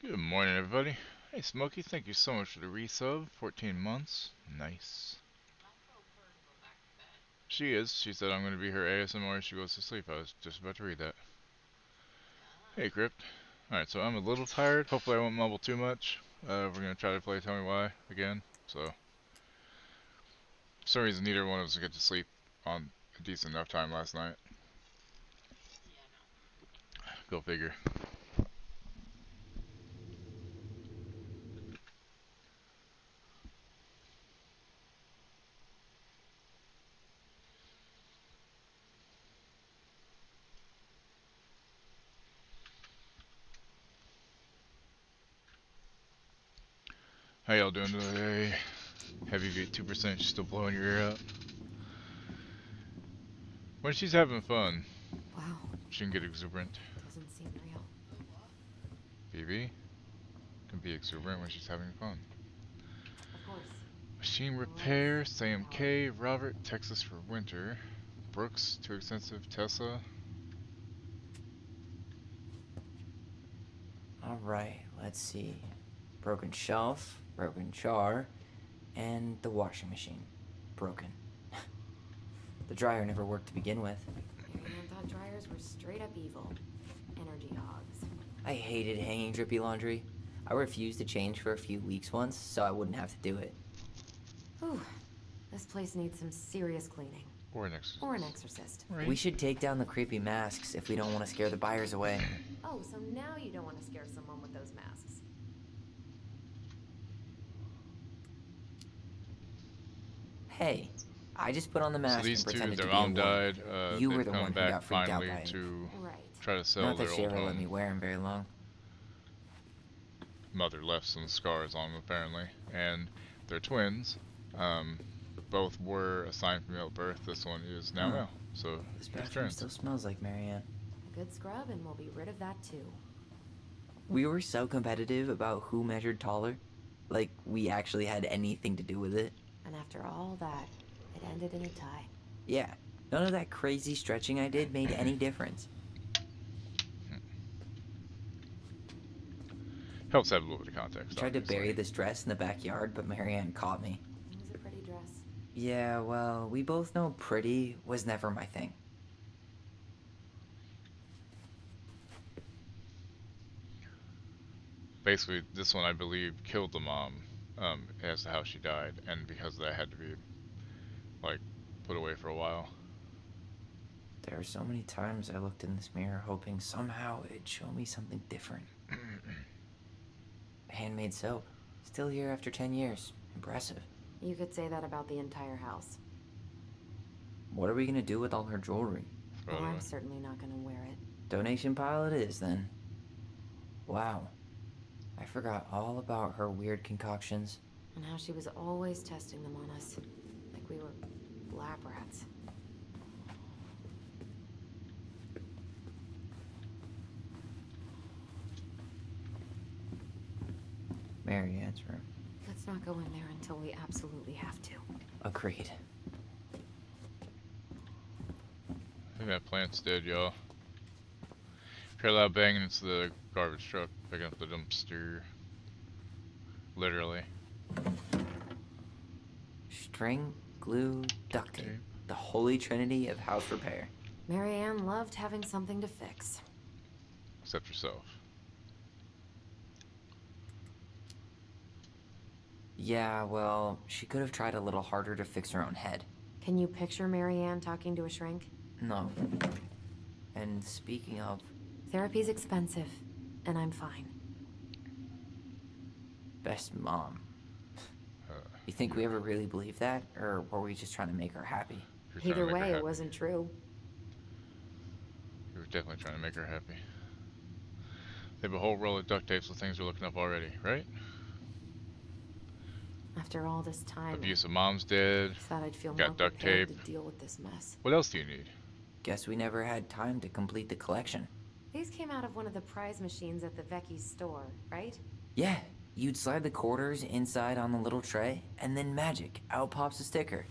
Good morning, everybody. Hey, Smokey, thank you so much for the resub. 14 months. Nice. She is. She said I'm going to be her ASMR as she goes to sleep. I was just about to read that. Hey, Crypt. Alright, so I'm a little tired. Hopefully I won't mumble too much. We're going to try to play Tell Me Why again. So, for some reason, neither one of us get to sleep on a decent enough time last night. Go figure. How y'all doing today? Heavy Beat 2%, still blowing your ear out. When she's having fun, Wow, she can get exuberant. doesn't seem real. Phoebe can be exuberant when she's having fun. Of course. Machine repair, Sam K, Robert, Texas for winter. Brooks, too expensive, Tessa. Alright, let's see. Broken shelf, broken jar, and the washing machine. Broken. The dryer never worked to begin with. Marianne thought dryers were straight up evil. Energy hogs. I hated hanging drippy laundry. I refused to change for a few weeks once, so I wouldn't have to do it. Whew. This place needs some serious cleaning. Or an exorcist. Or an exorcist. Right. We should take down the creepy masks if we don't want to scare the buyers away. Oh, so now you don't want to scare someone with those masks. Hey, I just put on the mask So these and two, pretended their to be a mom woman. died. You They've were the come one who back got freaked out finally by it. to Right. try to sell Not their that she old ever let me home. wear them very long. Mother left some scars on them apparently, and they're twins. Both were assigned female at birth. This one is now male. So This it's bathroom trans. still smells like Marianne. A good scrub and we'll be rid of that too. We were so competitive about who measured taller. Like, we actually had anything to do with it. And after all that, it ended in a tie. Yeah, none of that crazy stretching I did made any difference. Helps have a little bit of context. I tried to obviously. bury this dress in the backyard, but Marianne caught me. It was a pretty dress. Yeah, well, we both know pretty was never my thing. Basically, this one I believe killed the mom, as to how she died, and because of that had to be, like, put away for a while. There are so many times I looked in this mirror hoping somehow it'd show me something different. Handmade soap. Still here after 10 years. Impressive. You could say that about the entire house. What are we gonna do with all her jewelry? By Well, the way. I'm certainly not gonna wear it. Donation pile it is, then. Wow. I forgot all about her weird concoctions. And how she was always testing them on us. Like we were lab rats. Marianne's room. Let's not go in there until we absolutely have to. Agreed. I think that plant's dead, y'all. Hear loud banging, it's the garbage truck picking up the dumpster. Literally. String, glue, duct tape. The holy trinity of house repair. Marianne loved having something to fix. Except yourself. Yeah, well, she could have tried a little harder to fix her own head. Can you picture Marianne talking to a shrink? No. And speaking of, Therapy's expensive, and I'm fine. best mom. Uh, You think we ever really believed that? Or were we just trying to make her happy? you're trying to Either make her way, happy. it wasn't true. You were definitely trying to make her happy. They have a whole roll of duct tape, so things are looking up already, right? After all this time, Abuse of mom's dead. I thought I'd feel Got more duct prepared tape. to deal with this mess. What else do you need? Guess we never had time to complete the collection. These came out of one of the prize machines at the Vecchi's store, right? Yeah, you'd slide the quarters inside on the little tray, and then magic, out pops a sticker.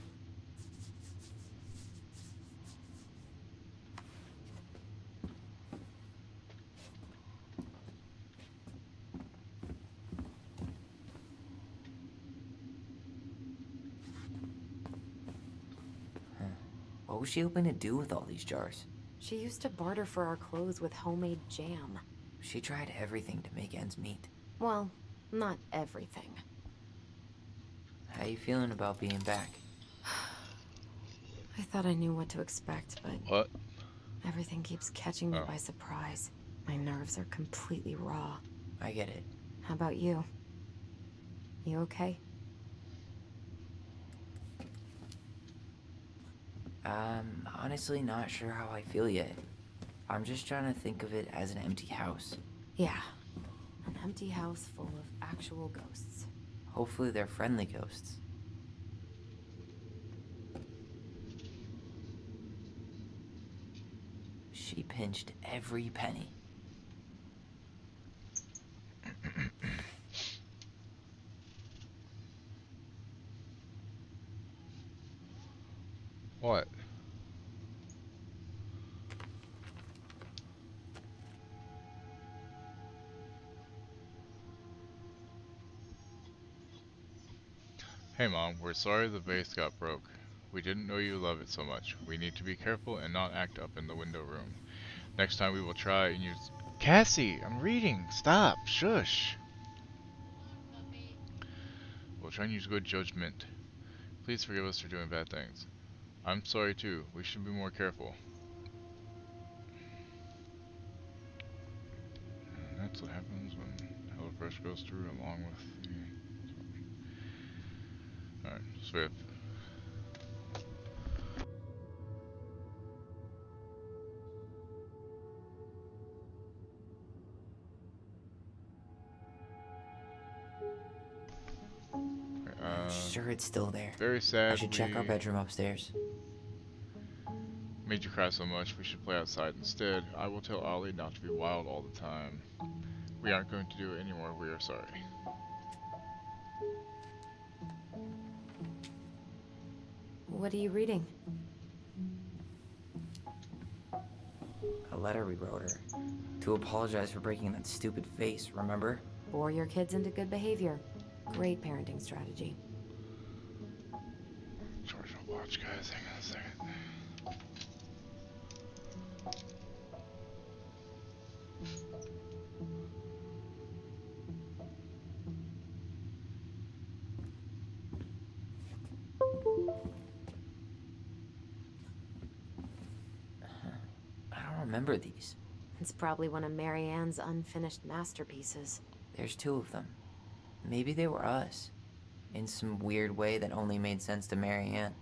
What was she hoping to do with all these jars? She used to barter for our clothes with homemade jam. She tried everything to make ends meet. Well, not everything. How you feeling about being back? I thought I knew what to expect, but What? everything keeps catching me Oh. by surprise. My nerves are completely raw. I get it. How about you? You okay? I'm honestly not sure how I feel yet. I'm just trying to think of it as an empty house. Yeah. An empty house full of actual ghosts. Hopefully they're friendly ghosts. She pinched every penny. What? Hey Mom, we're sorry the vase got broke. We didn't know you love it so much. We need to be careful and not act up in the window room. Next time we will try and use... Cassie, I'm reading. Stop. Shush. We'll try and use good judgment. Please forgive us for doing bad things. I'm sorry too. We should be more careful. And that's what happens when HelloFresh goes through along with the... Alright, Swift. I'm sure it's still there. Very sad. I should check our bedroom upstairs. Made you cry so much, we should play outside instead. I will tell Ollie not to be wild all the time. We aren't going to do it anymore, we are sorry. What are you reading? A letter we wrote her. To apologize for breaking that stupid vase, remember? Bore your kids into good behavior. Great parenting strategy. Charge my watch, guys. Hang on a second. I don't remember these. It's probably one of Mary Ann's unfinished masterpieces. There's 2 of them. Maybe they were us. In some weird way that only made sense to Mary Ann.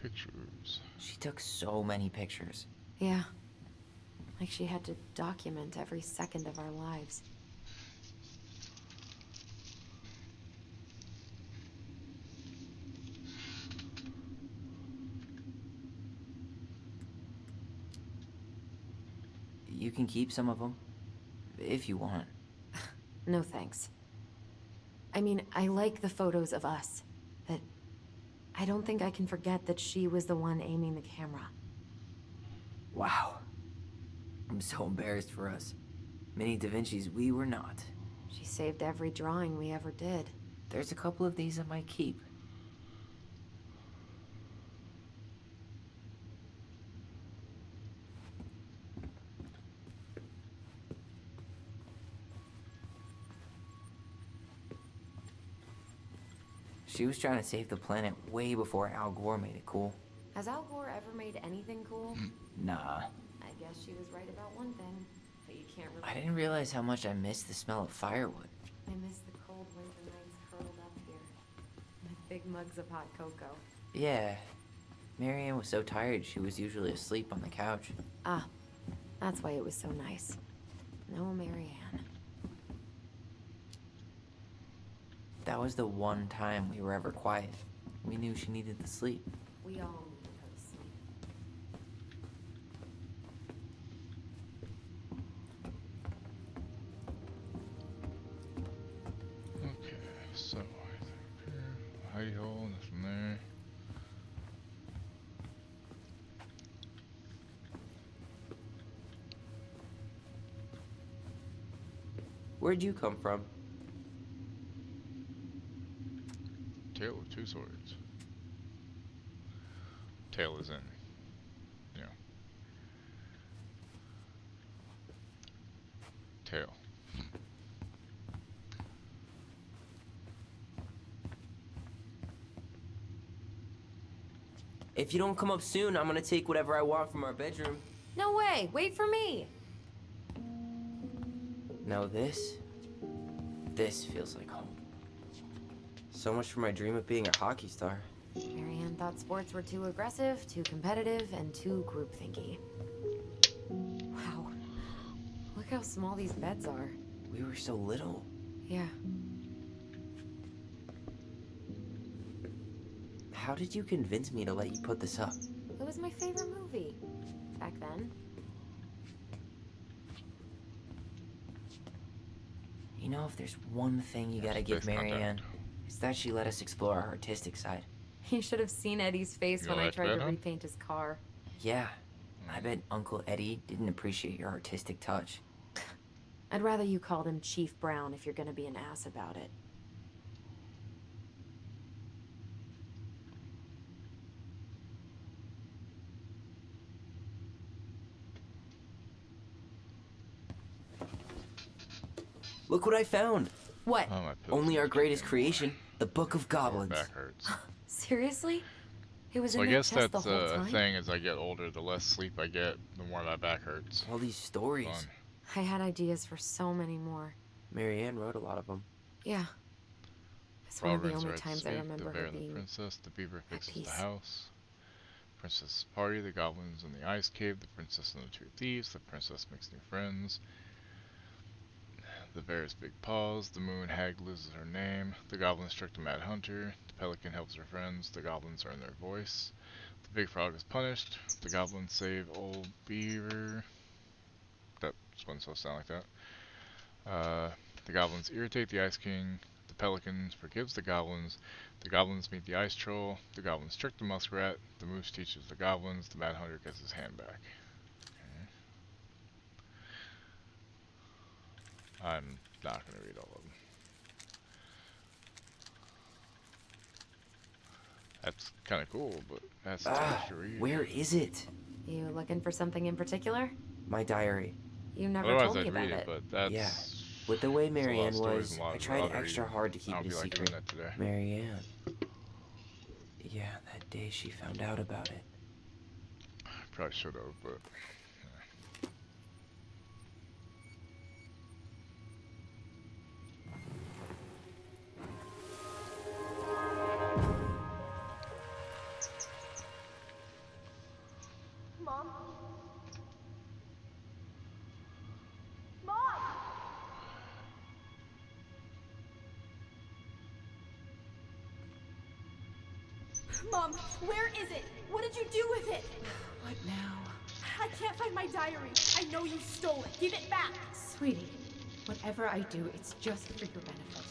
Pictures. She took so many pictures. Yeah. Like she had to document every second of our lives. You can keep some of them. If you want. No thanks. I mean, I like the photos of us, but I don't think I can forget that she was the one aiming the camera. Wow. I'm so embarrassed for us. Mini Da Vinci's we were not. She saved every drawing we ever did. There's a couple of these I might keep. She was trying to save the planet way before Al Gore made it cool. Has Al Gore ever made anything cool? Nah. I guess she was right about one thing, but you can't really... I didn't realize how much I missed the smell of firewood. I miss the cold winter nights curled up here, with big mugs of hot cocoa. Yeah. Mary Ann was so tired she was usually asleep on the couch. Ah, that's why it was so nice. No Mary Ann. That was the one time we were ever quiet. We knew she needed the sleep. We all needed her to sleep. Okay, so hidey hole, nothing there. Where'd you come from? Tale of Two Swords. Tail is in, you know. Tail. If you don't come up soon, I'm gonna take whatever I want from our bedroom. No way! Wait for me! No, this feels like home. So much for my dream of being a hockey star. Mary Ann thought sports were too aggressive, too competitive, and too groupthinky. Wow. Look how small these beds are. We were so little. Yeah. How did you convince me to let you put this up? It was my favorite movie back then. You know, if there's one thing you gotta give Space contact. Marianne, it's that she let us explore our artistic side. You should have seen Eddie's face You when know I that's tried bad, to huh? repaint his car. Yeah, I bet Uncle Eddie didn't appreciate your artistic touch. I'd rather you called him Chief Brown if you're gonna be an ass about it. Look what I found! What? Oh, my pills Only are our kicking greatest in. creation, the Book of My Goblins. back hurts. Seriously? It was So in I that guess chest that's the whole a time? thing. As I get older, the less sleep I get, the more my back hurts. All these stories. Fun. I had ideas for so many more. Marianne wrote a lot of them. Yeah. It's one of the Robin's only right to times I speak, remember the bear her and the being... princess, the beaver at fixes the peace. house. Princess party, the goblins in the ice cave, the princess and the two thieves, the princess makes new friends. The bear's big paws, the moon hag loses her name, the goblins trick the mad hunter, the pelican helps her friends, the goblins earn their voice. The big frog is punished, the goblins save old beaver. That one supposed to sound like that. The goblins irritate the ice king, the pelican forgives the goblins meet the ice troll, the goblins trick the muskrat, the moose teaches the goblins, the mad hunter gets his hand back. Okay. I'm not going to read all of them. That's kind of cool, but that's too much to read. Where is it? You looking for something in particular? My diary. You never Otherwise told me I'd about read it, it. but that's... Yeah. With the way it's a lot of Marianne stories was, and a lot I of tried other extra reading. hard to I keep don't it a feel like secret. doing that today. Marianne. Yeah, that day she found out about it. Probably should have, but... Mom? Mom! Mom, where is it? What did you do with it? What now? I can't find my diary. I know you stole it. Give it back. Sweetie, whatever I do, it's just for your benefit.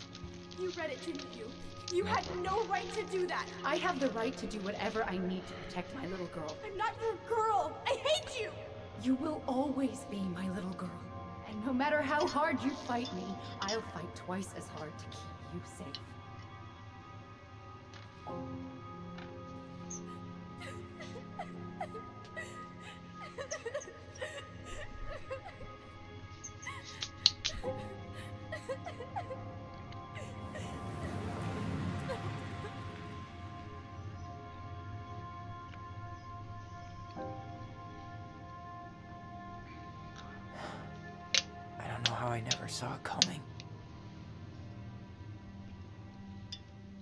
You read it, didn't you? You had no right to do that. I have the right to do whatever I need to protect my little girl. I'm not your girl. I hate you. You will always be my little girl. And no matter how hard you fight me, I'll fight twice as hard to keep you safe. I don't know how I never saw it coming.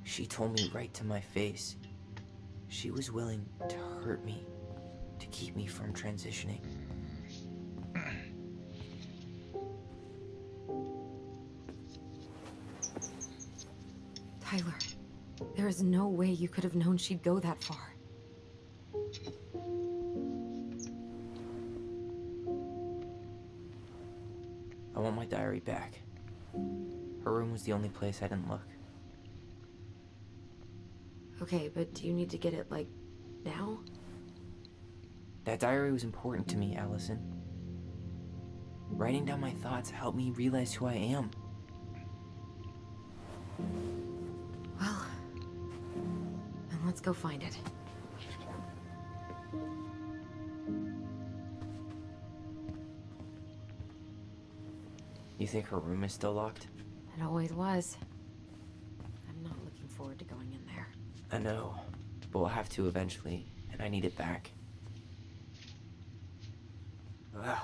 She told me right to my face. She was willing to hurt me, to keep me from transitioning. Tyler, there is no way you could have known she'd go that far. I want my diary back. Her room was the only place I didn't look. Okay, but do you need to get it, like, now? That diary was important to me, Allison. Writing down my thoughts helped me realize who I am. Well, then let's go find it. You think her room is still locked? It always was. I'm not looking forward to going in there. I know, but we'll have to eventually, and I need it back. Ugh.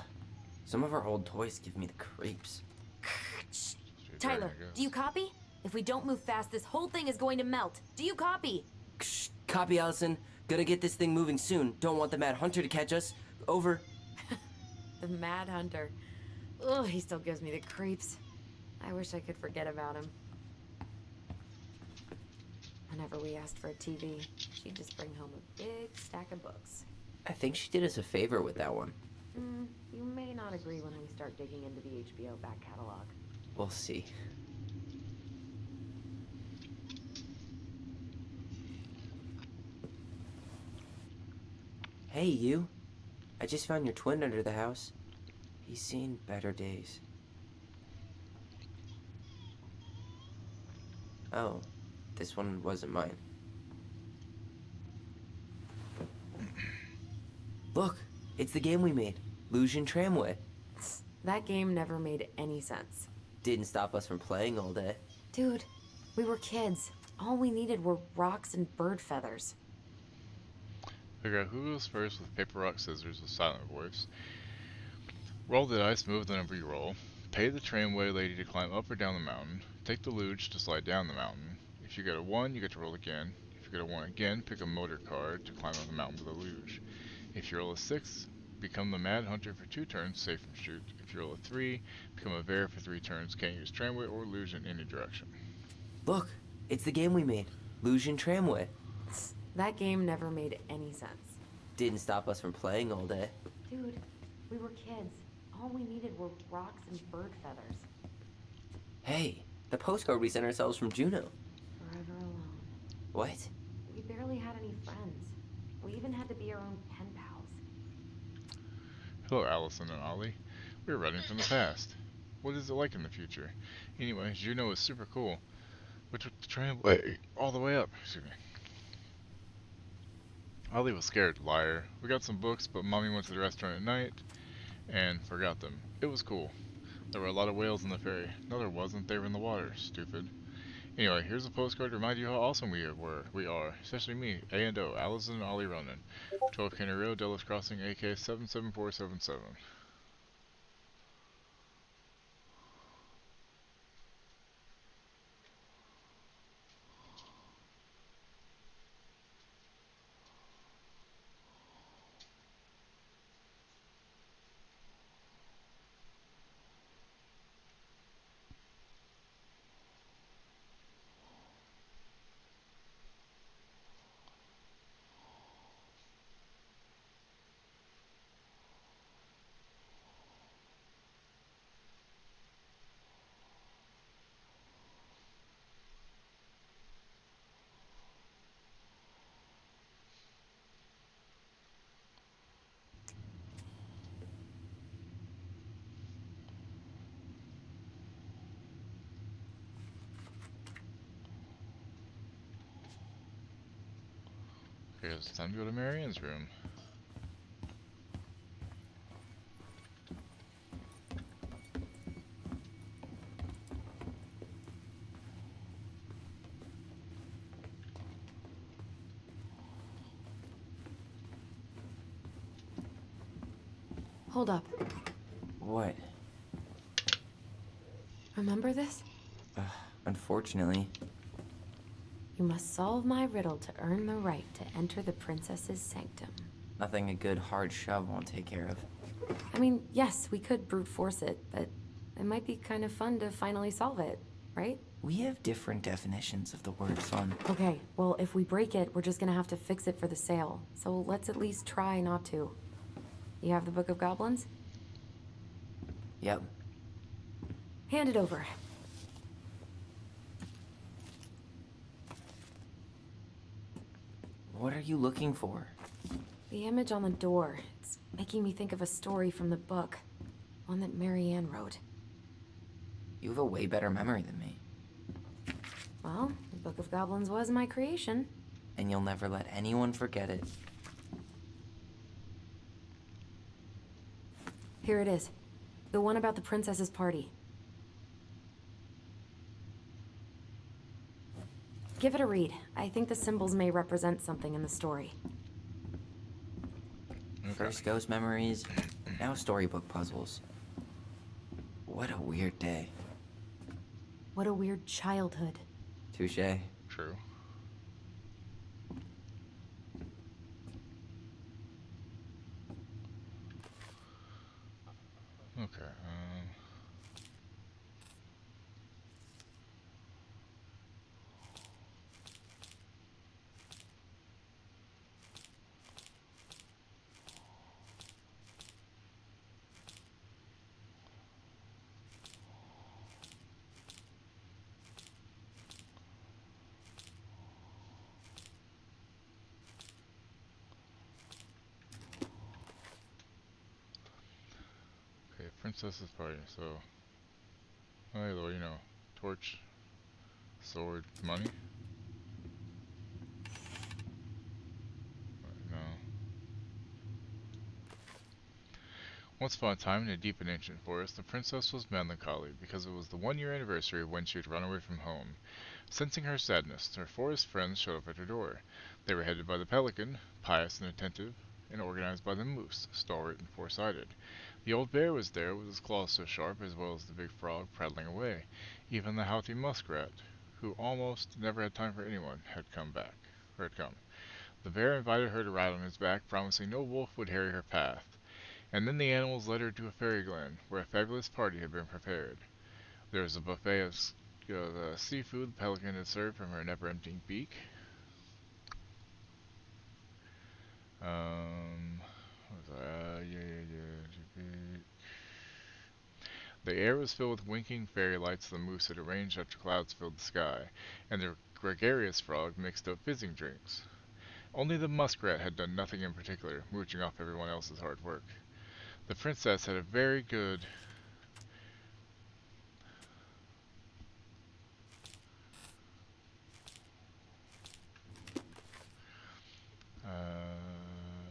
Some of our old toys give me the creeps. Straight Tyler, dragon, I guess. do you copy? If we don't move fast, this whole thing is going to melt. Do you copy? Shh, copy, Allison. Gonna get this thing moving soon. Don't want the Mad Hunter to catch us. Over. The Mad Hunter. Ugh, he still gives me the creeps. I wish I could forget about him. Whenever we asked for a TV, she'd just bring home a big stack of books. I think she did us a favor with that one. You may not agree when we start digging into the HBO back catalog. We'll see. Hey, you. I just found your twin under the house. He's seen better days. Oh, this one wasn't mine. Look, it's the game we made, Lusion Tramway. That game never made any sense. Didn't stop us from playing all day. Dude, we were kids. All we needed were rocks and bird feathers. Figure out who goes first with paper, rock, scissors with silent voice. Roll the dice, move the number you roll. Pay the tramway lady to climb up or down the mountain. Take the luge to slide down the mountain. If you get a 1, you get to roll again. If you get a 1 again, pick a motor car to climb up the mountain with a luge. If you roll a 6, become the Mad Hunter for 2 turns, safe from shoot. If you roll a 3, become a bear for 3 turns, can't use tramway or luge in any direction. Look, it's the game we made, Lusion Tramway. That game never made any sense. Didn't stop us from playing all day. Dude, we were kids. All we needed were rocks and bird feathers. Hey, the postcard we sent ourselves from Juneau. Forever alone. What? We barely had any friends. We even had to be our own pen pals. Hello, Allison and Ollie. We're running from the past. What is it like in the future? Anyway, Juneau is super cool. We took the tramway all the way up. Excuse me. Ollie was scared, liar. We got some books, but Mommy went to the restaurant at night and forgot them. It was cool. There were a lot of whales in the ferry. No, there wasn't. They were in the water. Stupid. Anyway, here's a postcard to remind you how awesome we are. Especially me, A&O, Allison and Ollie Ronan. 12 Canary Road, Delos Crossing, AK 77477. Okay, it's time to go to Marianne's room. Hold up. What? Remember this? Unfortunately. You must solve my riddle to earn the right to enter the princess's sanctum. Nothing a good hard shove won't take care of. I mean, yes, we could brute force it, but it might be kind of fun to finally solve it, right? We have different definitions of the word fun. Okay, well, if we break it, we're just gonna have to fix it for the sale. So let's at least try not to. You have the Book of Goblins? Yep. Hand it over. What are you looking for? The image on the door. It's making me think of a story from the book. One that Marianne wrote. You have a way better memory than me. Well, the Book of Goblins was my creation. And you'll never let anyone forget it. Here it is. The one about the princess's party. Give it a read. I think the symbols may represent something in the story. Okay. First ghost memories, now storybook puzzles. What a weird day. What a weird childhood. Touché. True. Okay, princess's party, so... Oh, hey, well, you know, torch, sword, money? No. Once upon a time, in a deep and ancient forest, the princess was melancholy because it was the 1-year anniversary of when she had run away from home. Sensing her sadness, her forest friends showed up at her door. They were headed by the pelican, pious and attentive, and organized by the moose, stalwart and foresighted. The old bear was there, with his claws so sharp, as well as the big frog prattling away. Even the healthy muskrat, who almost never had time for anyone, had come. The bear invited her to ride on his back, promising no wolf would harry her path. And then the animals led her to a fairy glen, where a fabulous party had been prepared. There was a buffet of the seafood the pelican had served from her never-emptying beak. The air was filled with winking fairy lights the moose had arranged after clouds filled the sky, and the gregarious frog mixed up fizzing drinks. Only the muskrat had done nothing in particular, mooching off everyone else's hard work. The princess had a very good...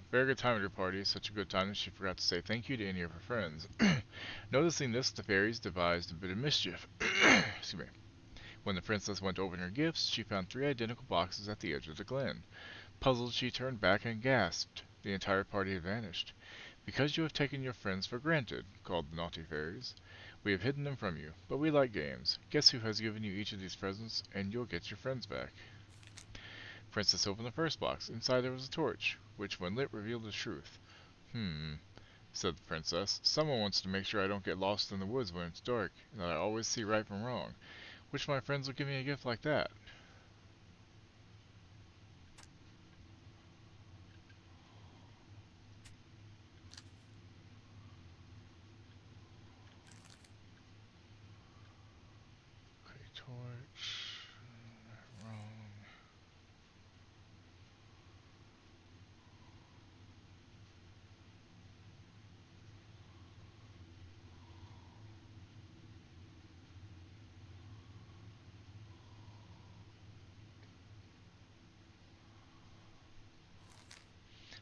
very good time at her party, such a good time that she forgot to say thank you to any of her friends. Noticing this, the fairies devised a bit of mischief. Excuse me. When the princess went to open her gifts, she found 3 identical boxes at the edge of the glen. Puzzled, she turned back and gasped. The entire party had vanished. "Because you have taken your friends for granted," called the naughty fairies. "We have hidden them from you, but we like games. Guess who has given you each of these presents, and you'll get your friends back." Princess opened the first box. Inside there was a torch, which when lit revealed the truth. Said the princess. "Someone wants to make sure I don't get lost in the woods when it's dark, and that I always see right from wrong. Which of my friends will give me a gift like that?" Okay, torch. Wrong.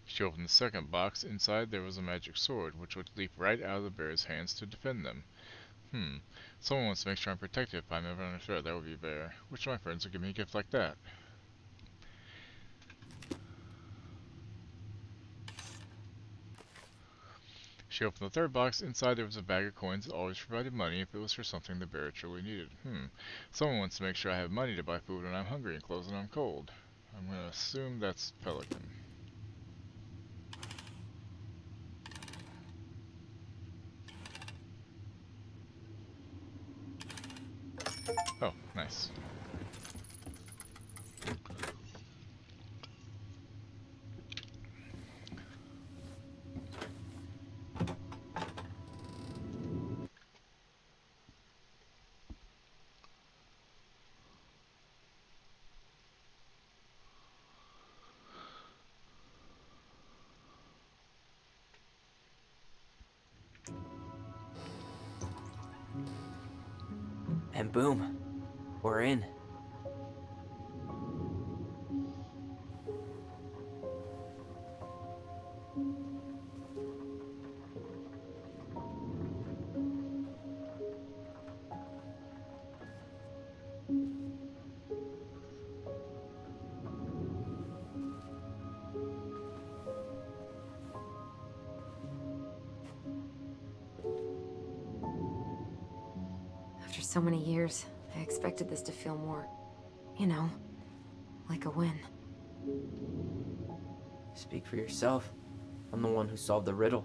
She opened the second box. Inside there was a magic sword, which would leap right out of the bear's hands to defend them. Someone wants to make sure I'm protected if I'm ever under threat. That would be a bear. Which of my friends would give me a gift like that? She opened the third box. Inside there was a bag of coins that always provided money if it was for something the bear truly needed. Someone wants to make sure I have money to buy food when I'm hungry and clothes when I'm cold. I'm going to assume that's Pelican. Oh, nice. And boom, we're in. After so many years, I expected this to feel more, you know, like a win. Speak for yourself. I'm the one who solved the riddle.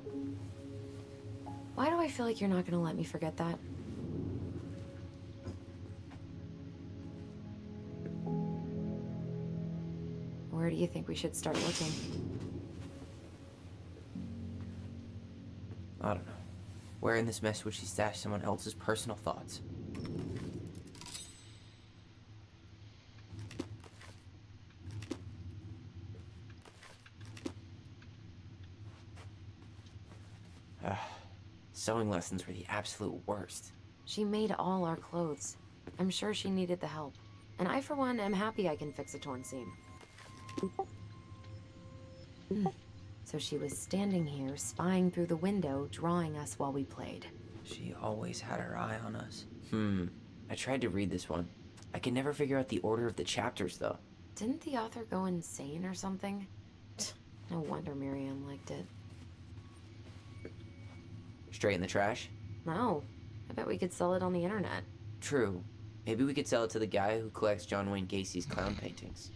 Why do I feel like you're not gonna let me forget that? Where do you think we should start looking? I don't know. Where in this mess would she stash someone else's personal thoughts? Sewing lessons were the absolute worst. She made all our clothes. I'm sure she needed the help. And I, for one, am happy I can fix a torn seam. So she was standing here, spying through the window, drawing us while we played. She always had her eye on us. I tried to read this one. I can never figure out the order of the chapters, though. Didn't the author go insane or something? No wonder Marianne liked it. Straight in the trash? No. I bet we could sell it on the internet. True. Maybe we could sell it to the guy who collects John Wayne Gacy's clown paintings.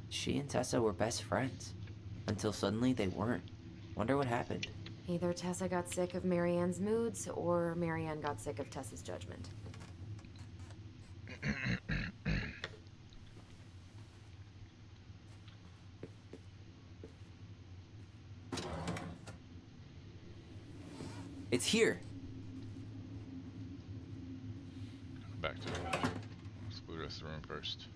She and Tessa were best friends. Until suddenly they weren't. Wonder what happened. Either Tessa got sick of Marianne's moods, or Marianne got sick of Tessa's judgment. It's here! Back to it. Let's go to the rest of the room first.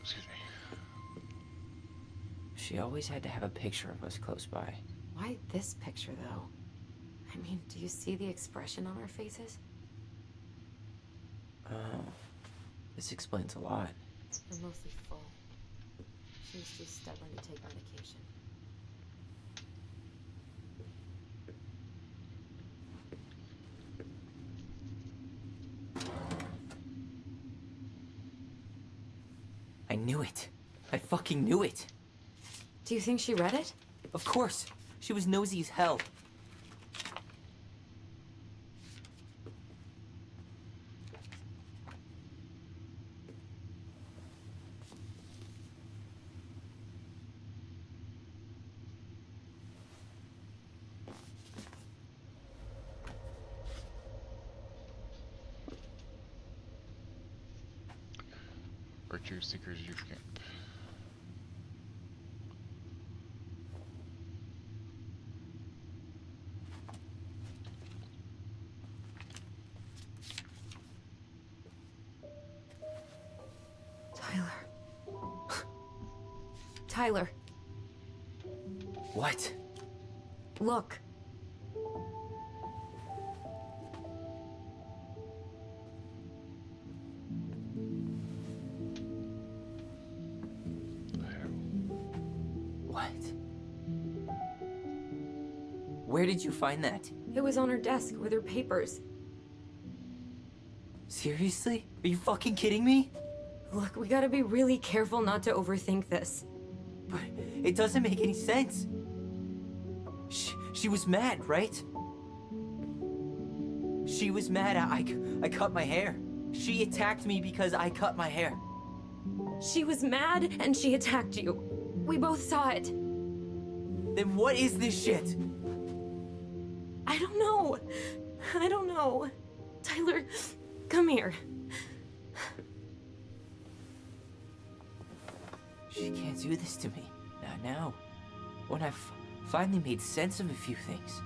Excuse me. She always had to have a picture of us close by. Why this picture, though? I mean, do you see the expression on our faces? Oh, this explains a lot. They're mostly full. She was too stubborn to take medication. I knew it. I fucking knew it. Do you think she read it? Of course. She was nosy as hell. Virtue Seekers Youth Camp. Tyler. Tyler, What? look. The hell? What? Where did you find that? It was on her desk with her papers. Seriously? Are you fucking kidding me? Look, we gotta be really careful not to overthink this. But it doesn't make any sense. She was mad, right? She was mad I cut my hair. She attacked me because I cut my hair. She was mad and she attacked you. We both saw it. Then what is this shit? I don't know. I don't know. Tyler, come here. She can't do this to me. Not now. When I've finally made sense of a few things.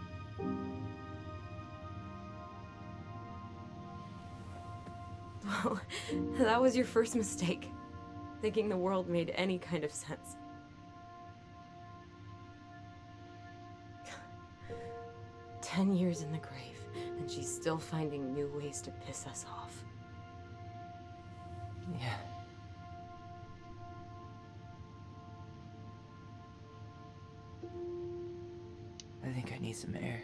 Well, that was your first mistake. Thinking the world made any kind of sense. "10 years in the grave, and she's still finding new ways to piss us off." Yeah. I think I need some air.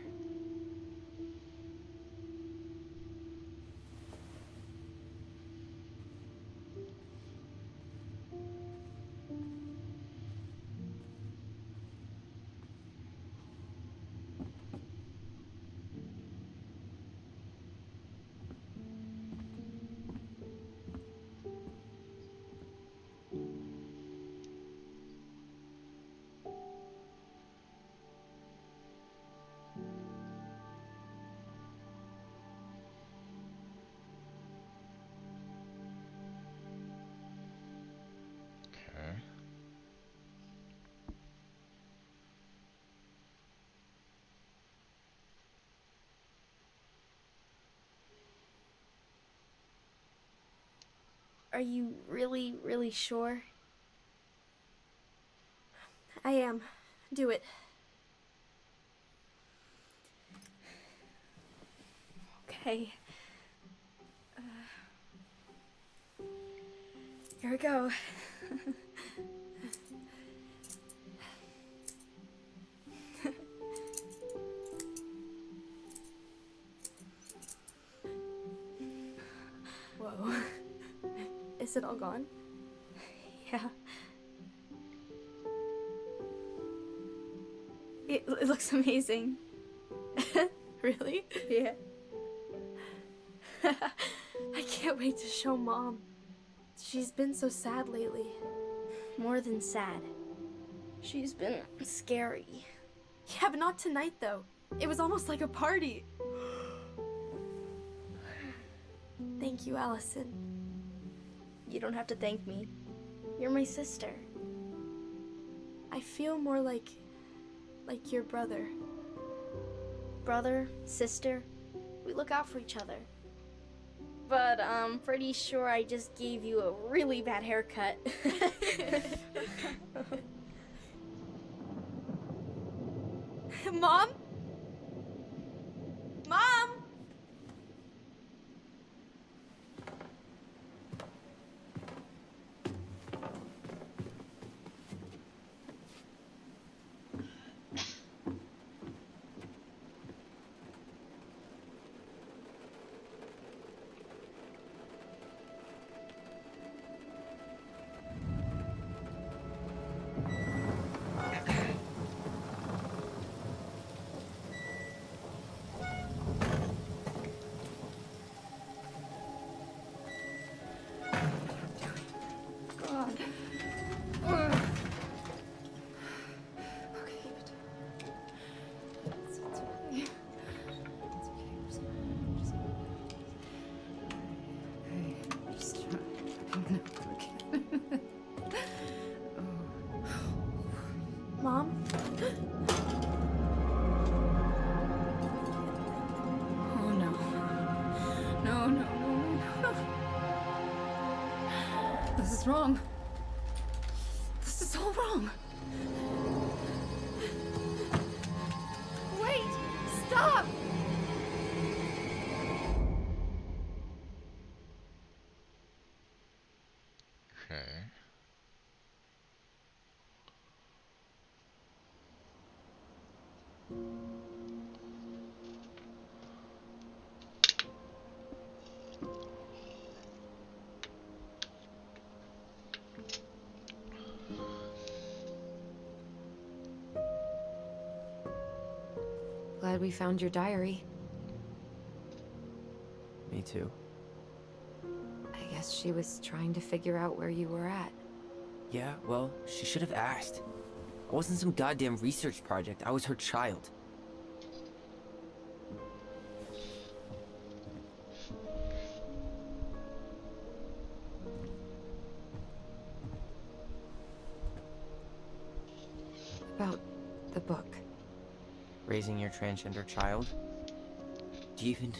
Are you really, really sure? I am. Do it. Okay. Here we go. Whoa. Is it all gone? Yeah. It looks amazing. Really? Yeah. I can't wait to show Mom. She's been so sad lately. More than sad. She's been scary. Yeah, but not tonight, though. It was almost like a party. Thank you, Allison. You don't have to thank me. You're my sister. I feel more like your brother. Brother, sister, we look out for each other. But I'm pretty sure I just gave you a really bad haircut. Mom? Mom? Mom? Oh no. No, no, no, no. This is wrong. This is all wrong. Wait! Stop! Okay. Glad we found your diary. Me too. I guess she was trying to figure out where you were at. Yeah, well, she should have asked. I wasn't some goddamn research project. I was her child. About the book. Raising your transgender child? Do you even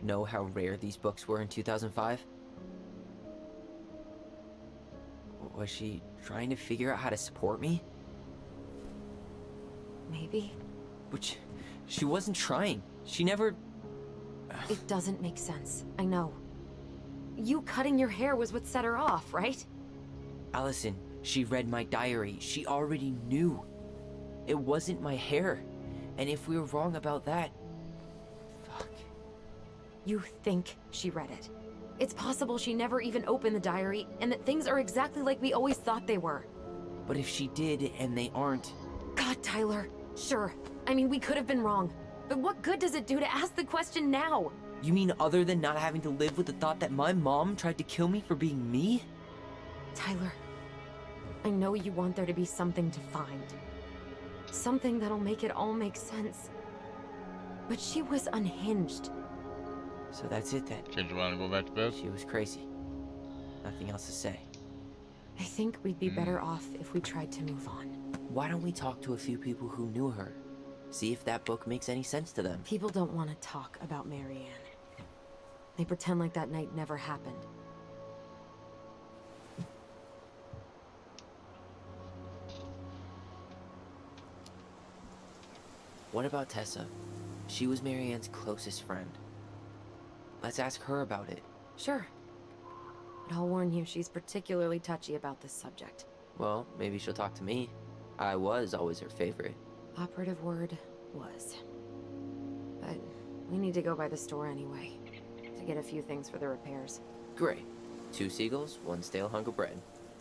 know how rare these books were in 2005? Was she trying to figure out how to support me? Maybe. Which, she wasn't trying. She never... It doesn't make sense. I know. You cutting your hair was what set her off, right? Allison, she read my diary. She already knew. It wasn't my hair. And if we were wrong about that... Fuck. You think she read it. It's possible she never even opened the diary, and that things are exactly like we always thought they were. But if she did, and they aren't... God, Tyler. Sure. I mean, we could have been wrong. But what good does it do to ask the question now? You mean other than not having to live with the thought that my mom tried to kill me for being me? Tyler, I know you want there to be something to find. Something that'll make it all make sense. But she was unhinged. So that's it then. Change your mind and go back to bed? She was crazy. Nothing else to say. I think we'd be better off if we tried to move on. Why don't we talk to a few people who knew her? See if that book makes any sense to them. People don't want to talk about Marianne. They pretend like that night never happened. What about Tessa? She was Marianne's closest friend. Let's ask her about it. Sure. But I'll warn you, she's particularly touchy about this subject. Well, maybe she'll talk to me. I was always her favorite. Operative word was. But we need to go by the store anyway, to get a few things for the repairs. Great. 2 seagulls, 1 stale hunk of bread.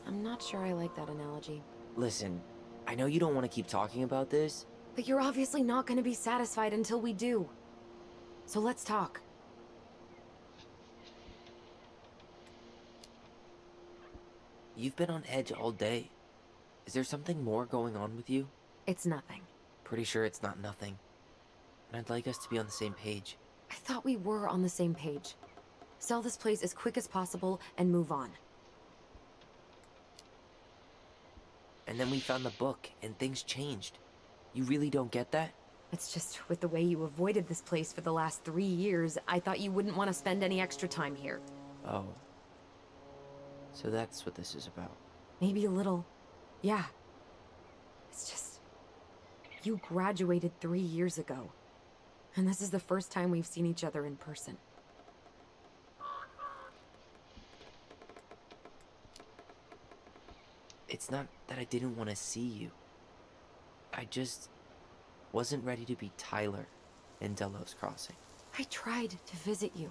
I'm not sure I like that analogy. Listen, I know you don't want to keep talking about this. But you're obviously not going to be satisfied until we do. So let's talk. You've been on edge all day. Is there something more going on with you? It's nothing. Pretty sure it's not nothing. And I'd like us to be on the same page. I thought we were on the same page. Sell this place as quick as possible and move on. And then we found the book, and things changed. You really don't get that? It's just with the way you avoided this place for the last 3 years, I thought you wouldn't want to spend any extra time here. Oh. So that's what this is about. Maybe a little. Yeah. It's just... You graduated 3 years ago. And this is the first time we've seen each other in person. It's not that I didn't want to see you. I just wasn't ready to be Tyler in Delos Crossing. I tried to visit you.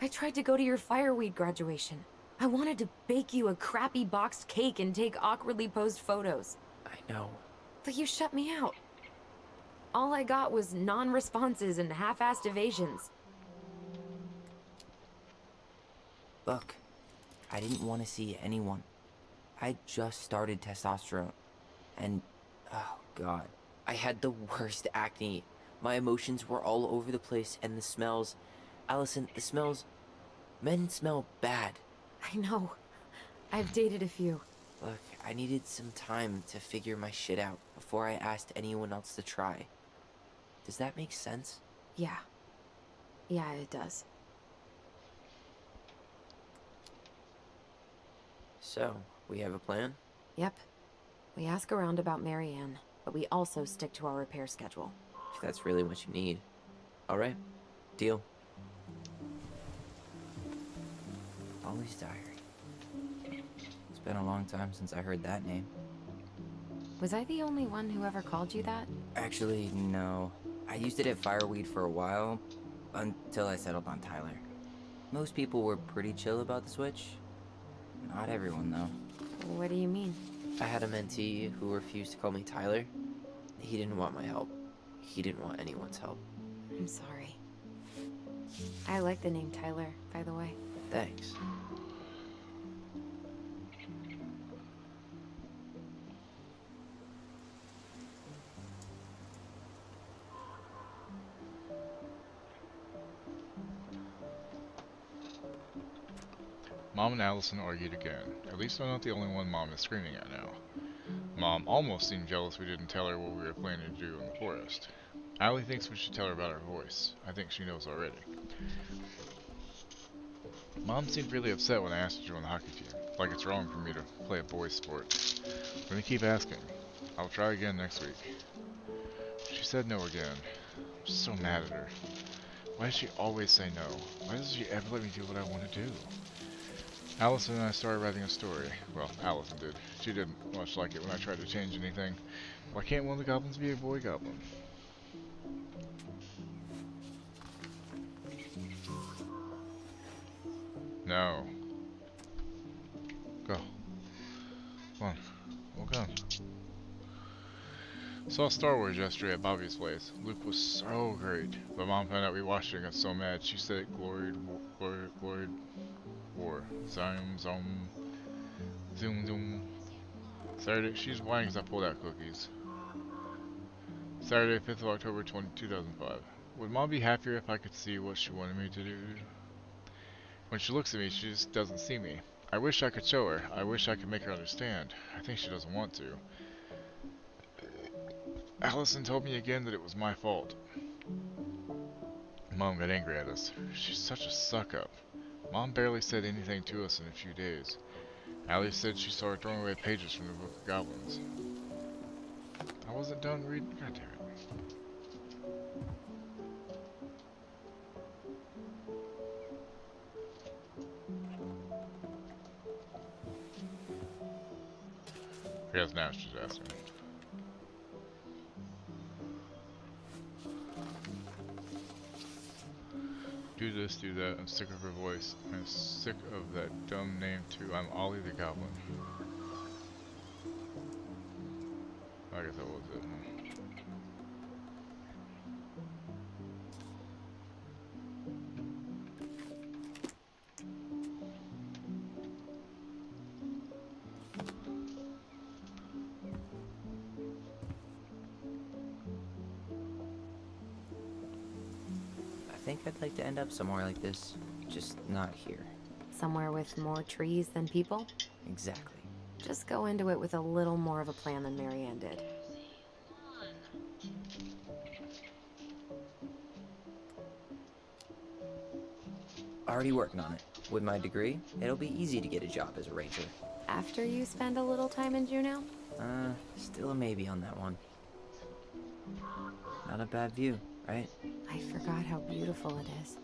I tried to go to your fireweed graduation. I wanted to bake you a crappy boxed cake and take awkwardly posed photos. I know. But you shut me out. All I got was non-responses and half-assed evasions. Look, I didn't want to see anyone. I just started testosterone. And, oh god, I had the worst acne. My emotions were all over the place, and the smells... Allison, the smells... Men smell bad. I know. I've dated a few. Look, I needed some time to figure my shit out before I asked anyone else to try. Does that make sense? Yeah. Yeah, it does. So, we have a plan? Yep. We ask around about Marianne, but we also stick to our repair schedule. If that's really what you need. Alright, deal. Ollie's Diary. It's been a long time since I heard that name. Was I the only one who ever called you that? Actually, no. I used it at Fireweed for a while, until I settled on Tyler. Most people were pretty chill about the switch. Not everyone, though. What do you mean? I had a mentee who refused to call me Tyler. He didn't want my help. He didn't want anyone's help. I'm sorry. I like the name Tyler, by the way. Thanks. Mom and Allison argued again. At least I'm not the only one Mom is screaming at now. Mom almost seemed jealous we didn't tell her what we were planning to do in the forest. Allie thinks we should tell her about our voice. I think she knows already. Mom seemed really upset when I asked to join the hockey team. Like it's wrong for me to play a boys' sport. I'm gonna keep asking. I'll try again next week. She said no again. I'm so mad at her. Why does she always say no? Why doesn't she ever let me do what I want to do? Allison and I started writing a story. Well, Allison did. She didn't much like it when I tried to change anything. Why can't one of the goblins be a boy goblin? No. Go. Come on. Walk on. Saw Star Wars yesterday at Bobby's place. Luke was so great. But Mom found out we watched it and got so mad. She said it gloried war. Zoom, zoom. Zoom, zoom. Saturday, she's whining because I pulled out cookies. Saturday, 5th of October, 2005. Would Mom be happier if I could see what she wanted me to do? When she looks at me, she just doesn't see me. I wish I could show her. I wish I could make her understand. I think she doesn't want to. Allison told me again that it was my fault. Mom got angry at us. She's such a suck-up. Mom barely said anything to us in a few days. Allie said she saw her throwing away pages from the Book of Goblins. I wasn't done reading. God damn it. Yes, now she's asking. Do this, do that. I'm sick of her voice. I'm sick of that dumb name too. I'm Ollie the Goblin. I guess that was it. Huh? I think I'd like to end up somewhere like this, just not here. Somewhere with more trees than people? Exactly. Just go into it with a little more of a plan than Marianne did. Already working on it. With my degree, it'll be easy to get a job as a ranger. After you spend a little time in Juneau? Still a maybe on that one. Not a bad view, right? I forgot how beautiful it is.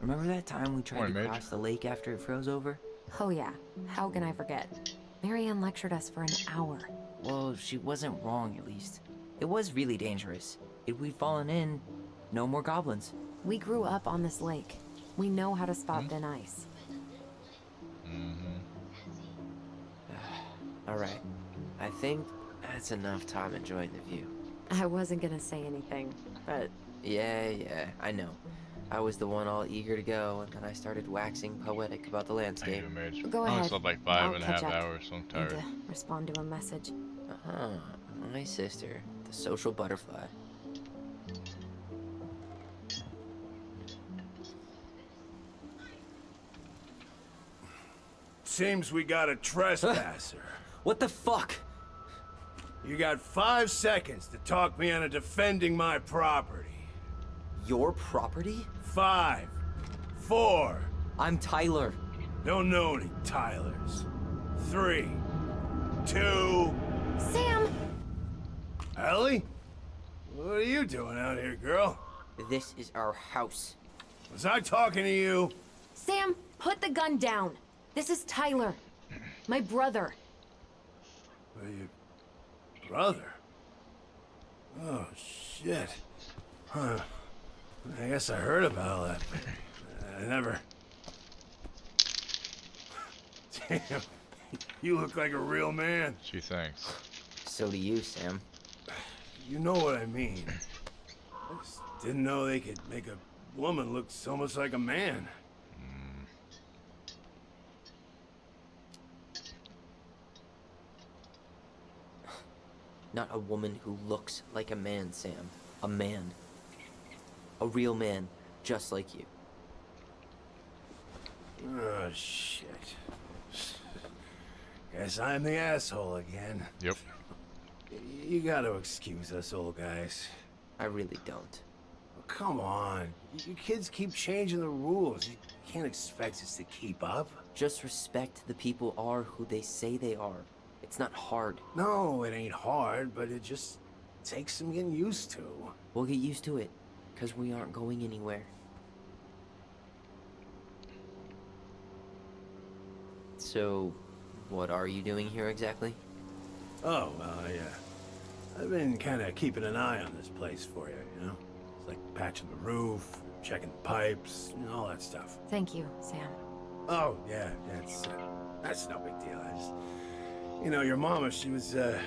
Remember that time we tried Morning, to Midge. cross the lake after it froze over? Oh yeah, how can I forget? Marianne lectured us for an hour. Well, she wasn't wrong, at least. It was really dangerous. If we'd fallen in, no more goblins. We grew up on this lake. We know how to spot thin ice. Alright. I think that's enough time enjoying the view. I wasn't gonna say anything, but Yeah, I know. I was the one all eager to go, and then I started waxing poetic about the I landscape. need a mage. Go I only ahead. slept like I'll 5.5 catch up. hours, so I'm need tired. to respond to a message. Uh-huh. My sister, the social butterfly. Seems we got a trespasser. What the fuck? You got 5 seconds to talk me into defending my property. Your property? 5, 4, I'm Tyler. don't know any Tylers. 3, 2, Sam! Ellie? What are you doing out here, girl? This is our house. Was I talking to you? Sam, put the gun down. This is Tyler. My brother. Well, your brother? Oh, shit. Huh. I guess I heard about all that, but I never... Damn. You look like a real man. She thinks. So do you, Sam. You know what I mean. I just didn't know they could make a woman look so much like a man. Not a woman who looks like a man, Sam. A man. A real man, just like you. Oh, shit. Guess I'm the asshole again. Yep. You gotta excuse us old guys. I really don't. Oh, come on. You kids keep changing the rules. You can't expect us to keep up. Just respect the people are who they say they are. It's not hard. No, it ain't hard, but it just takes some getting used to. We'll get used to it, because we aren't going anywhere. So, what are you doing here exactly? Oh, yeah. I've been kind of keeping an eye on this place for you, you know? It's like patching the roof, checking the pipes, and all that stuff. Thank you, Sam. Oh, yeah, that's no big deal. I just, you know, your mama, she was a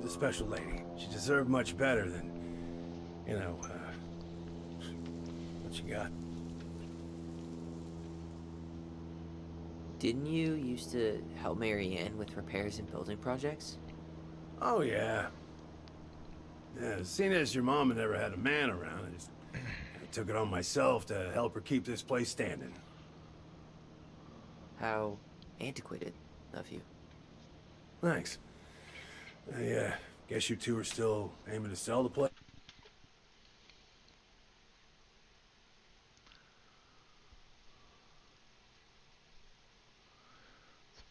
special lady. She deserved much better than, you know, what you got. Didn't you used to help Marianne with repairs and building projects? Oh, yeah. Yeah, seeing as your mama never had a man around, I took it on myself to help her keep this place standing. How antiquated of you. Thanks. I guess you two are still aiming to sell the place?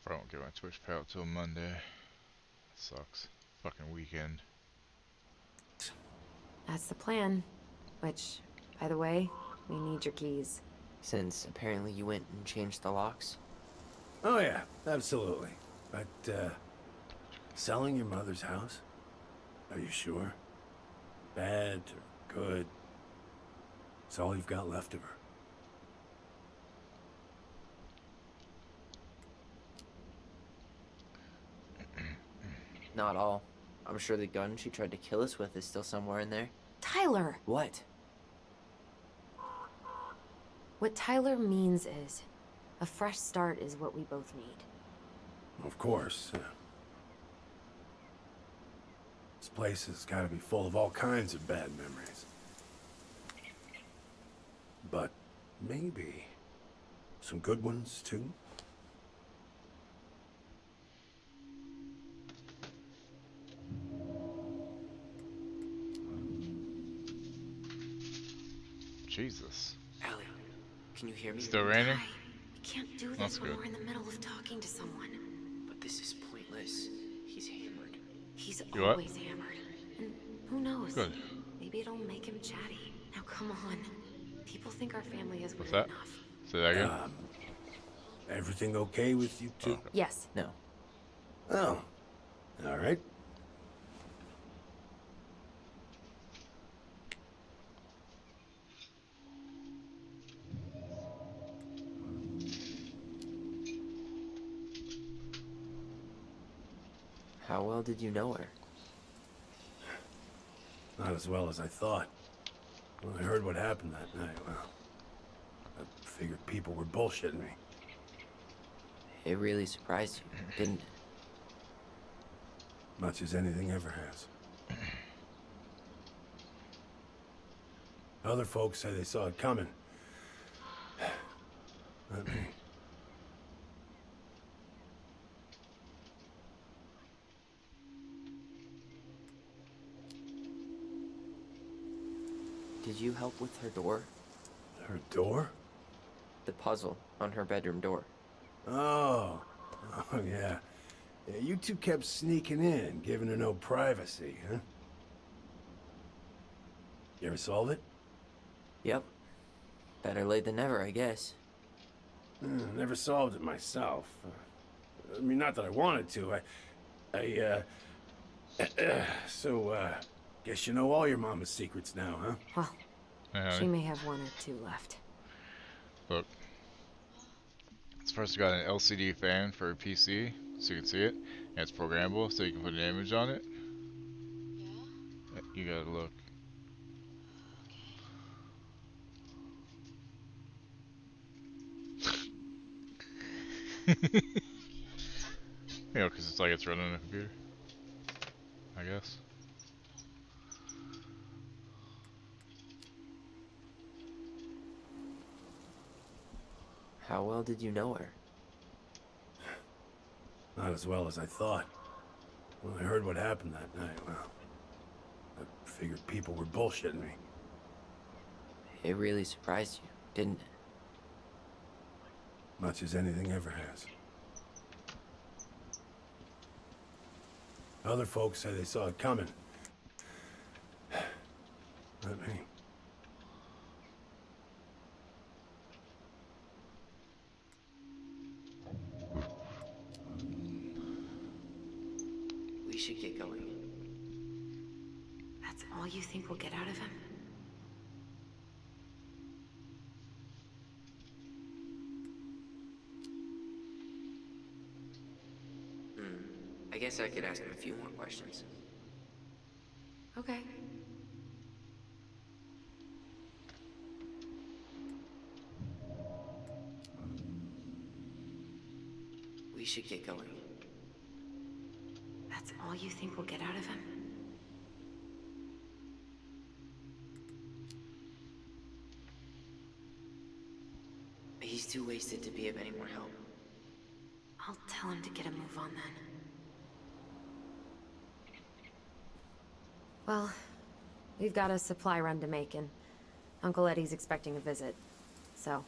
I don't get my Twitch payout till Monday. Sucks. Fucking weekend. That's the plan. Which, by the way, we need your keys. Since apparently you went and changed the locks. Oh yeah, absolutely. But, selling your mother's house? Are you sure? Bad or good? It's all you've got left of her. Not all. I'm sure the gun she tried to kill us with is still somewhere in there. Tyler! What? What Tyler means is, a fresh start is what we both need. Of course. This place has got to be full of all kinds of bad memories. But maybe some good ones, too? Jesus. Allie, can you hear me? Still raining? We can't do That's this when good. we're in the middle of talking to someone. But this is pointless. He's hammered. He's You what? always hammered. And who knows? Good. Maybe it'll make him chatty. Now come on. People think our family is What's weird that? enough. Say that again? Everything okay with you two? Yes. No. Oh, all right. How well did you know her? Not as well as I thought. When I heard what happened that night, well, I figured people were bullshitting me. It really surprised you, didn't it? Much as anything ever has. Other folks say they saw it coming. Not me. Did you help with her door? Her door? The puzzle on her bedroom door. Oh. Oh, yeah. Yeah, you two kept sneaking in, giving her no privacy, huh? You ever solve it? Yep. Better late than never, I guess. Never solved it myself. I mean, not that I wanted to. Guess you know all your mama's secrets now, huh? Well, Yeah, she may have one or two left. look. It's first got an LCD fan for a PC, so you can see it. And it's programmable, so you can put an image on it. Yeah. You gotta look. You know, because it's like it's running on a computer. I guess. How well did you know her? Not as well as I thought. When I heard what happened that night, well, I figured people were bullshitting me. It really surprised you, didn't it? Much as anything ever has. Other folks say they saw it coming. Not me. We should get going. That's all you think we'll get out of him? I guess I could ask him a few more questions. Okay. We should get going. That's all you think we'll get out of him? He's too wasted to be of any more help. I'll tell him to get a move on then. Well, we've got a supply run to make, and Uncle Eddie's expecting a visit. So,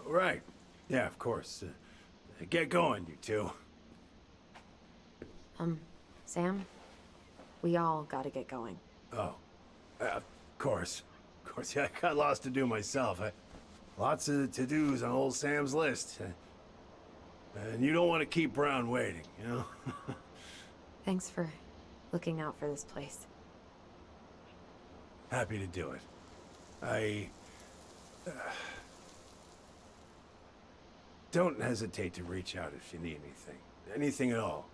Right. Yeah, of course. Get going, you two. Sam, we all gotta get going. Oh, of course. Of course, yeah, I got lots to do myself. Lots of to-dos on old Sam's list. And you don't want to keep Brown waiting, you know? Thanks for looking out for this place. Happy to do it. I... don't hesitate to reach out if you need anything. Anything at all.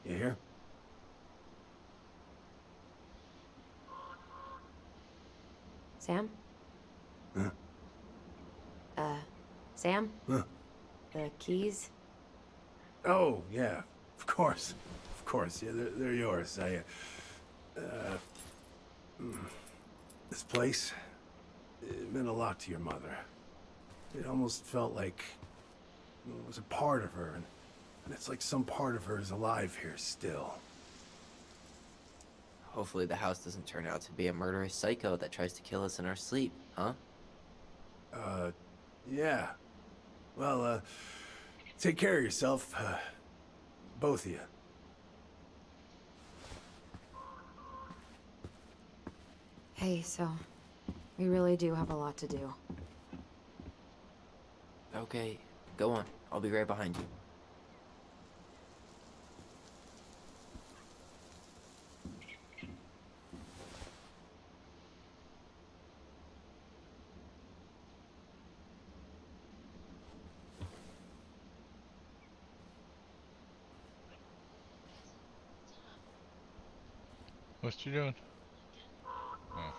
You hear? Sam? Huh? Sam? Huh? The keys? Oh, yeah. Of course. Of course. Yeah, they're yours. This place, it meant a lot to your mother. It almost felt like it was a part of her, and it's like some part of her is alive here still. Hopefully the house doesn't turn out to be a murderous psycho that tries to kill us in our sleep, huh? Yeah. Well, take care of yourself, both of you. Hey, so we really do have a lot to do. Okay, go on. I'll be right behind you. What you doing? Oh.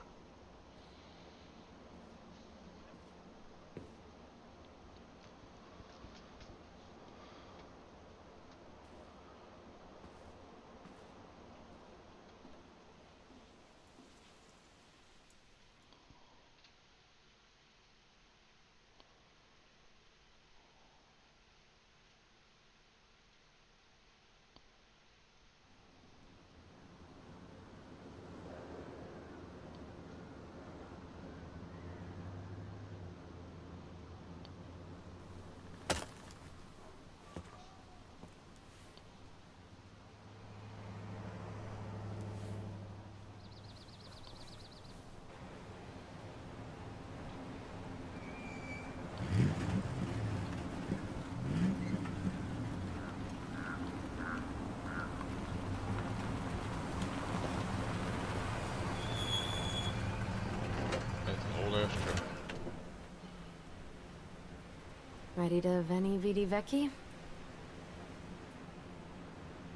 That's an old ass truck. Ready to Veni Vidi Vici?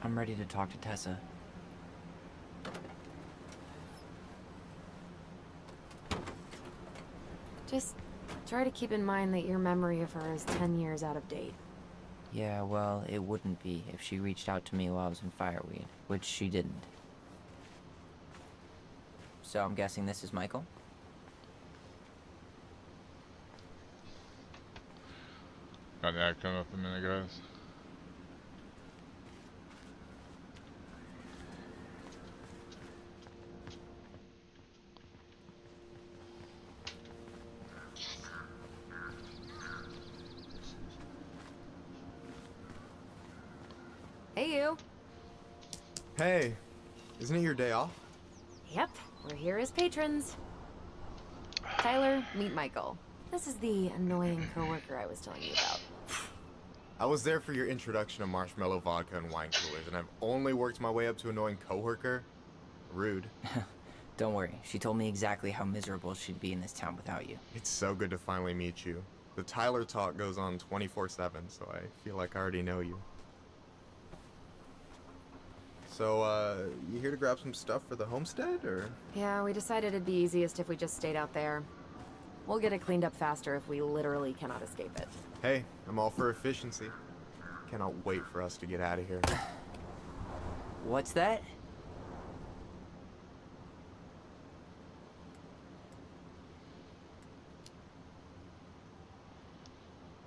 I'm ready to talk to Tessa. Just try to keep in mind that your memory of her is 10 years out of date. Yeah, well, it wouldn't be if she reached out to me while I was in Fireweed, which she didn't. So I'm guessing this is Michael? Got the ad coming up in a minute, guys. Hey, you. Hey, isn't it your day off? Yep, we're here as patrons. Tyler, meet Michael. This is the annoying coworker I was telling you about. I was there for your introduction to marshmallow vodka and wine coolers, and I've only worked my way up to annoying coworker. Rude. Don't worry, she told me exactly how miserable she'd be in this town without you. It's so good to finally meet you. The Tyler talk goes on 24/7, so I feel like I already know you. So, you here to grab some stuff for the homestead, or? Yeah, we decided it'd be easiest if we just stayed out there. We'll get it cleaned up faster if we literally cannot escape it. Hey, I'm all for efficiency. Cannot wait for us to get out of here. What's that?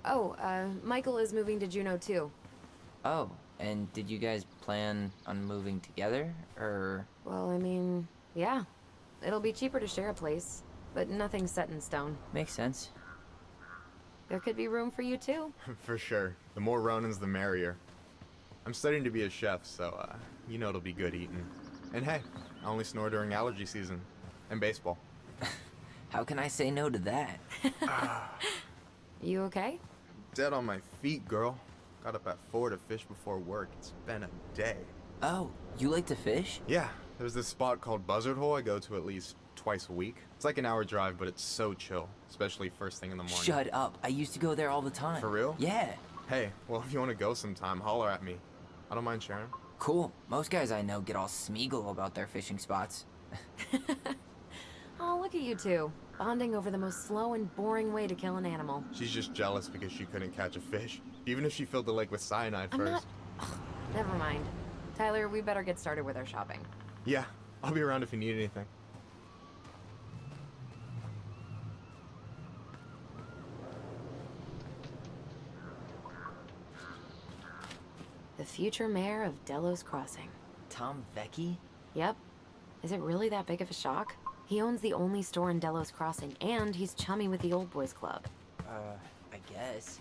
Oh, Michael is moving to Juneau too. Oh, and did you guys plan on moving together, or? Well, I mean, yeah. It'll be cheaper to share a place, but nothing's set in stone. Makes sense. There could be room for you too. For sure. The more Ronins, the merrier. I'm studying to be a chef, so, you know it'll be good eating. And hey, I only snore during allergy season. And baseball. How can I say no to that? You okay? Dead on my feet, girl. Got up at 4 to fish before work. It's been a day. Oh, you like to fish? Yeah, there's this spot called Buzzard Hole I go to at least twice a week. It's like an hour drive, but it's so chill, especially first thing in the morning. Shut up. I used to go there all the time. For real? Yeah. Hey, well, if you want to go sometime, holler at me. I don't mind sharing. Cool. Most guys I know get all Smeagol about their fishing spots. Oh, look at you two. Bonding over the most slow and boring way to kill an animal. She's just jealous because she couldn't catch a fish, even if she filled the lake with cyanide I'm first. not... Ugh, never mind. Tyler, we better get started with our shopping. Yeah, I'll be around if you need anything. The future mayor of Delos Crossing. Tom Vecchi? Yep. Is it really that big of a shock? He owns the only store in Delos Crossing, and he's chummy with the Old Boys Club. I guess.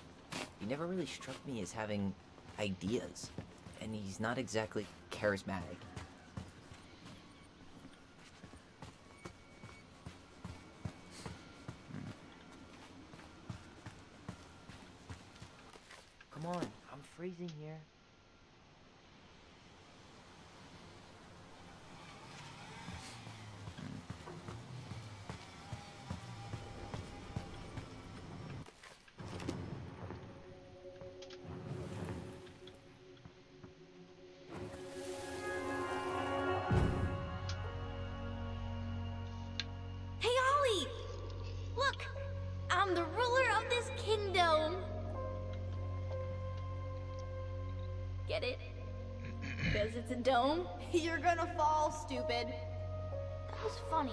He never really struck me as having ideas. And he's not exactly charismatic. Come on, I'm freezing here. Hey, Ollie! Look! I'm the ruler of this kingdom! Get it? Because it's a dome? You're gonna fall, stupid. That was funny.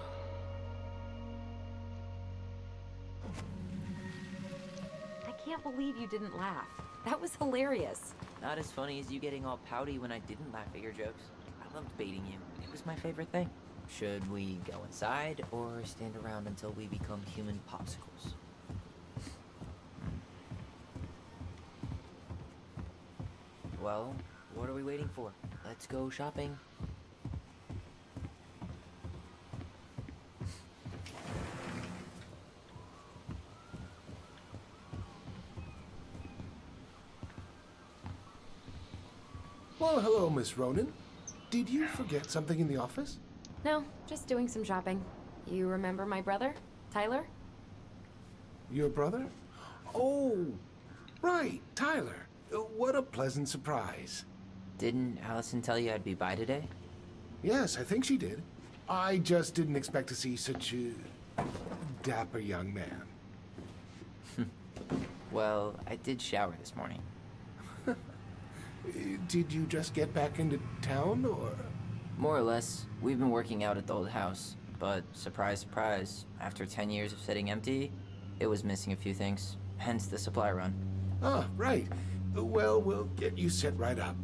I can't believe you didn't laugh. That was hilarious. Not as funny as you getting all pouty when I didn't laugh at your jokes. I loved baiting you. It was my favorite thing. Should we go inside or stand around until we become human popsicles? Well, what are we waiting for? Let's go shopping. Well, hello, Miss Ronan. Did you forget something in the office? No, just doing some shopping. You remember my brother, Tyler? Your brother? Oh, right, Tyler. What a pleasant surprise. Didn't Allison tell you I'd be by today? Yes, I think she did. I just didn't expect to see such a dapper young man. Well, I did shower this morning. Did you just get back into town, or...? More or less. We've been working out at the old house. But, surprise, surprise, after 10 years of sitting empty, it was missing a few things. Hence the supply run. Ah, right. Well, we'll get you set right up.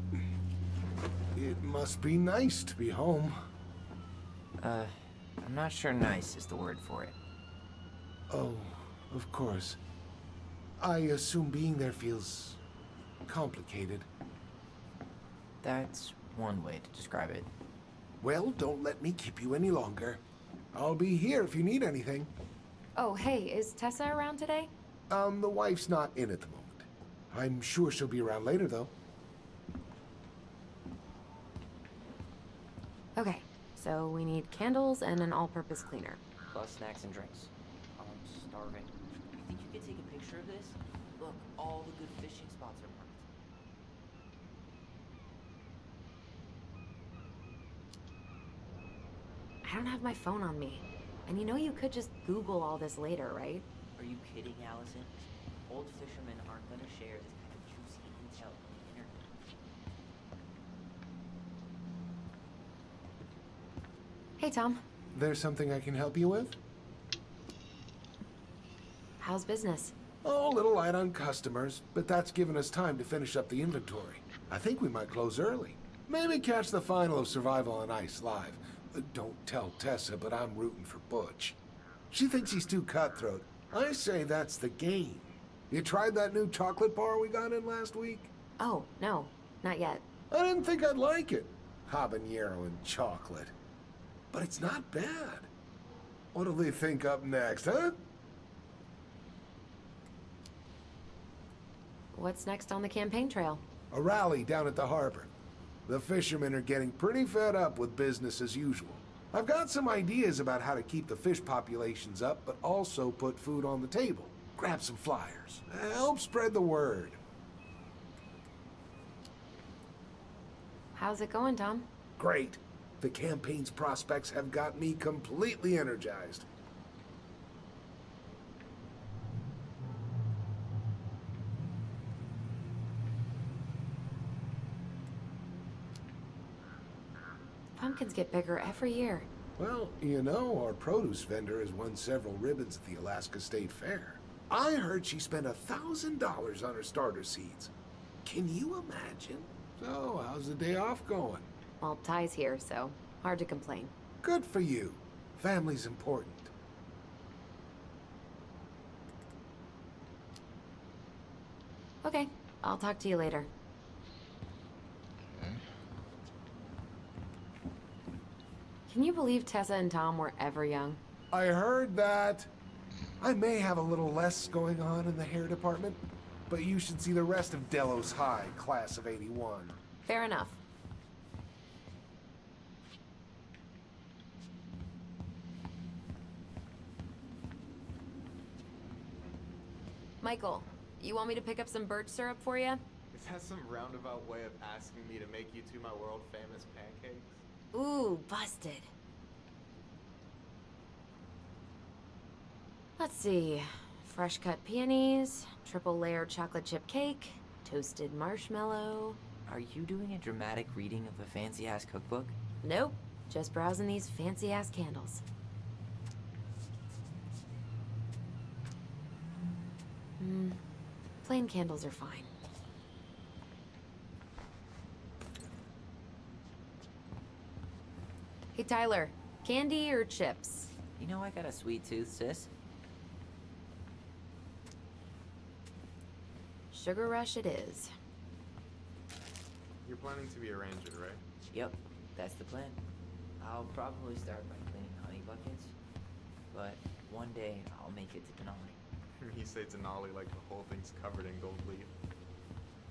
It must be nice to be home. I'm not sure nice is the word for it. Oh, of course. I assume being there feels complicated. That's one way to describe it. Well, don't let me keep you any longer. I'll be here if you need anything. Oh, hey, is Tessa around today? The wife's not in at the moment. I'm sure she'll be around later, though. Okay, so we need candles and an all-purpose cleaner. Plus snacks and drinks. I'm starving. You think you could take a picture of this? Look, all the good fishing spots are marked. I don't have my phone on me. And you know you could just Google all this later, right? Are you kidding, Allison? Old fishermen aren't gonna share this kind of juicy intel on the internet. Hey, Tom. There's something I can help you with? How's business? Oh, a little light on customers, but that's given us time to finish up the inventory. I think we might close early. Maybe catch the final of Survival on Ice live. Don't tell Tessa, but I'm rooting for Butch. She thinks he's too cutthroat. I say that's the game. You tried that new chocolate bar we got in last week? Oh, no, not yet. I didn't think I'd like it. Habanero and chocolate. But it's not bad. What'll they think up next, huh? What's next on the campaign trail? A rally down at the harbor. The fishermen are getting pretty fed up with business as usual. I've got some ideas about how to keep the fish populations up, but also put food on the table. Grab some flyers. Help spread the word. How's it going, Tom? Great. The campaign's prospects have got me completely energized. Pumpkins get bigger every year. Well, you know, our produce vendor has won several ribbons at the Alaska State Fair. I heard she spent $1,000 on her starter seeds. Can you imagine? So, how's the day off going? Well, Ty's here, so hard to complain. Good for you. Family's important. Okay, I'll talk to you later. Okay. Can you believe Tessa and Tom were ever young? I heard that. I may have a little less going on in the hair department, but you should see the rest of Delos High, class of '81. Fair enough. Michael, you want me to pick up some birch syrup for you? Is that some roundabout way of asking me to make you two my world famous pancakes? Ooh, busted. Let's see. Fresh cut peonies, triple layer chocolate chip cake, toasted marshmallow. Are you doing a dramatic reading of a fancy-ass cookbook? Nope, just browsing these fancy ass candles. Plain candles are fine. Hey Tyler, candy or chips? You know I got a sweet tooth, sis. Sugar rush it is. You're planning to be a ranger, right? Yep, that's the plan. I'll probably start by cleaning honey buckets, but one day I'll make it to Denali. You say Denali like the whole thing's covered in gold leaf.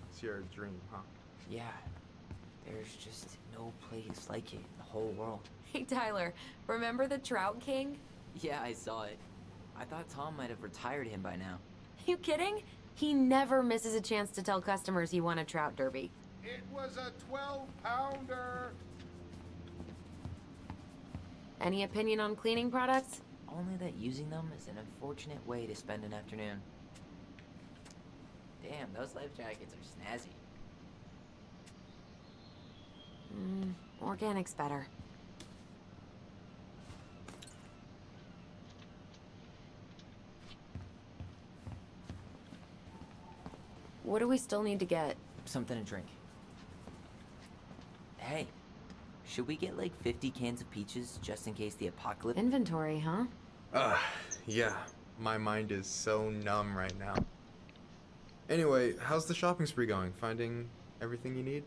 It's your dream, huh? Yeah, there's just no place like it in the whole world. Hey Tyler, remember the Trout King? Yeah, I saw it. I thought Tom might have retired him by now. You kidding? He never misses a chance to tell customers he won a trout derby. It was a 12-pounder. Any opinion on cleaning products? Only that using them is an unfortunate way to spend an afternoon. Damn, those life jackets are snazzy. Organic's better. What do we still need to get? Something to drink. Hey, should we get like 50 cans of peaches just in case the apocalypse? Inventory, huh? Yeah. My mind is so numb right now. Anyway, how's the shopping spree going? Finding everything you need?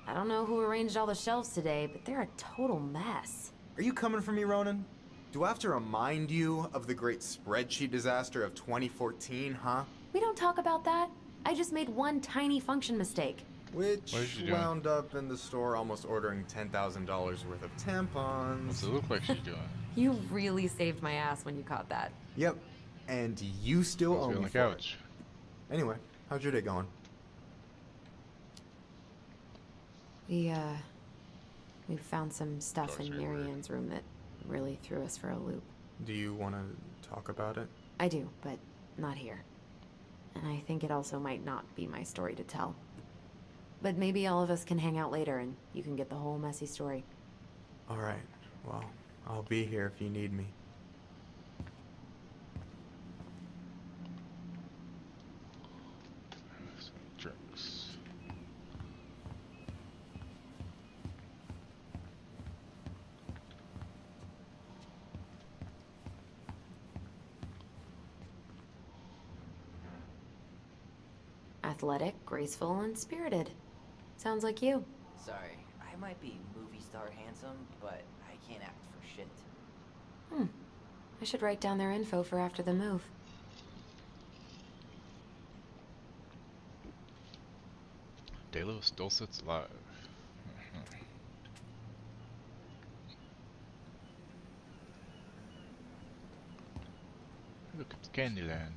I don't know who arranged all the shelves today, but they're a total mess. Are you coming for me, Ronan? Do I have to remind you of the great spreadsheet disaster of 2014, huh? We don't talk about that. I just made one tiny function mistake. Which What is she doing? wound up in the store almost ordering $10,000 worth of tampons. What's it look like she's doing? You really saved my ass when you caught that. Yep. And you still Let's owe be on me the for it. couch. Anyway, how's your day going? We found some stuff in Sorry, word. Marianne's room that really threw us for a loop. Do you want to talk about it? I do, but not here. And I think it also might not be my story to tell. But maybe all of us can hang out later and you can get the whole messy story. Alright, well, I'll be here if you need me. Some drinks. Athletic, graceful, and spirited. Sounds like you. Sorry, I might be movie star handsome, but I can't act for shit. I should write down their info for after the move. De Los Dulcets Live. Look, it's Candyland.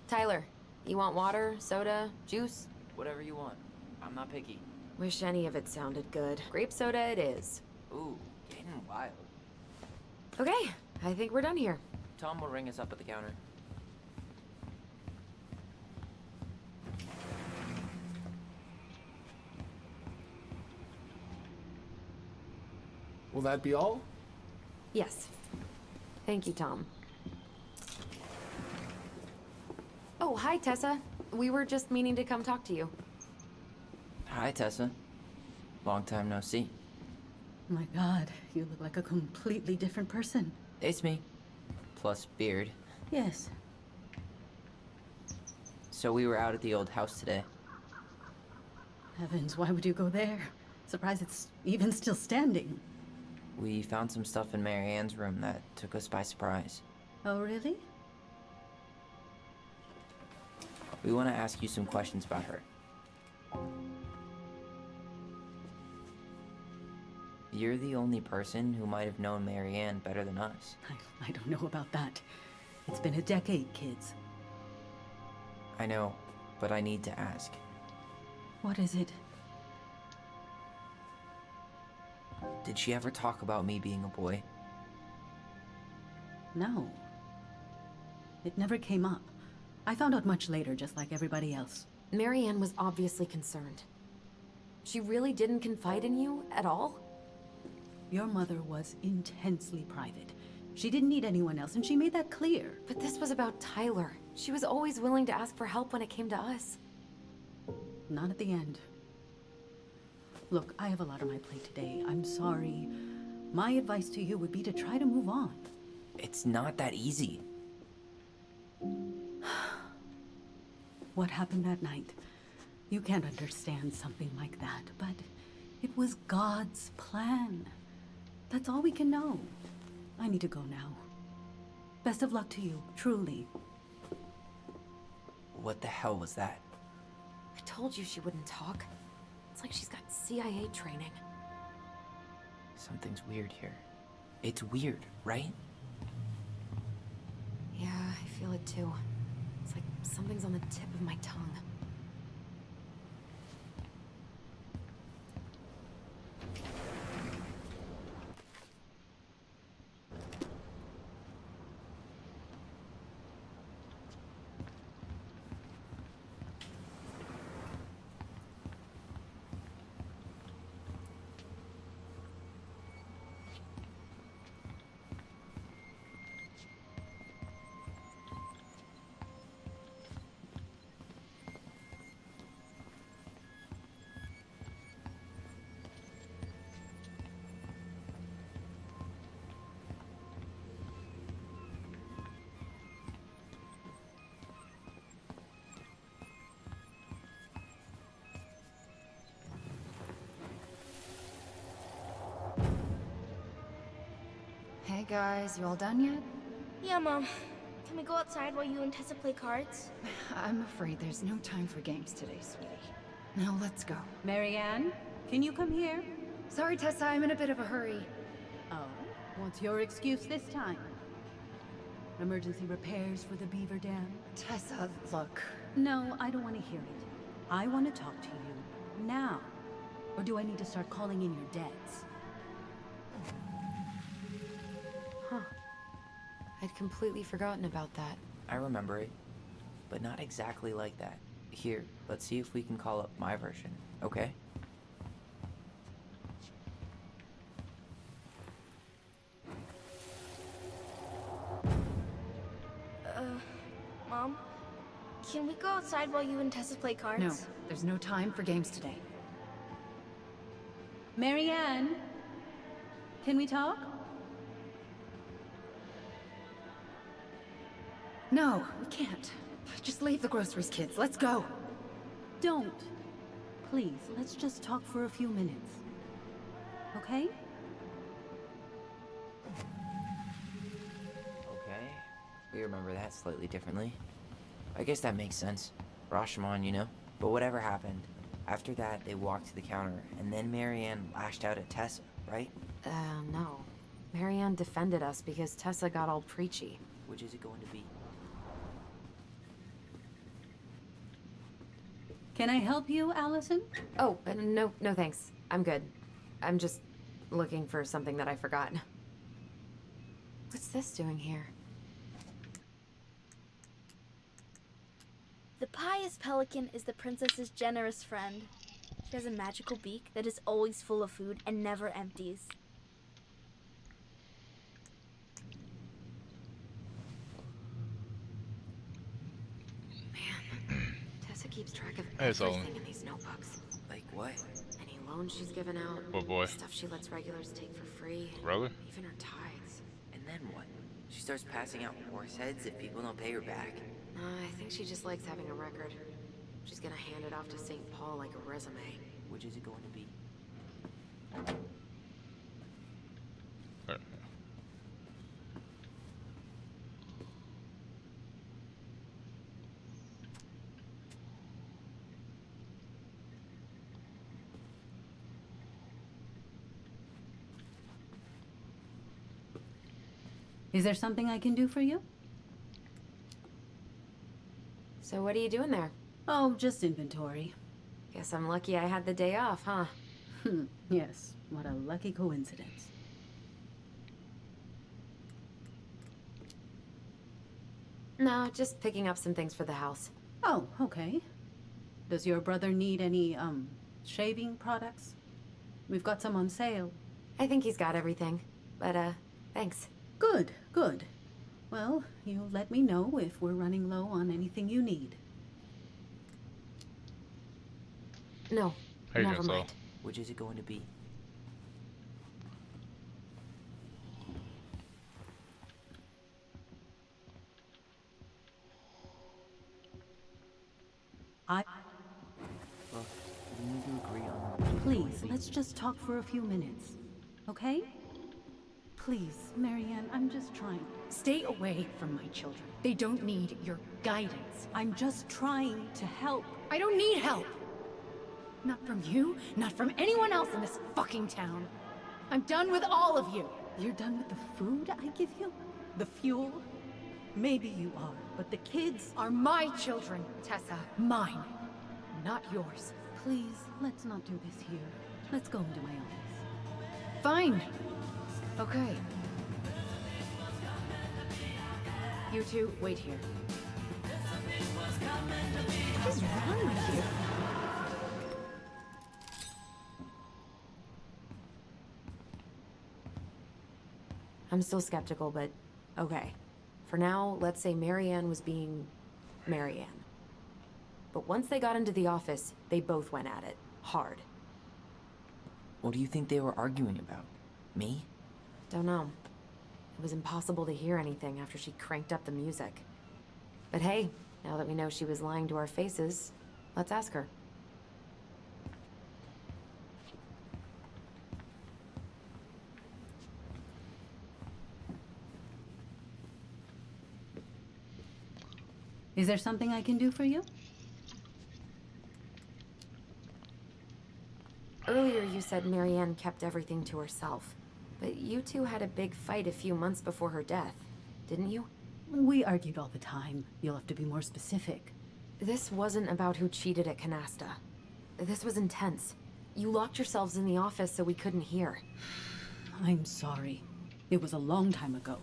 Tyler, you want water, soda, juice? Whatever you want. I'm not picky. Wish any of it sounded good. Grape soda it is. Ooh, getting wild. Okay, I think we're done here. Tom will ring us up at the counter. Will that be all? Yes. Thank you, Tom. Oh, hi, Tessa. We were just meaning to come talk to you. Hi, Tessa. Long time no see. My God, you look like a completely different person. It's me. Plus beard. Yes. So we were out at the old house today. Heavens, why would you go there? Surprised it's even still standing. We found some stuff in Mary Ann's room that took us by surprise. Oh, really? We want to ask you some questions about her. You're the only person who might have known Mary Ann better than us. I don't know about that. It's been a decade, kids. I know, but I need to ask. What is it? Did she ever talk about me being a boy? No. It never came up. I found out much later, just like everybody else. Marianne was obviously concerned. She really didn't confide in you at all? Your mother was intensely private. She didn't need anyone else, and she made that clear. But this was about Tyler. She was always willing to ask for help when it came to us. Not at the end. Look, I have a lot on my plate today. I'm sorry. My advice to you would be to try to move on. It's not that easy. What happened that night? You can't understand something like that, but it was God's plan. That's all we can know. I need to go now. Best of luck to you, truly. What the hell was that? I told you she wouldn't talk. It's like she's got CIA training. Something's weird here. It's weird, right? Yeah, I feel it too. It's like something's on the tip of my tongue. Hey guys, you all done yet? Yeah, Mom. Can we go outside while you and Tessa play cards? I'm afraid there's no time for games today, sweetie. Now let's go. Marianne, can you come here? Sorry, Tessa, I'm in a bit of a hurry. Oh, what's your excuse this time? Emergency repairs for the beaver dam? Tessa, look. No, I don't want to hear it. I want to talk to you now. Or do I need to start calling in your debts? Huh. I'd completely forgotten about that. I remember it, but not exactly like that. Here, let's see if we can call up my version, okay? Mom? Can we go outside while you and Tessa play cards? No, there's no time for games today. Marianne, can we talk? No, we can't. Just leave the groceries, kids. Let's go. Don't. Please, let's just talk for a few minutes. Okay? Okay. We remember that slightly differently. I guess that makes sense. Rashomon, you know? But whatever happened, after that, they walked to the counter, and then Marianne lashed out at Tessa, right? No. Marianne defended us because Tessa got all preachy. Which is it going to be? Can I help you, Allison? Oh, no thanks. I'm good. I'm just looking for something that I forgot. What's this doing here? The pious pelican is the princess's generous friend. She has a magical beak that is always full of food and never empties. Tessa keeps track of Hey, Solomon. everything in these notebooks. Like what? Any loans she's given out. Oh boy. Stuff she lets regulars take for free. Brother? Even her tithes. And then what? She starts passing out horse heads if people don't pay her back. I think she just likes having a record. She's gonna hand it off to St. Paul like a resume. Which is it going to be? Alright. Is there something I can do for you? So what are you doing there? Oh, just inventory. Guess I'm lucky I had the day off, huh? Yes, what a lucky coincidence. No, just picking up some things for the house. Oh, okay. Does your brother need any, shaving products? We've got some on sale. I think he's got everything. But, thanks. Good, good. Well, you let me know if we're running low on anything you need. No, How you never doing, Saul? mind. Which is it going to be? Look, we need to agree on... Please, let's just talk for a few minutes. Okay? Please, Marianne, I'm just trying. Stay away from my children. They don't need your guidance. I'm just trying to help. I don't need help. Not from you, not from anyone else in this fucking town. I'm done with all of you. You're done with the food I give you? The fuel? Maybe you are, but the kids Are my children, Tessa. Mine, not yours. Please, let's not do this here. Let's go into my office. Fine. Okay. You two, wait here. What is wrong with you? I'm still skeptical, but okay. For now, let's say Marianne was being Marianne. But once they got into the office, they both went at it. Hard. What do you think they were arguing about? Me? Don't know. It was impossible to hear anything after she cranked up the music. But hey, now that we know she was lying to our faces, let's ask her. Is there something I can do for you? Earlier you said Marianne kept everything to herself. But you two had a big fight a few months before her death, didn't you? We argued all the time. You'll have to be more specific. This wasn't about who cheated at Canasta. This was intense. You locked yourselves in the office so we couldn't hear. I'm sorry. It was a long time ago.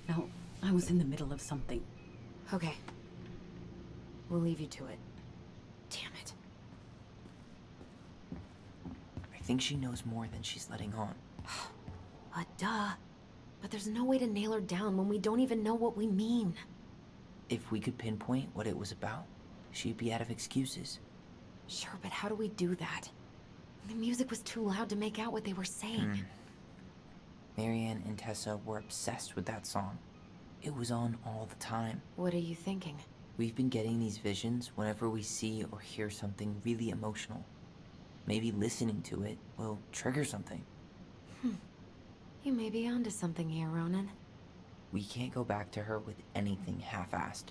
Now, I was in the middle of something. Okay. We'll leave you to it. Damn it. I think she knows more than she's letting on. Duh. But there's no way to nail her down when we don't even know what we mean. If we could pinpoint what it was about, she'd be out of excuses. Sure, but how do we do that? The music was too loud to make out what they were saying. Marianne and Tessa were obsessed with that song. It was on all the time. What are you thinking? We've been getting these visions whenever we see or hear something really emotional. Maybe listening to it will trigger something. You may be onto something here, Ronan. We can't go back to her with anything half-assed.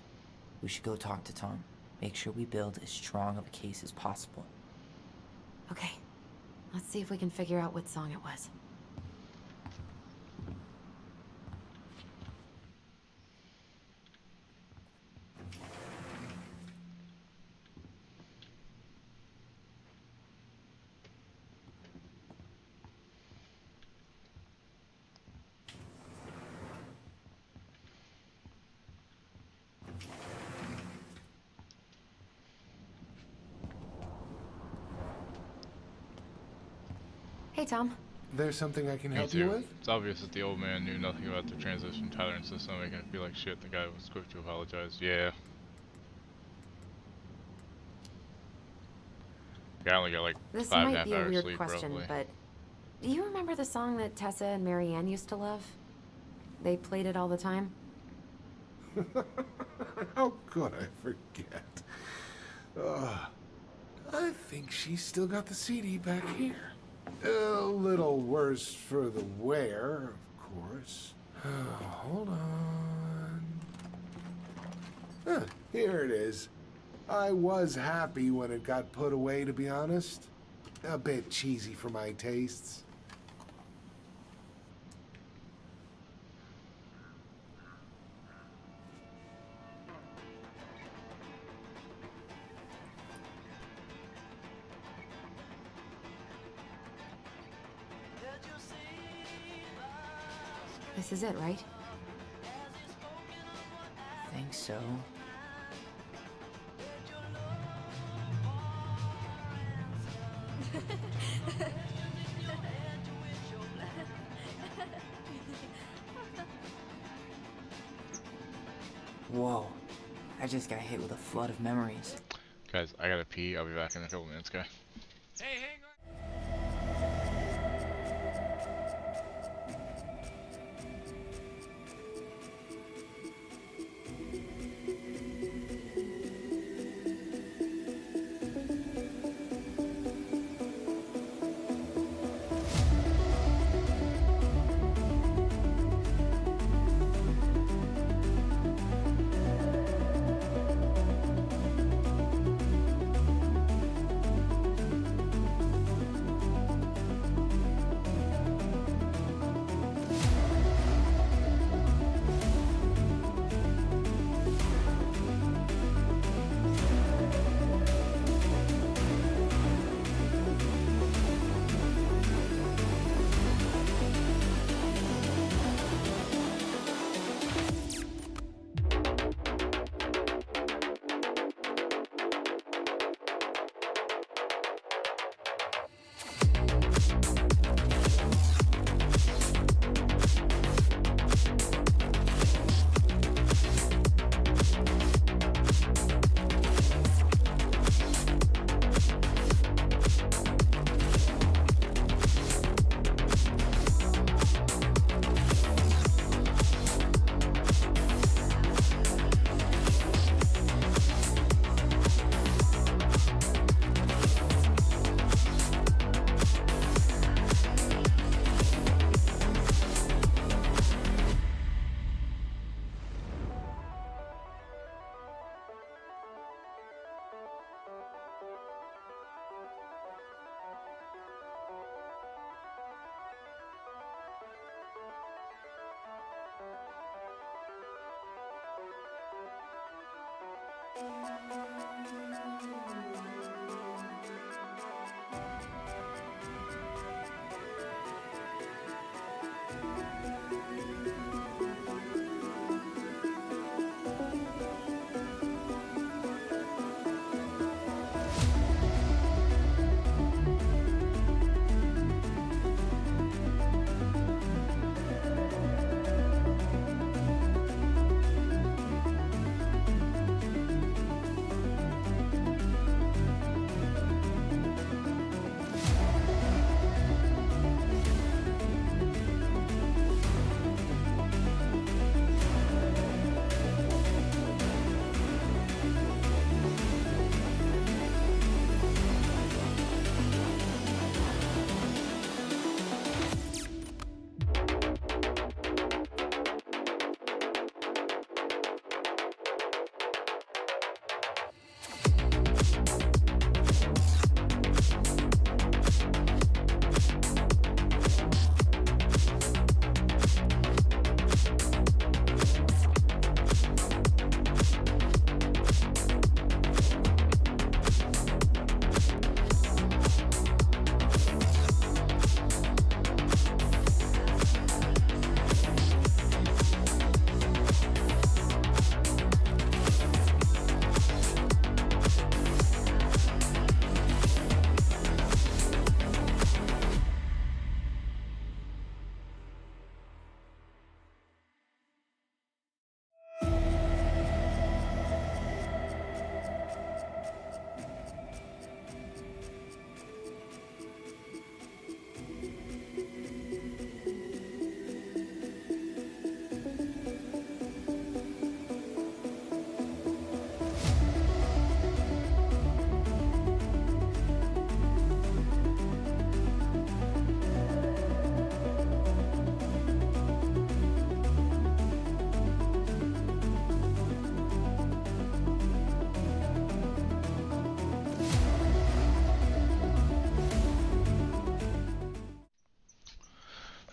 We should go talk to Tom. Make sure we build as strong of a case as possible. Okay, let's see if we can figure out what song it was. Hey, Tom. There's something I can Me help too. you with? It's obvious that the old man knew nothing about the transition tolerance system, making it feel like shit. The guy was quick to apologize. Yeah. I only got like This 5.5 might be a hours weird sleep, question, roughly. but do you remember the song that Tessa and Marianne used to love? They played it all the time. How could I forget? I think she's still got the CD back here. A little worse for the wear, of course. Hold on. Here it is. I was happy when it got put away, to be honest. A bit cheesy for my tastes. This is it, right? Think so. Whoa. I just got hit with a flood of memories. Guys, I gotta pee. I'll be back in a couple minutes, guy.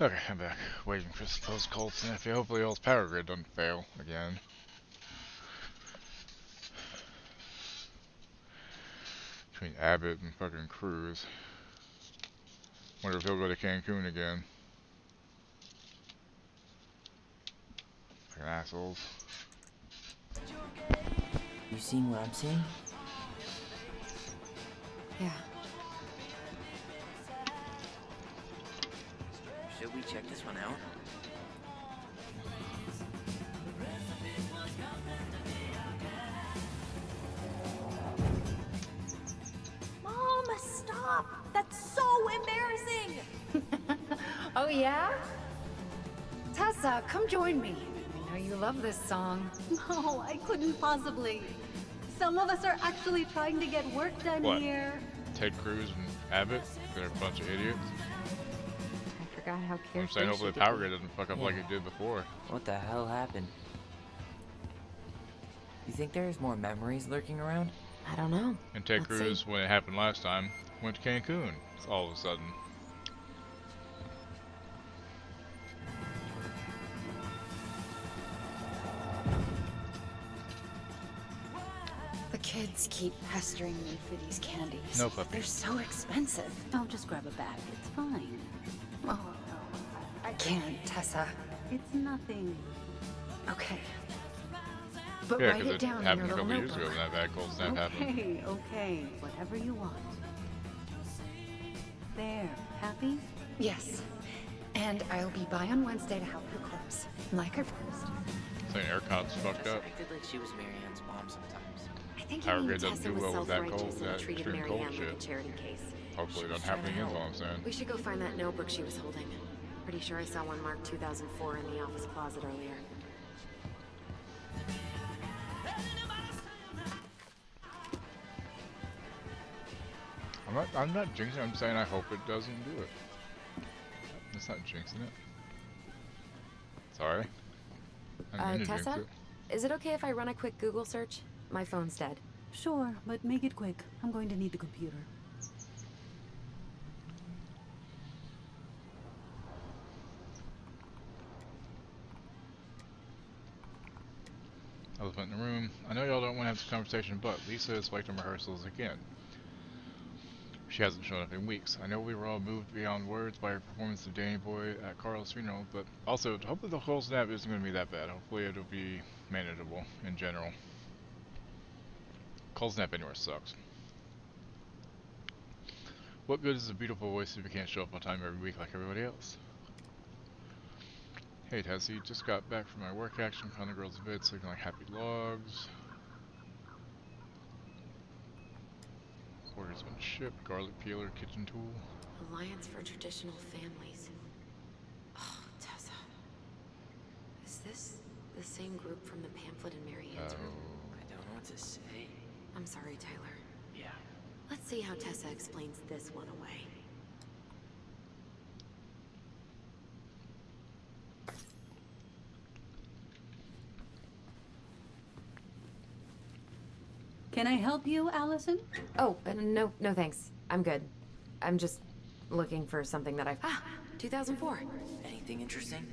Okay, I'm back. Waiting for those cold snap. Hopefully old power grid doesn't fail again. Between Abbott and fucking Cruz. Wonder if he'll go to Cancun again. Fucking assholes. You seeing what I'm seeing? Yeah. Should we check this one out? Mom, stop! That's so embarrassing! Oh, yeah? Tessa, come join me. I know you love this song. No, I couldn't possibly. Some of us are actually trying to get work done What? here. Ted Cruz and Abbott? They're a bunch of idiots. I forgot how I'm careful saying hopefully the power grid doesn't fuck up like it did before. What the hell happened? You think there's more memories lurking around? I don't know. And Ted Let's Cruz, see. when it happened last time, went to Cancun all of a sudden. The kids keep pestering me for these candies. No puppy. They're so expensive. I'll just grab a bag. It's fine. Oh, no. I can't, Tessa. It's nothing. Okay. But Yeah, write because it it down in happened your a couple little years ago notebook. when that bad cold snap happened. Okay, okay. Whatever you want. There. Happy? Yes. And I'll be by on Wednesday to help your corpse, like I promised. Saying ERCOT's fucked up. Acted like she was Marianne's mom sometimes. I think Power you mean grid doesn't Tessa do was well with that self-righteous cold, and that treated extreme cold Marianne like a shit. charity case. Hopefully it doesn't She was happen trying to again, is all help. I'm saying. We should go find that notebook she was holding. Pretty sure I saw one marked 2004 in the office closet earlier. I'm not jinxing it, I'm saying I hope it doesn't do it. It's not jinxing it. Sorry. I didn't mean to jinx Tessa? it. Is it okay if I run a quick Google search? My phone's dead. Sure, but make it quick. I'm going to need the computer. Elephant in the room. I know y'all don't want to have this conversation, but Lisa is late to rehearsals again. She hasn't shown up in weeks. I know we were all moved beyond words by her performance of Danny Boy at Carl's funeral, but also, hopefully the whole snap isn't going to be that bad. Hopefully it'll be manageable in general. Cold snap anywhere sucks. What good is a beautiful voice if you can't show up on time every week like everybody else? Hey Tessie, just got back from my work action, found the girls' beds looking like happy logs. Orders been shipped, garlic peeler, kitchen tool. Alliance for Traditional Families. Oh, Tessa. Is this the same group from the pamphlet in Marianne's room? I don't know what to say. I'm sorry, Tyler. Yeah. Let's see how Tessa explains this one away. Can I help you, Allison? Oh, no thanks. I'm good. I'm just looking for something that I've... 2004. Anything interesting?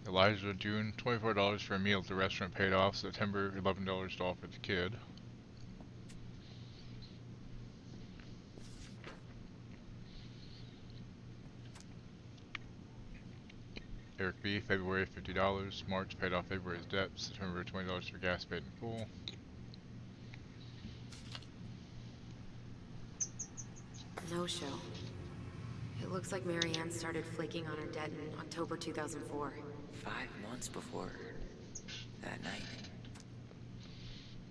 Elijah, June, $24 for a meal at the restaurant paid off. September, $11 to offer the kid. Eric B, February, $50. March, paid off February's debt. September, $20 for gas paid in full. No show. It looks like Marianne started flaking on her debt in October 2004. 5 months before that night.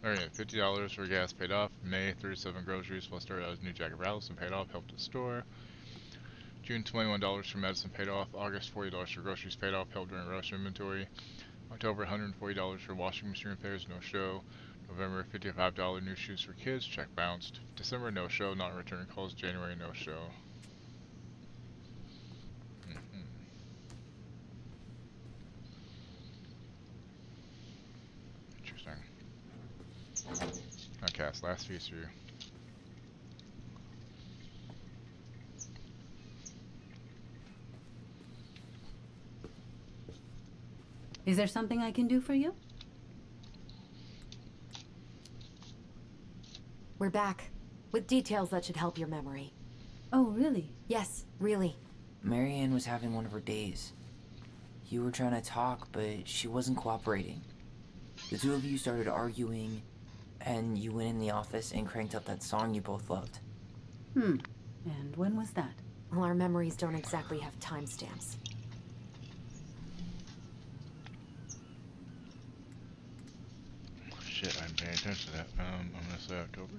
Alright, $50 for gas paid off. May, 37 groceries plus $30 new jacket for Allison paid off, helped at store. June, $21 for medicine paid off. August, $40 for groceries paid off, helped during rush inventory. October, $140 for washing machine repairs, no show. November, $55 new shoes for kids, check bounced. December, no show, not returning calls. January, no show. Interesting. Okay, last feast for you. Is there something I can do for you? We're back. With details that should help your memory. Oh, really? Yes, really. Marianne was having one of her days. You were trying to talk, but she wasn't cooperating. The two of you started arguing, and you went in the office and cranked up that song you both loved. And when was that? Well, our memories don't exactly have timestamps. Shit, I didn't pay attention to that. I'm gonna say October.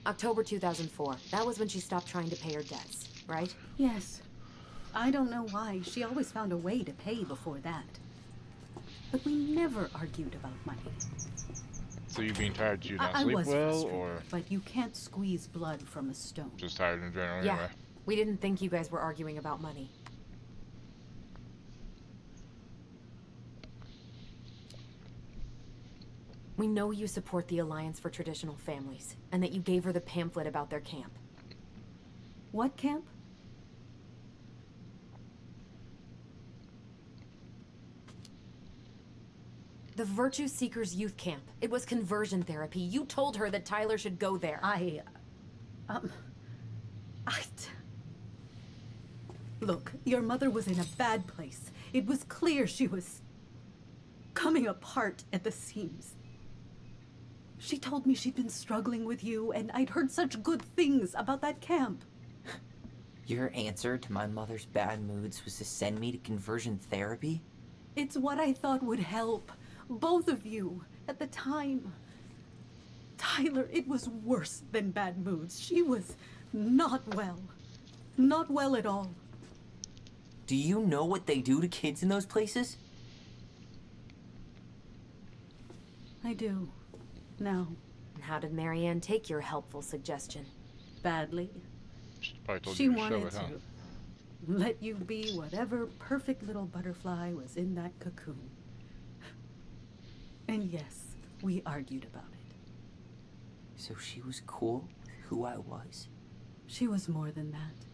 October 2004. That was when she stopped trying to pay her debts, right? Yes. I don't know why. She always found a way to pay before that. But we never argued about money. So you being tired, do you not I sleep was well, frustrated, or but you can't squeeze blood from a stone. just tired in general Yeah. anyway? We didn't think you guys were arguing about money. We know you support the Alliance for Traditional Families, and that you gave her the pamphlet about their camp. What camp? The Virtue Seekers Youth Camp. It was conversion therapy. You told her that Tyler should go there. Look, your mother was in a bad place. It was clear she was coming apart at the seams. She told me she'd been struggling with you, and I'd heard such good things about that camp. Your answer to my mother's bad moods was to send me to conversion therapy? It's what I thought would help both of you at the time. Tyler, it was worse than bad moods. She was not well. Not well at all. Do you know what they do to kids in those places? I do. Now. And how did Marianne take your helpful suggestion? Badly. She probably told She you to show wanted it, huh? to let you be whatever perfect little butterfly was in that cocoon. And yes, we argued about it. So she was cool with who I was? She was more than that.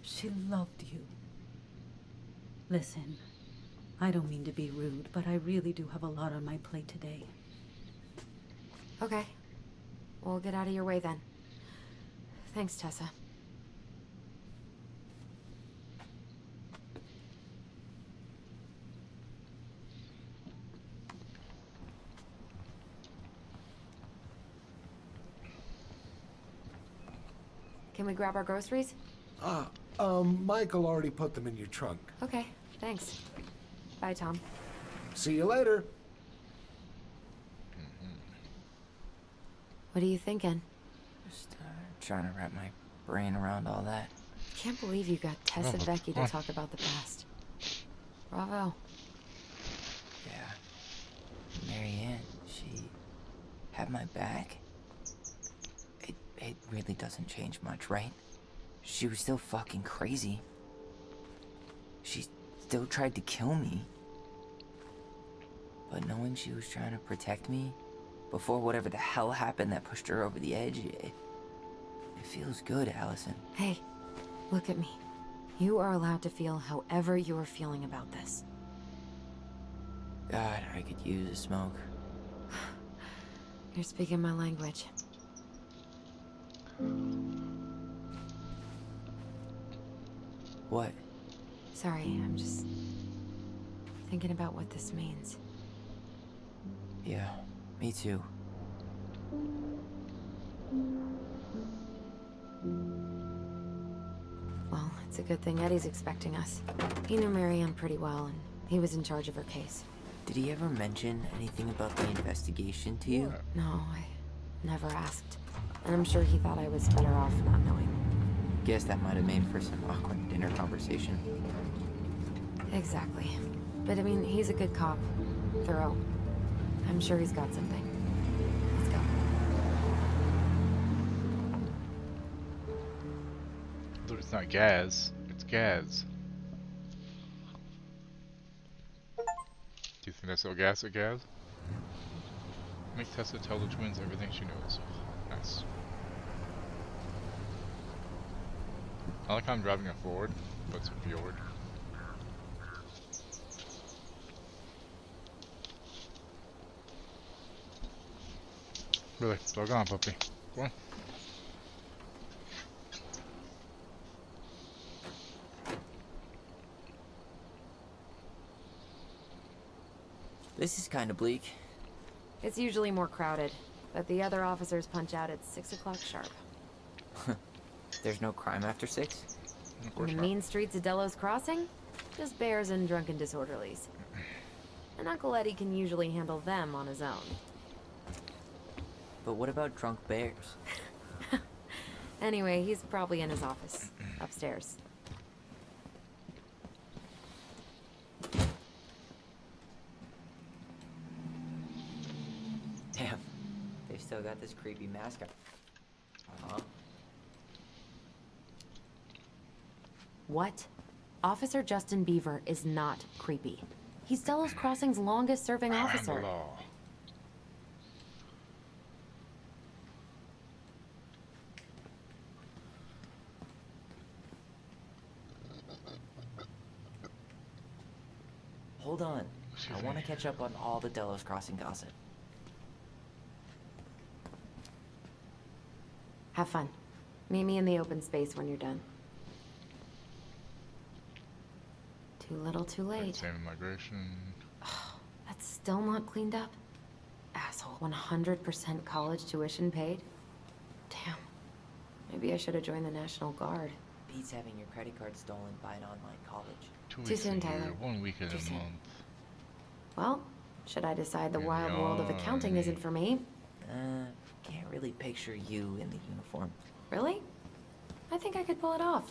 She loved you. Listen, I don't mean to be rude, but I really do have a lot on my plate today. Okay. We'll get out of your way then. Thanks, Tessa. Can we grab our groceries? Michael already put them in your trunk. Okay, thanks. Bye, Tom. See you later. What are you thinking? Just trying to wrap my brain around all that. Can't believe you got Tessa Becky to talk about the past. Bravo. Yeah. Marianne, she had my back. It really doesn't change much, right? She was still fucking crazy. She still tried to kill me. But knowing she was trying to protect me before whatever the hell happened that pushed her over the edge, it feels good, Allison. Hey, look at me. You are allowed to feel however you are feeling about this. God, I could use a smoke. You're speaking my language. What? Sorry, I'm just thinking about what this means. Yeah, me too. Well, it's a good thing Eddie's expecting us. He knew Marianne pretty well, and he was in charge of her case. Did he ever mention anything about the investigation to you? No, I never asked. And I'm sure he thought I was better off not knowing. Guess that might have made for some awkward dinner conversation. Exactly. But I mean, he's a good cop. Thorough. I'm sure he's got something. Let's go. Look, it's not Gaz. It's Gaz. Do you think that's so Gaz or Gaz? Make Tessa tell the twins everything she knows. Nice. I like how I'm driving a Ford, but it's a Fjord. Billy, doggone puppy. Go on. This is kind of bleak. It's usually more crowded, but the other officers punch out at 6 o'clock sharp. There's no crime after 6? Of In course the not. mean streets of Delos Crossing, just bears and drunken disorderlies. And Uncle Eddie can usually handle them on his own. But what about drunk bears? Anyway, he's probably in his office, upstairs. Damn, they've still got this creepy mascot. Huh? What? Officer Justin Beaver is not creepy. He's Delos Crossing's longest serving And officer. the law. Hold on. Excuse I want to me. catch up on all the Delos Crossing gossip. Have fun. Meet me in the open space when you're done. Too little, too late. Same migration. That's still not cleaned up? Asshole. 100% college tuition paid? Damn. Maybe I should have joined the National Guard. Beats having your credit card stolen by an online college. 2 Too weeks soon, a year, Tyler. 1 week in Too a soon. month. Well, should I decide the Yeah, wild world of accounting isn't for me? Can't really picture you in the uniform. Really? I think I could pull it off.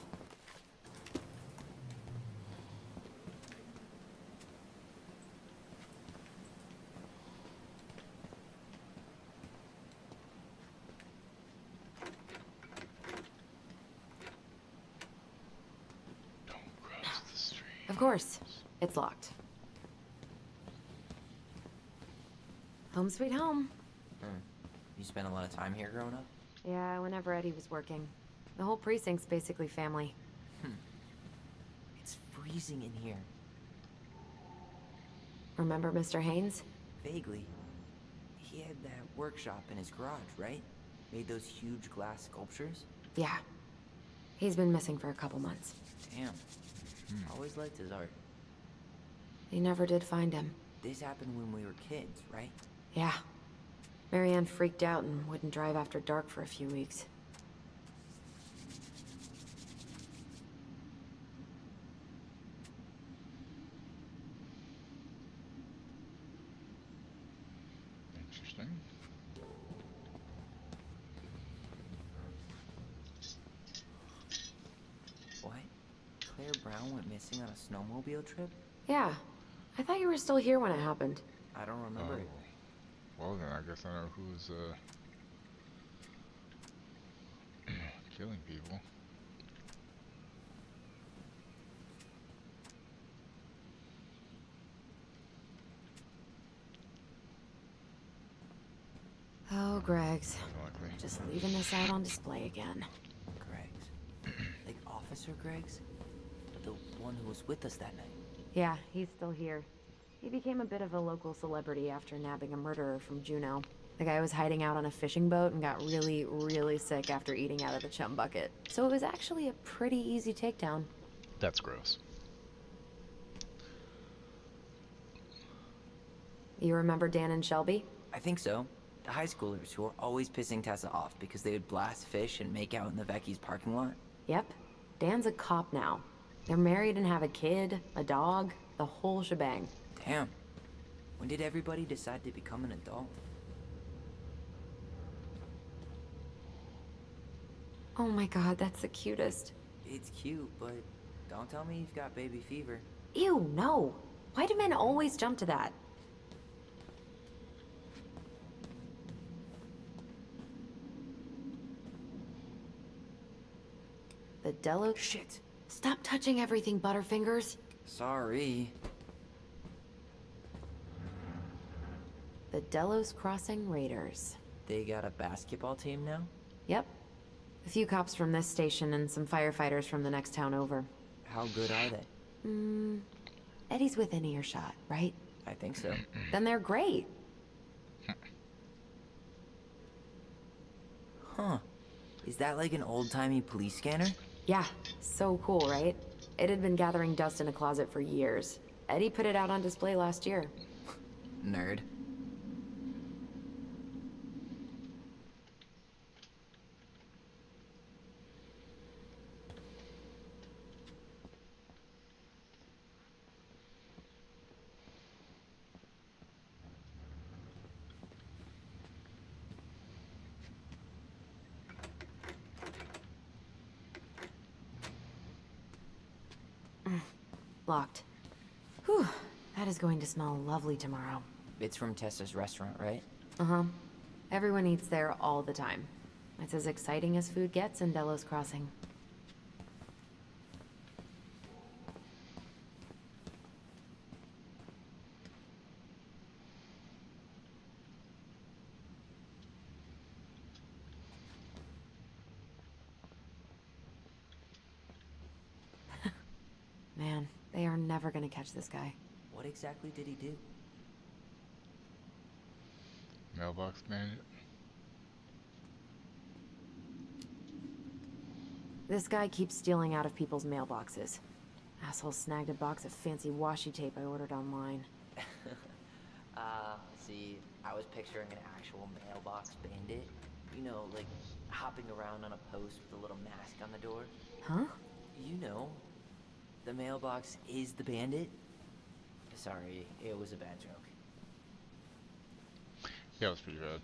Don't cross the street. Of course. It's locked. Home sweet home. You spent a lot of time here growing up? Yeah, whenever Eddie was working. The whole precinct's basically family. It's freezing in here. Remember Mr. Haynes? Vaguely. He had that workshop in his garage, right? Made those huge glass sculptures? Yeah. He's been missing for a couple months. Damn. Always liked his art. They never did find him. This happened when we were kids, right? Yeah. Marianne freaked out and wouldn't drive after dark for a few weeks. Interesting. What? Claire Brown went missing on a snowmobile trip? Yeah. I thought you were still here when it happened. I don't remember it. Well then, I guess I know who's killing people. Oh, Greg's. More than likely. Just leaving this out on display again. Greg's. Like Officer Greg's? The one who was with us that night. Yeah, he's still here. He became a bit of a local celebrity after nabbing a murderer from Juneau. The guy was hiding out on a fishing boat and got really, really sick after eating out of the chum bucket. So it was actually a pretty easy takedown. That's gross. You remember Dan and Shelby? I think so. The high schoolers who were always pissing Tessa off because they would blast fish and make out in the Vecchi's parking lot. Yep. Dan's a cop now. They're married and have a kid, a dog, the whole shebang. Damn. When did everybody decide to become an adult? Oh my god, that's the cutest. It's cute, but don't tell me you've got baby fever. Ew, no. Why do men always jump to that? The Delos... Shit. Stop touching everything, Butterfingers. Sorry. The Delos Crossing Raiders. They got a basketball team now? Yep. A few cops from this station and some firefighters from the next town over. How good are they? Eddie's within earshot, right? I think so. Then they're great. Is that like an old-timey police scanner? Yeah, so cool, right? It had been gathering dust in a closet for years. Eddie put it out on display last year. Nerd. Locked. Whew, that is going to smell lovely tomorrow. It's from Tessa's restaurant, right? Uh-huh. Everyone eats there all the time. It's as exciting as food gets in Delos Crossing. Man, they are never gonna catch this guy. What exactly did he do? Mailbox bandit. This guy keeps stealing out of people's mailboxes. Asshole snagged a box of fancy washi tape I ordered online. See, I was picturing an actual mailbox bandit. You know, like hopping around on a post with a little mask on the door. Huh? You know, the mailbox is the bandit. Sorry, it was a bad joke. Yeah, it was pretty bad.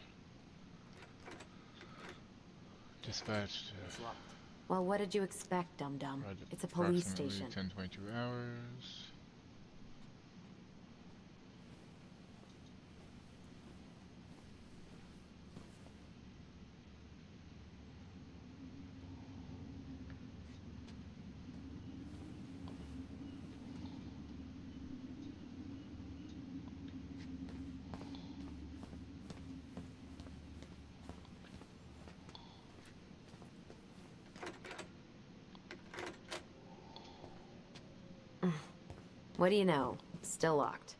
Dispatched. It's locked. Well, what did you expect, dum-dum? Arrived at It's a police approximately station. 10:22 hours. What do you know? Still locked.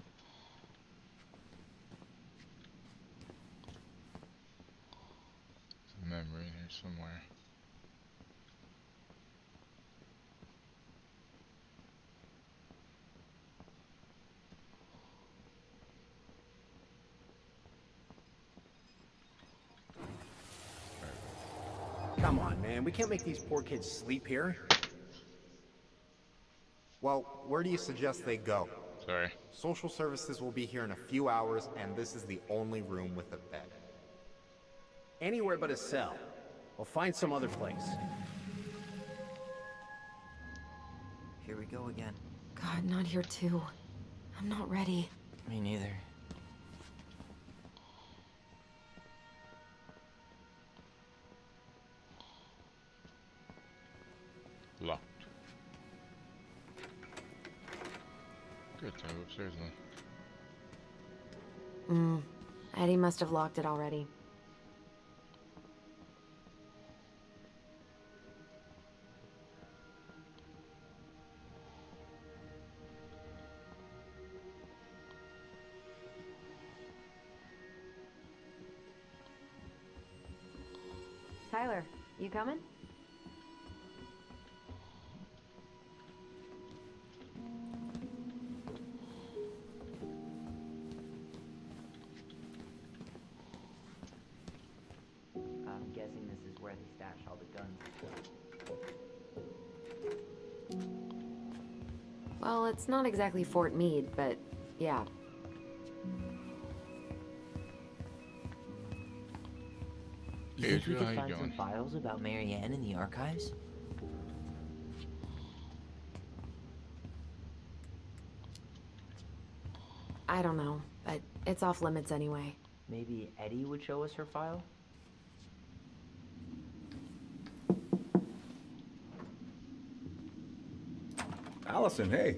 There's a memory in here somewhere. Come on, man. We can't make these poor kids sleep here. Well, where do you suggest they go? Sorry. Social services will be here in a few hours, and this is the only room with a bed. Anywhere but a cell. We'll find some other place. Here we go again. God, not here too. I'm not ready. Me neither. Locked. Good, time to go upstairs then. Eddie must have locked it already. Tyler, you coming? I'm guessing this is where they stash all the guns. Well, it's not exactly Fort Meade, but yeah. You think we Adriel, how could you find some doing? files about Marianne in the archives? I don't know, but it's off limits anyway. Maybe Eddie would show us her file? Allison, hey.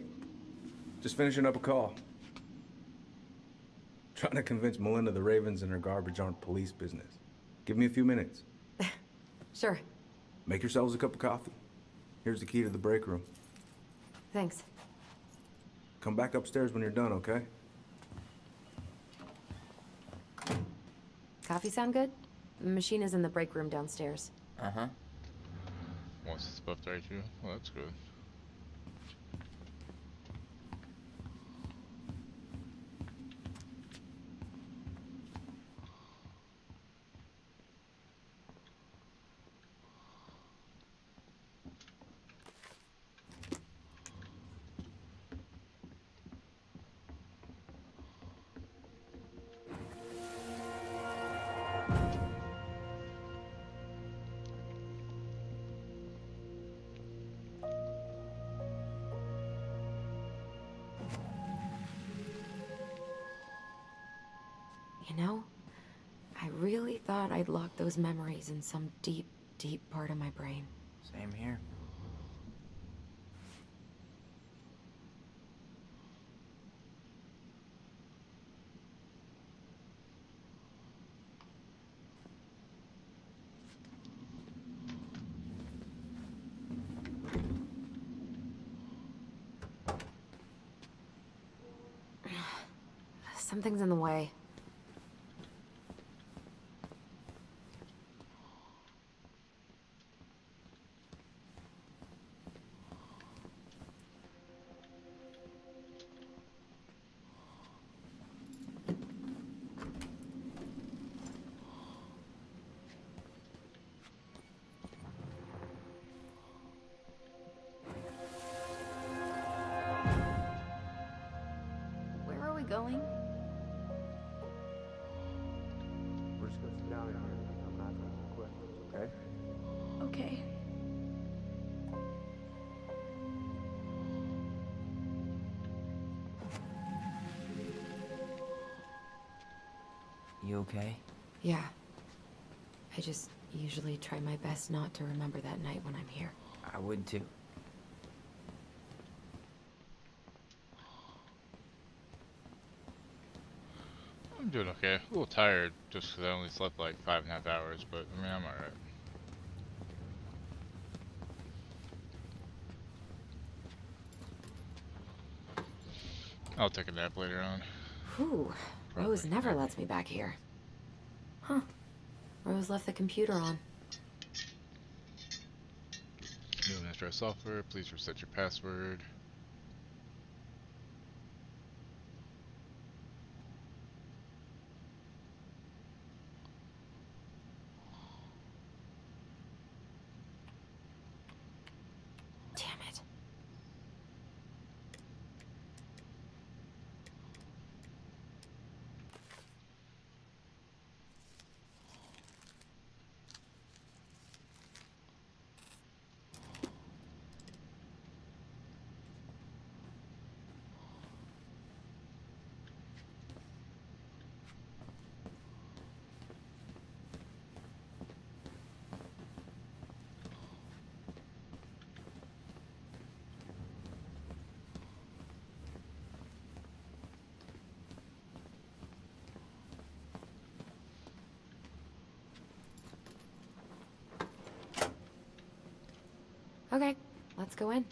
Just finishing up a call. Trying to convince Melinda the Ravens and her garbage aren't police business. Give me a few minutes. Sure. Make yourselves a cup of coffee. Here's the key to the break room. Thanks. Come back upstairs when you're done, okay? Coffee sound good? The machine is in the break room downstairs. Uh-huh. Once it's buffed right too. Well, that's good. You know, I really thought I'd locked those memories in some deep, deep part of my brain. Same here. Something's in the way. Where are we going? We're just gonna sit down here and I'm asking some questions, okay? Okay. You okay? Yeah. I just usually try my best not to remember that night when I'm here. I would too. I'm doing okay. A little tired just because I only slept like 5.5 hours, but I mean, I'm alright. I'll take a nap later on. Whew. Rose never lets me back here. Huh. Rose left the computer on. New administrator software, please reset your password. Damn it. Okay, let's go in.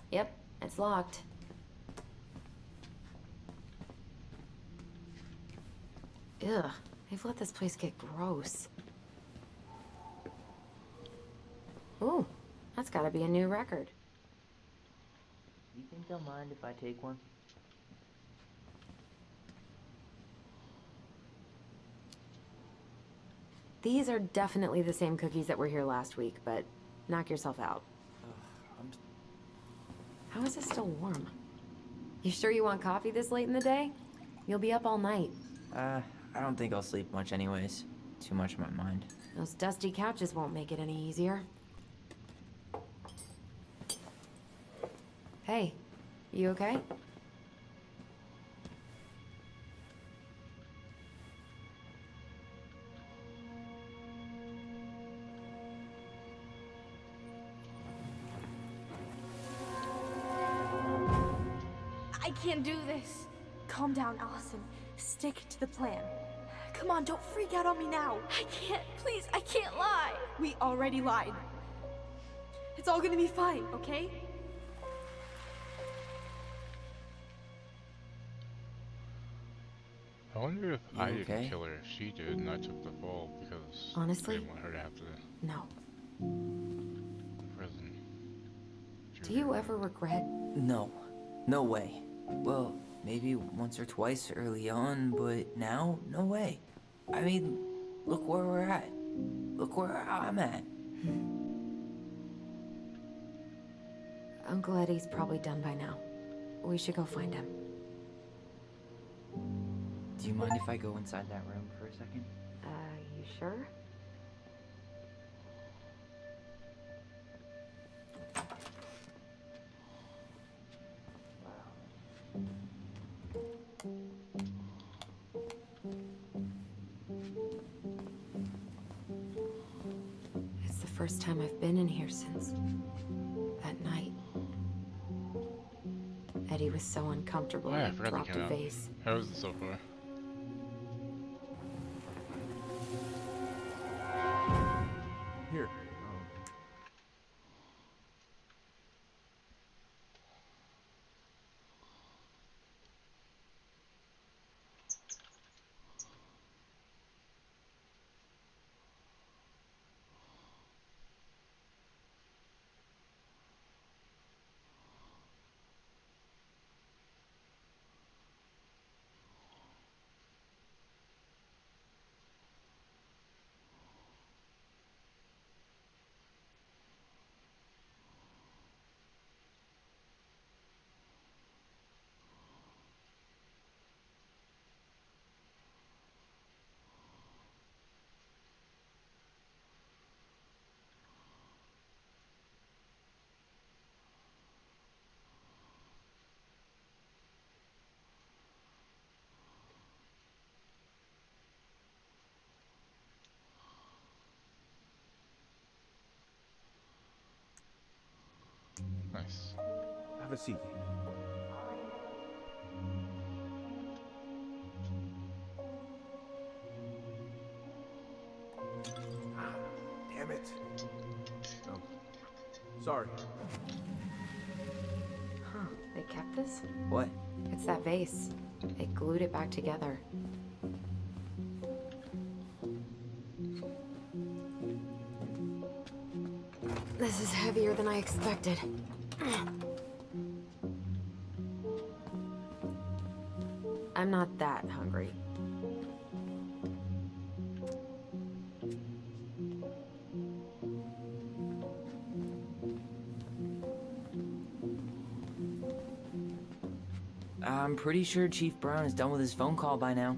Yep, it's locked. Ugh, they've let this place get gross. Ooh, that's gotta be a new record. You think they'll mind if I take one? These are definitely the same cookies that were here last week, but knock yourself out. How is it still warm? You sure you want coffee this late in the day? You'll be up all night. I don't think I'll sleep much anyways. Too much on my mind. Those dusty couches won't make it any easier. Hey, you okay? I can't do this. Calm down, Allison. Stick to the plan. Come on, don't freak out on me now. I can't. Please, I can't lie. We already lied. It's all gonna be fine, okay? I wonder if You I didn't okay? kill her, if she did, and I took the fall because Honestly? I didn't want her to have to No. prison. Do you ever regret? No. No way. Well, maybe once or twice early on, but now, no way. I mean, look where we're at. Look where I'm at. Uncle Eddie's probably done by now. We should go find him. Do you mind if I go inside that room for a second? You sure? It's the first time I've been in here since that night. Eddie was so uncomfortable Oh yeah, I and forgot dropped that came a out. vase. How is it so far? Here. Nice. Have a seat. Damn it. Oh, sorry. Huh, they kept this? What? It's that vase. They glued it back together. This is heavier than I expected. I'm not that hungry. I'm pretty sure Chief Brown is done with his phone call by now.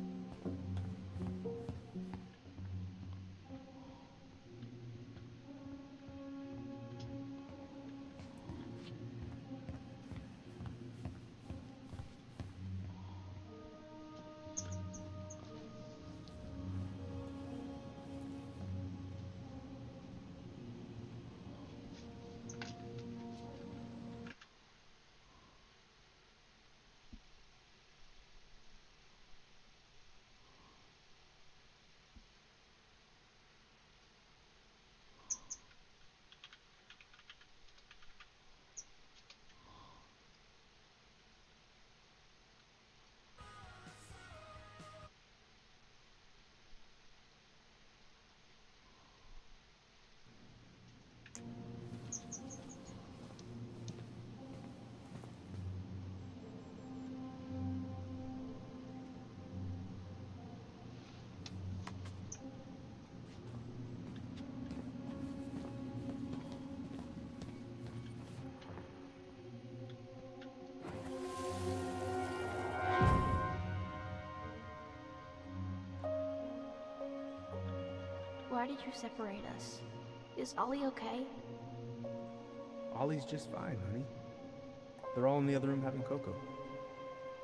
Why did you separate us? Is Ollie okay? Ollie's just fine, honey. They're all in the other room having cocoa.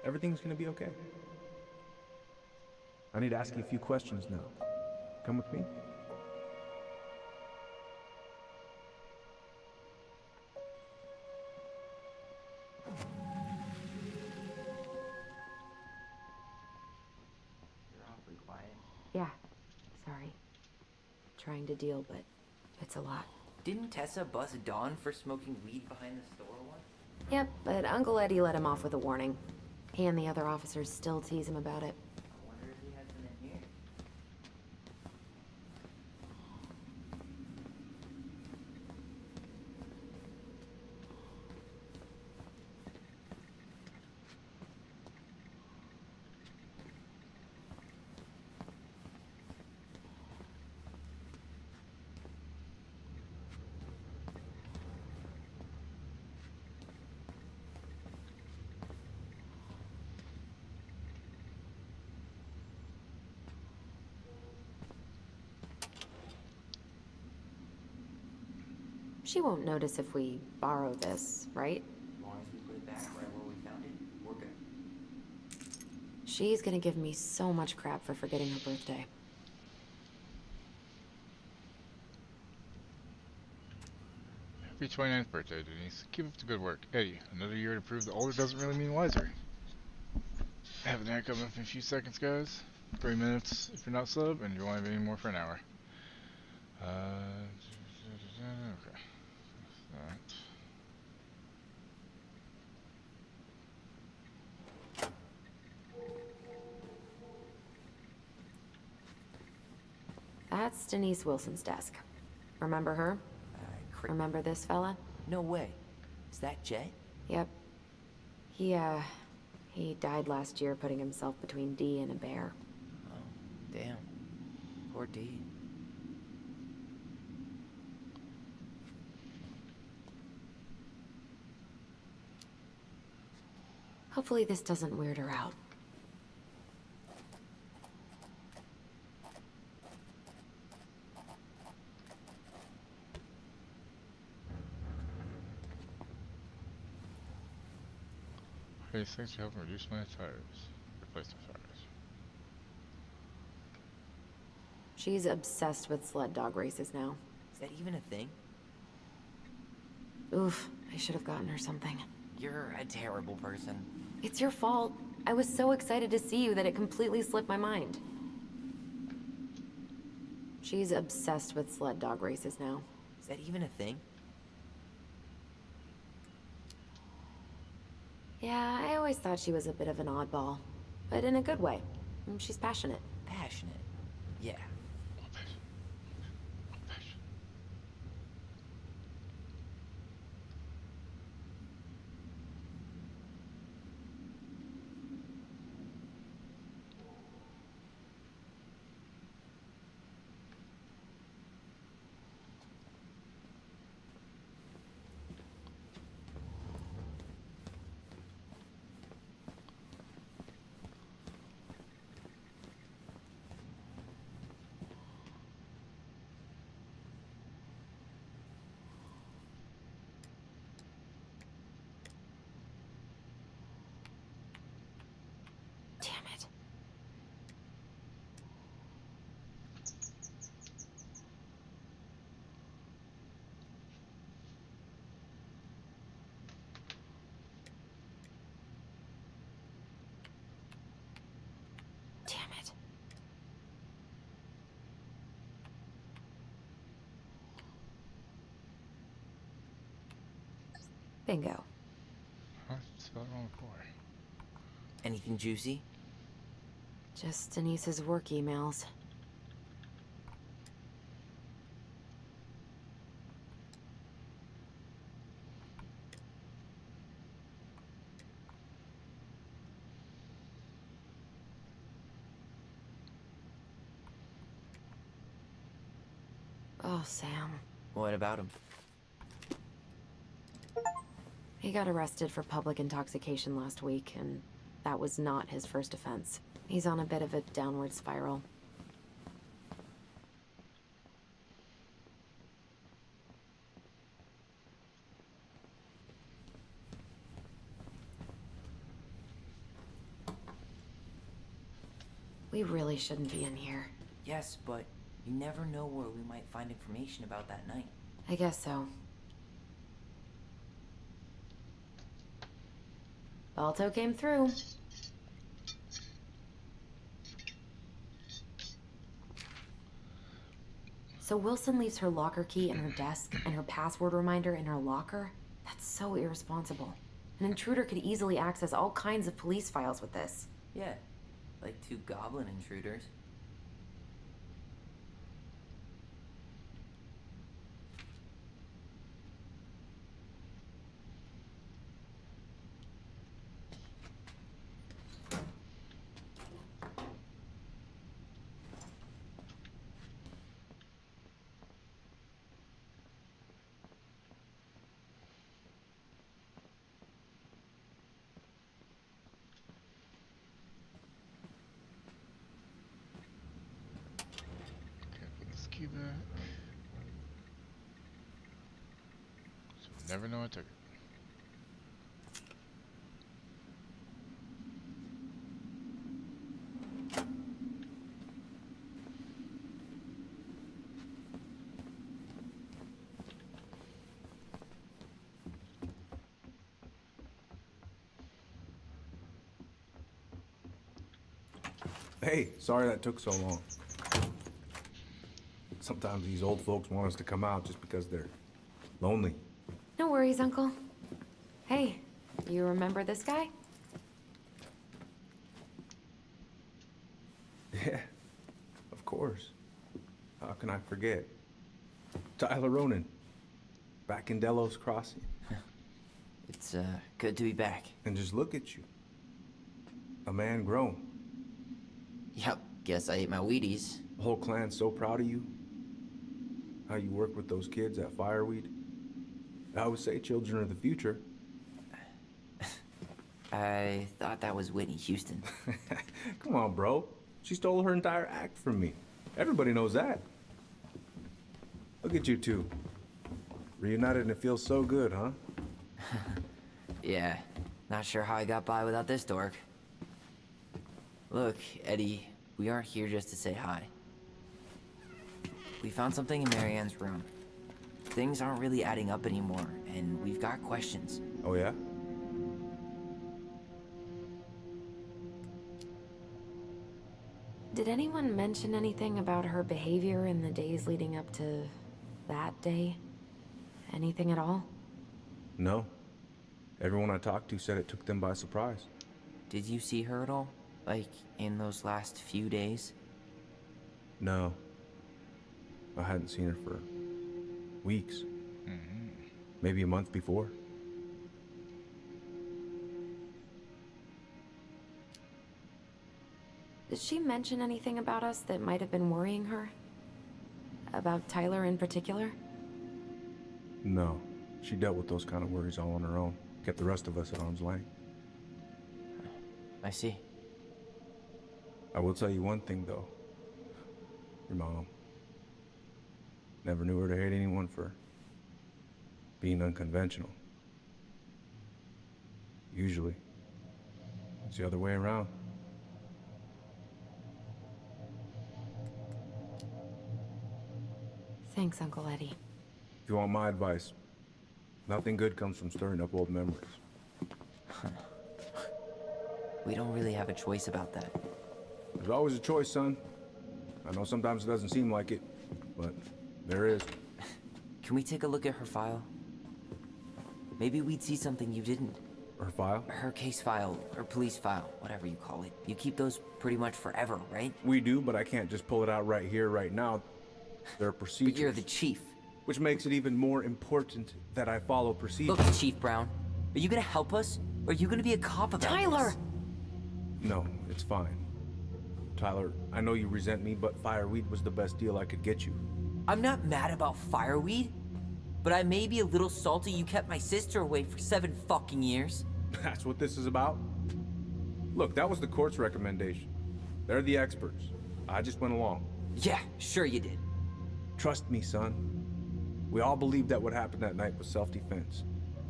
Everything's gonna be okay. I need to ask you a few questions now. Come with me? trying to deal, but it's a lot. Didn't Tessa bust Dawn for smoking weed behind the store once? Yep, but Uncle Eddie let him off with a warning. He and the other officers still tease him about it. I wonder if he has them in here. She won't notice if we borrow this, right? As long as we put it back right where we found it, we're good. She's gonna give me so much crap for forgetting her birthday. Happy 29th birthday, Denise. Keep up the good work. Eddie, another year to prove that older doesn't really mean wiser. Have an ad coming up in a few seconds, guys. 3 minutes if you're not sub, and you won't have any more for an hour. Okay. That. That's Denise Wilson's desk. Remember her? Remember this fella? No way. Is that Jet? Yep. He died last year putting himself between Dee and a bear. Oh, damn. Poor Dee. Hopefully this doesn't weird her out. Hey, thanks for helping reduce my tires. Replace the tires. She's obsessed with sled dog races now. Is that even a thing? Oof, I should have gotten her something. You're a terrible person. It's your fault. I was so excited to see you that it completely slipped my mind. She's obsessed with sled dog races now. Is that even a thing? Yeah, I always thought she was a bit of an oddball, but in a good way. She's passionate. Passionate? Yeah. Damn it. Damn it. Bingo. Huh? Spelled it wrong before. Anything juicy? Just Denise's work emails. Oh, Sam. What about him? He got arrested for public intoxication last week, and that was not his first offense. He's on a bit of a downward spiral. We really shouldn't be in here. Yes, but you never know where we might find information about that night. I guess so. Balto came through. So Wilson leaves her locker key in her desk and her password reminder in her locker? That's so irresponsible. An intruder could easily access all kinds of police files with this. Yeah, like 2 goblin intruders. Okay, put this key back. So never know I took it. Hey, sorry that took so long. Sometimes these old folks want us to come out just because they're lonely. No worries, Uncle. Hey, you remember this guy? Yeah, of course. How can I forget? Tyler Ronan, back in Delos Crossing. It's, good to be back. And just look at you. A man grown. Yep, guess I ate my Wheaties. The whole clan's so proud of you. How you work with those kids at Fireweed. I always say children are the future. I thought that was Whitney Houston. Come on, bro. She stole her entire act from me. Everybody knows that. Look at you two. Reunited and it feels so good, huh? Yeah, not sure how I got by without this dork. Look, Eddie, we aren't here just to say hi. We found something in Marianne's room. Things aren't really adding up anymore, and we've got questions. Oh, yeah? Did anyone mention anything about her behavior in the days leading up to that day? Anything at all? No. Everyone I talked to said it took them by surprise. Did you see her at all? Like, in those last few days? No. I hadn't seen her for weeks. Maybe a month before. Did she mention anything about us that might have been worrying her? About Tyler in particular? No. She dealt with those kind of worries all on her own. Kept the rest of us at arm's length. I see. I will tell you one thing, though. Your mom. Never knew her to hate anyone for being unconventional. Usually, it's the other way around. Thanks, Uncle Eddie. If you want my advice, nothing good comes from stirring up old memories. We don't really have a choice about that. There's always a choice, son. I know sometimes it doesn't seem like it, but there is. Can we take a look at her file? Maybe we'd see something you didn't. Her file? Her case file, her police file, whatever you call it. You keep those pretty much forever, right? We do, but I can't just pull it out right here, right now. There are procedures. But you're the chief. Which makes it even more important that I follow procedures. Look, Chief Brown, are you gonna help us? Or are you gonna be a cop about Tyler! this? No, it's fine. Tyler, I know you resent me, but Fireweed was the best deal I could get you. I'm not mad about Fireweed, but I may be a little salty you kept my sister away for 7 fucking years. That's what this is about? Look, that was the court's recommendation. They're the experts. I just went along. Yeah, sure you did. Trust me, son. We all believed that what happened that night was self-defense,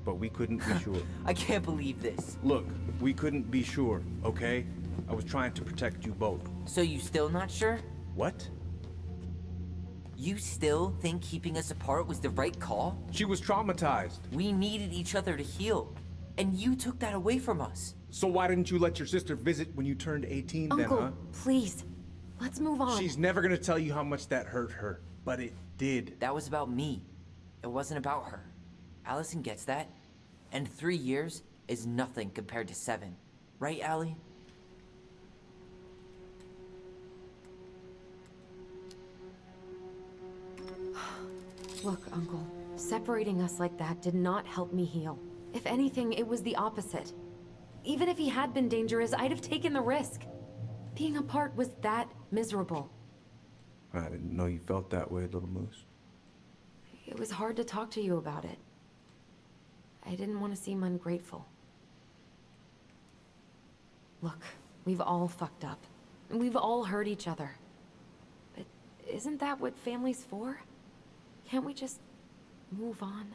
but we couldn't be sure. I can't believe this. Look, we couldn't be sure, okay? I was trying to protect you both. So you still not sure? What? You still think keeping us apart was the right call? She was traumatized. We needed each other to heal, and you took that away from us. So why didn't you let your sister visit when you turned 18 Uncle, then, huh? please. Let's move on. She's never gonna tell you how much that hurt her, but it did. That was about me. It wasn't about her. Allison gets that. And 3 years is nothing compared to 7. Right, Allie? Look, Uncle, separating us like that did not help me heal. If anything, it was the opposite. Even if he had been dangerous, I'd have taken the risk. Being apart was that miserable. I didn't know you felt that way, Little Moose. It was hard to talk to you about it. I didn't want to seem ungrateful. Look, we've all fucked up. And we've all hurt each other. But isn't that what family's for? Can't we just move on?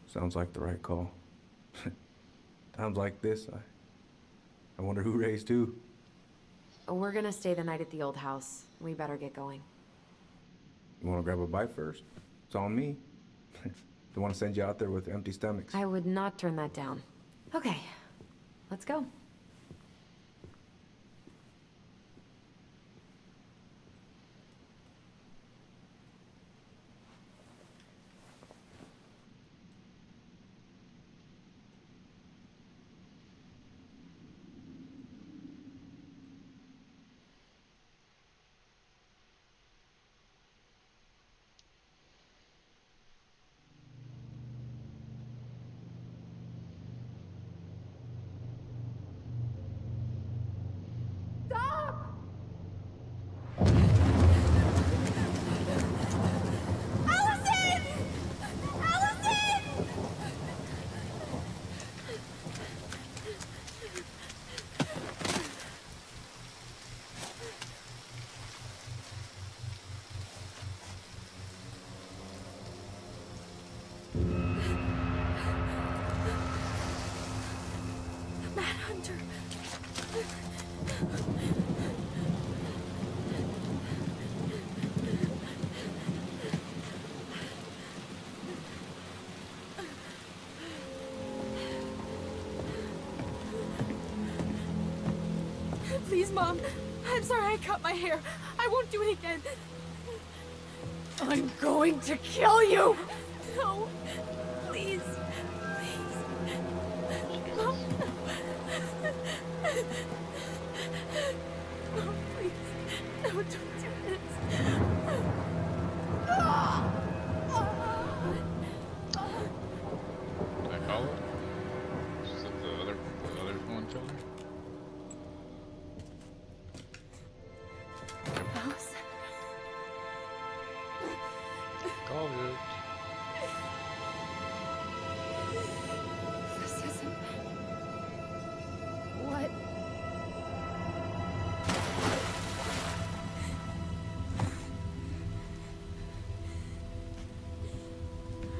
Sounds like the right call. Times like this, I wonder who raised who. We're gonna stay the night at the old house. We better get going. You want to grab a bite first? It's on me. Don't want to send you out there with empty stomachs. I would not turn that down. Okay, let's go. Manhunter. Please, Mom. I'm sorry I cut my hair. I won't do it again. I'm going to kill you! No. Please. Please. Mom. Mom, please. No, don't do this. Did I call it? Is that the other one killed her? Allison. Called it. This isn't... What?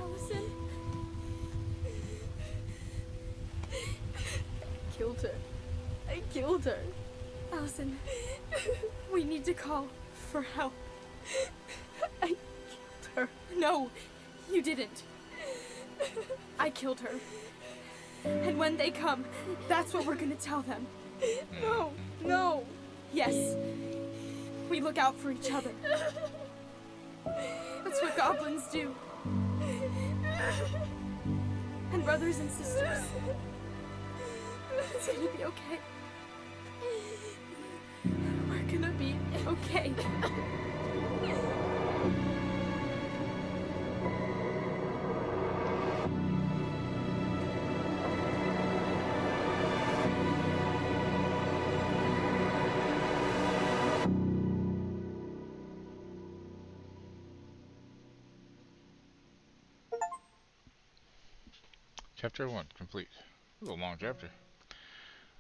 Allison? I killed her. I killed her. Allison, we need to call for help. I killed her. No, you didn't. I killed her. And when they come, that's what we're gonna tell them. No, no. Yes, we look out for each other. That's what goblins do. And brothers and sisters. It's gonna be okay. We're gonna be okay. Chapter 1, complete. A little long chapter.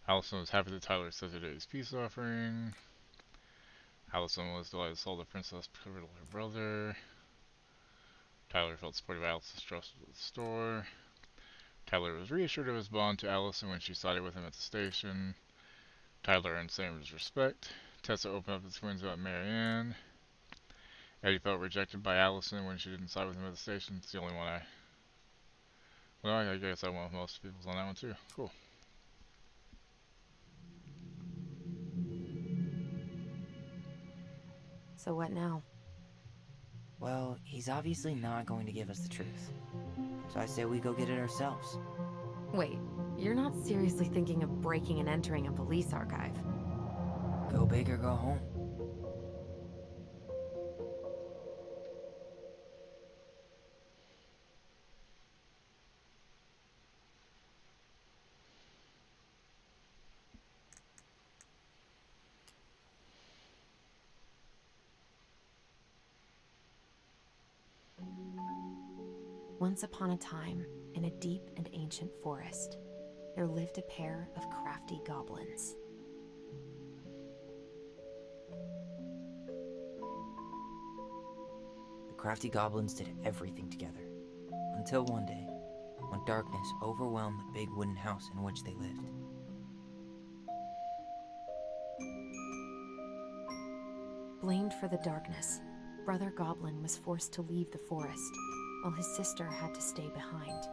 Allison was happy that Tyler accepted his peace offering. Allison was delighted to solve the princess covered her brother. Tyler felt supported by Allison's trust with the store. Tyler was reassured of his bond to Allison when she sided with him at the station. Tyler earned Sam's respect. Tessa opened up his wounds about Marianne. Eddie felt rejected by Allison when she didn't side with him at the station. It's the only one I... Well, I guess I went with most people's on that one too. Cool. So what now? Well, he's obviously not going to give us the truth. So I say we go get it ourselves. Wait, you're not seriously thinking of breaking and entering a police archive? Go big or go home. Once upon a time, in a deep and ancient forest, there lived a pair of crafty goblins. The crafty goblins did everything together. Until one day, when darkness overwhelmed the big wooden house in which they lived. Blamed for the darkness, Brother Goblin was forced to leave the forest, while his sister had to stay behind.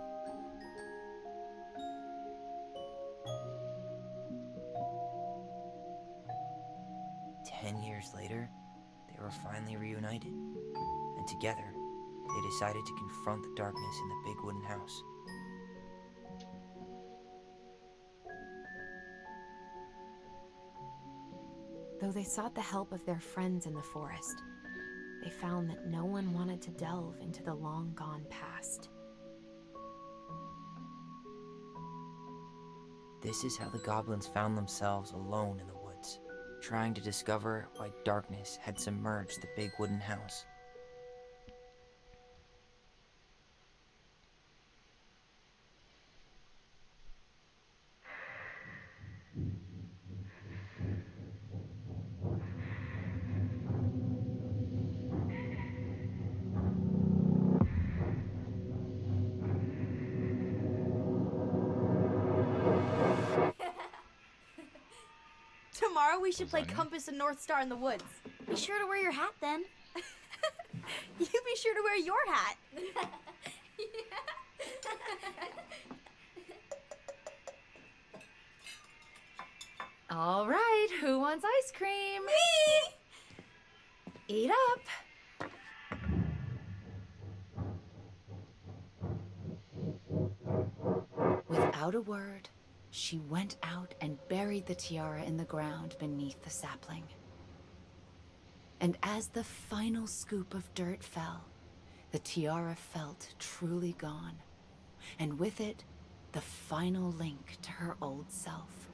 Years later, they were finally reunited, and together, they decided to confront the darkness in the big wooden house. Though they sought the help of their friends in the forest, they found that no one wanted to delve into the long-gone past. This is how the goblins found themselves alone in the woods, trying to discover why darkness had submerged the big wooden house. Tomorrow we should play Compass and North Star in the woods. Be sure to wear your hat then. You be sure to wear your hat. All right, who wants ice cream? Me! Eat up. Without a word, she went out and buried the tiara in the ground beneath the sapling. And as the final scoop of dirt fell, the tiara felt truly gone, and with it, the final link to her old self.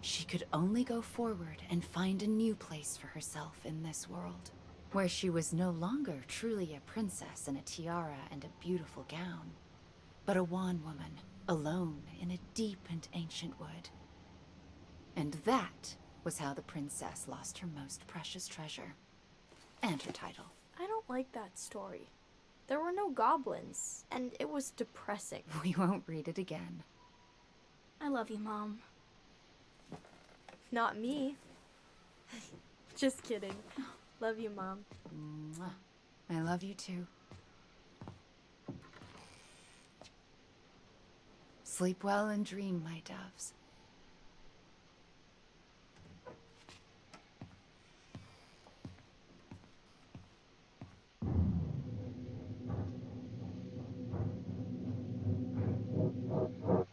She could only go forward and find a new place for herself in this world, where she was no longer truly a princess in a tiara and a beautiful gown, but a wan woman, alone in a deep and ancient wood. And that was how the princess lost her most precious treasure, and her title. I don't like that story. There were no goblins, and it was depressing. We won't read it again. I love you, Mom. Not me. Just kidding. Love you, Mom. Mwah. I love you too. Sleep well and dream, my doves.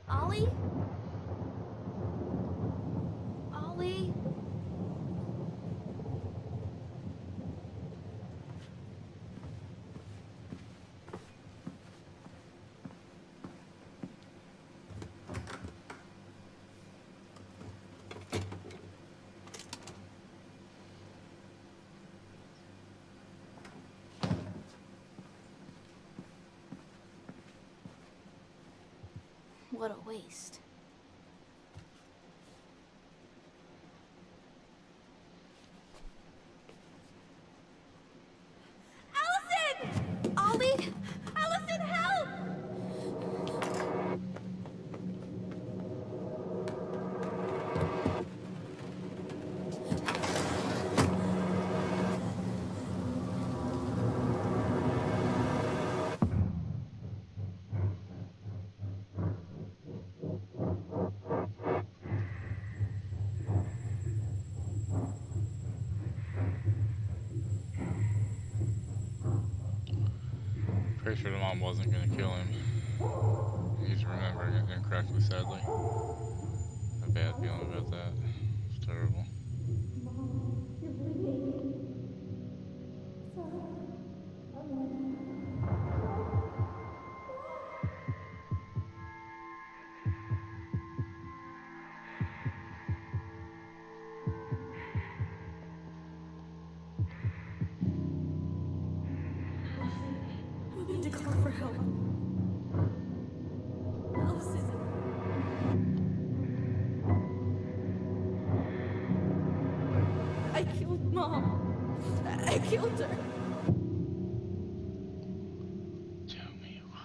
Ollie? Ollie? What a waste. Allison! Ollie! Allison, help! pretty sure the mom wasn't gonna kill him. He's remembering it incorrectly, sadly. A bad feeling about that. It's terrible. We need to call for help. Allison. I killed Mom. I killed her. Tell me why.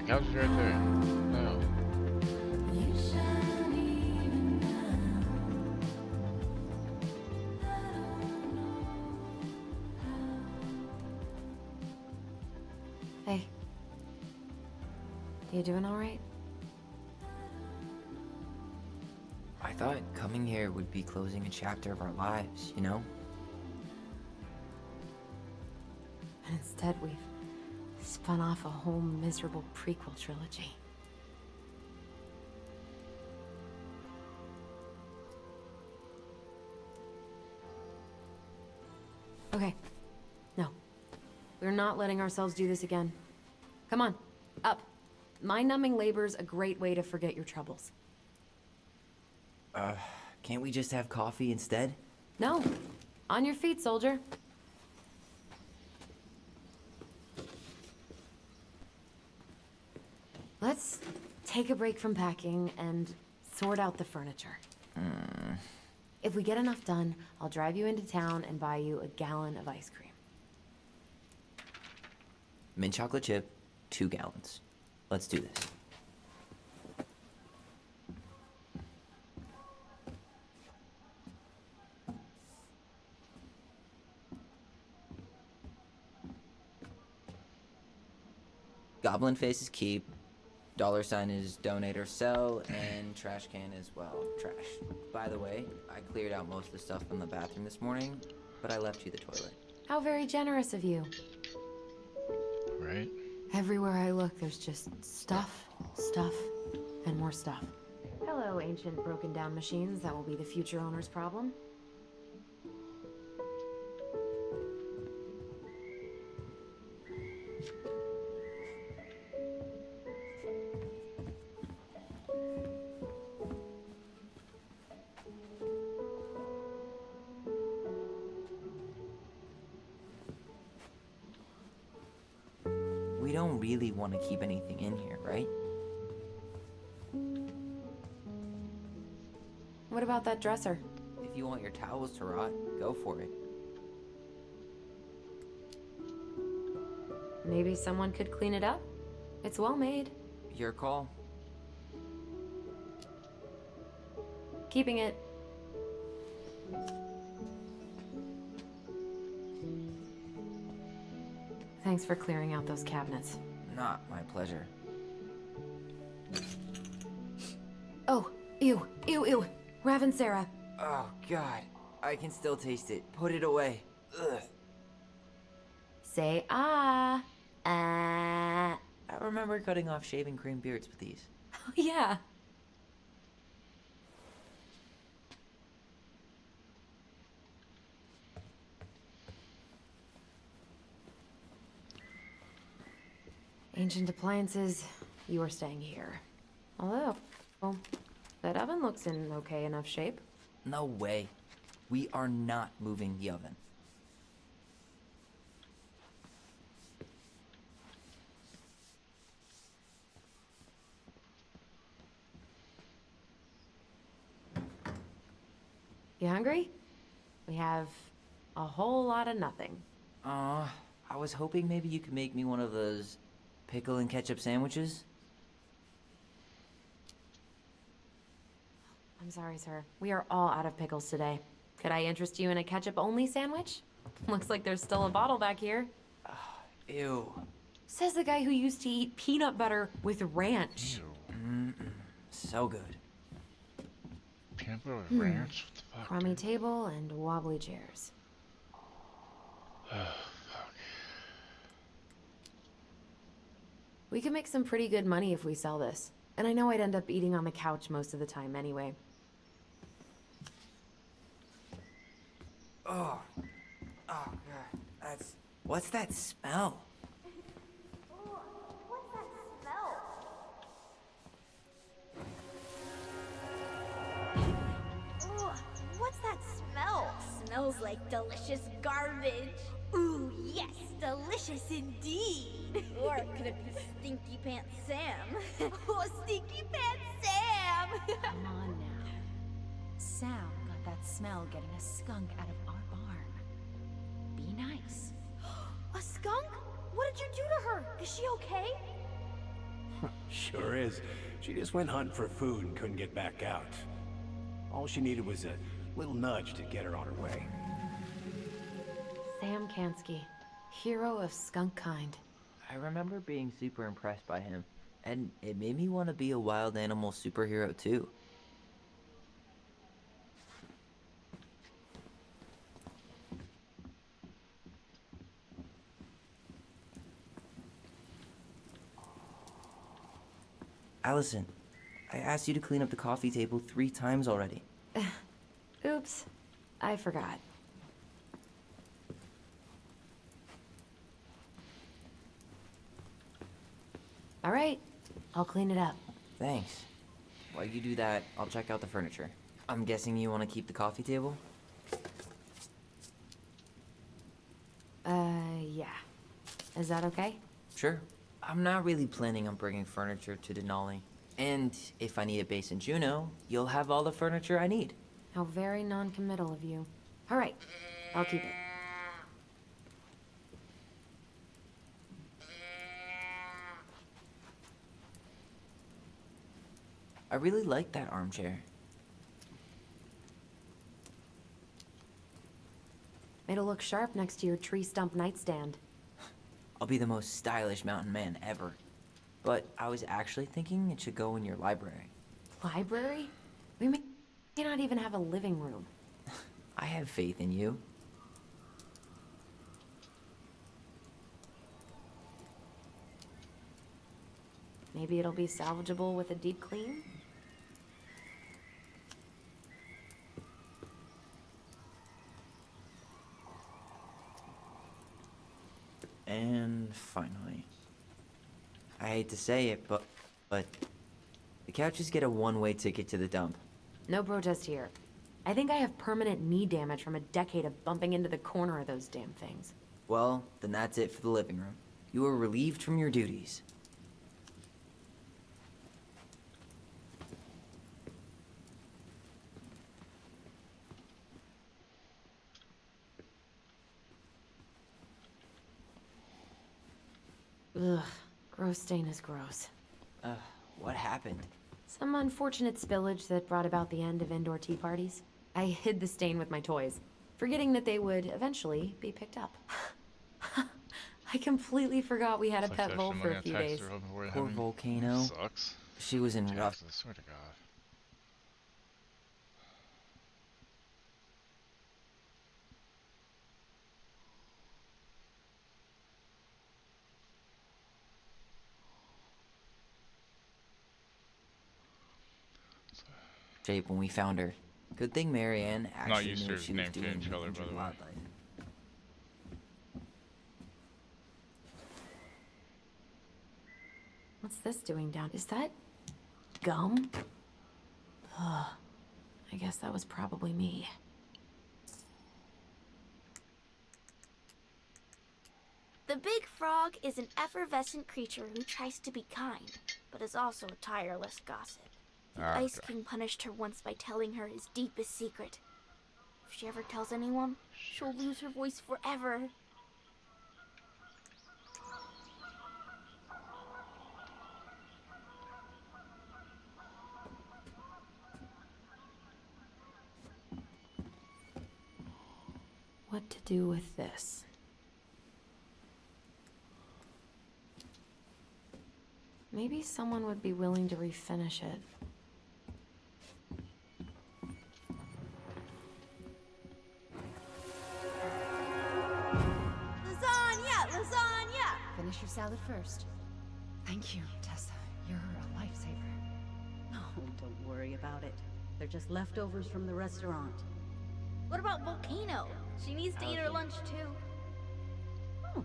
Couch is right there. No. Hey. You doing all right? I thought coming here would be closing a chapter of our lives, you know? And instead, we've spun off a whole miserable prequel trilogy. Okay. No. We're not letting ourselves do this again. Come on, up. Mind-numbing labor's a great way to forget your troubles. Can't we just have coffee instead? No. On your feet, soldier. Let's take a break from packing and sort out the furniture. If we get enough done, I'll drive you into town and buy you a gallon of ice cream. Mint chocolate chip, 2 gallons. Let's do this. Goblin face is keep. $sign is donate or sell, and trash can is, well, trash. By the way, I cleared out most of the stuff from the bathroom this morning, but I left you the toilet. How very generous of you. Right? Everywhere I look, there's just stuff, stuff, and more stuff. Hello, ancient broken down machines that will be the future owner's problem. We don't really want to keep anything in here, right? What about that dresser? If you want your towels to rot, go for it. Maybe someone could clean it up? It's well made. Your call. Keeping it. Thanks for clearing out those cabinets. Not my pleasure. Oh, ew, ew, ew. Ravensara. Oh, God. I can still taste it. Put it away. Ugh. Say ah. I remember cutting off shaving cream beards with these. Oh, yeah. Ancient appliances, you are staying here. Although, well, that oven looks in okay enough shape. No way. We are not moving the oven. You hungry? We have a whole lot of nothing. I was hoping maybe you could make me one of those pickle and ketchup sandwiches. I'm sorry, sir. We are all out of pickles today. Could I interest you in a ketchup-only sandwich? Looks like there's still a bottle back here. Ew. Says the guy who used to eat peanut butter with ranch. So good. Peanut butter with ranch? What the fuck? Crummy table and wobbly chairs. We could make some pretty good money if we sell this. And I know I'd end up eating on the couch most of the time anyway. Oh. Oh, God. What's that smell? What's that smell? Smells like delicious garbage. Ooh, yes, delicious indeed. Or could it be Stinky Pants Sam? Oh, Stinky Pants Sam! Come on now. Sam got that smell getting a skunk out of our barn. Be nice. A skunk? What did you do to her? Is she okay? Sure is. She just went hunting for food and couldn't get back out. All she needed was a little nudge to get her on her way. Sam Kansky, hero of skunk kind. I remember being super impressed by him, and it made me want to be a wild animal superhero too. Allison, I asked you to clean up the coffee table 3 times already. Oops, I forgot. All right, I'll clean it up. Thanks. While you do that, I'll check out the furniture. I'm guessing you want to keep the coffee table? Yeah. Is that okay? Sure. I'm not really planning on bringing furniture to Denali. And if I need a base in Juneau, you'll have all the furniture I need. How very non-committal of you. All right, I'll keep it. I really like that armchair. It'll look sharp next to your tree stump nightstand. I'll be the most stylish mountain man ever. But I was actually thinking it should go in your library. Library? We may not even have a living room. I have faith in you. Maybe it'll be salvageable with a deep clean? And finally, I hate to say it, but the couches get a one-way ticket to the dump. No protest here. I think I have permanent knee damage from a decade of bumping into the corner of those damn things. Well, then that's it for the living room. You are relieved from your duties. Ugh, gross stain is gross. What happened? Some unfortunate spillage that brought about the end of indoor tea parties. I hid the stain with my toys, forgetting that they would eventually be picked up. I completely forgot we had a pet vole for a few days. Poor Volcano. Sucks. She was in rough. I swear to God. Shape when we found her. Good thing Marianne Not actually used knew to what her she was name doing change with color, by injured the way. wildlife. What's this doing down? Is that gum? Ugh. I guess that was probably me. The big frog is an effervescent creature who tries to be kind, but is also a tireless gossip. The Ice King punished her once by telling her his deepest secret. If she ever tells anyone, she'll lose her voice forever. What to do with this? Maybe someone would be willing to refinish it. Lasagna! Lasagna! Finish your salad first. Thank you, Tessa. You're a lifesaver. No, don't worry about it. They're just leftovers from the restaurant. What about Volcano? She needs to eat her lunch too. Oh,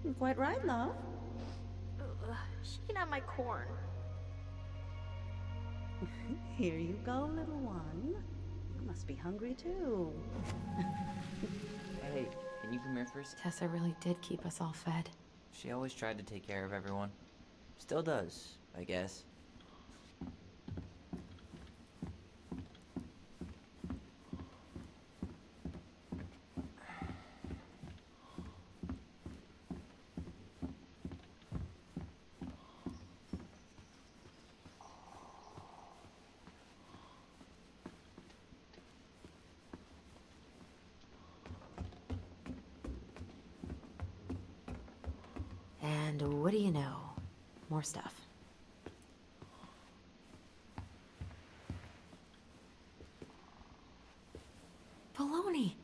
you're quite right, love. Ugh, she can have my corn. Here you go, little one. You must be hungry too. Hey, can you come here first? Tessa really did keep us all fed. She always tried to take care of everyone. Still does, I guess. And what do you know? More stuff. Baloney!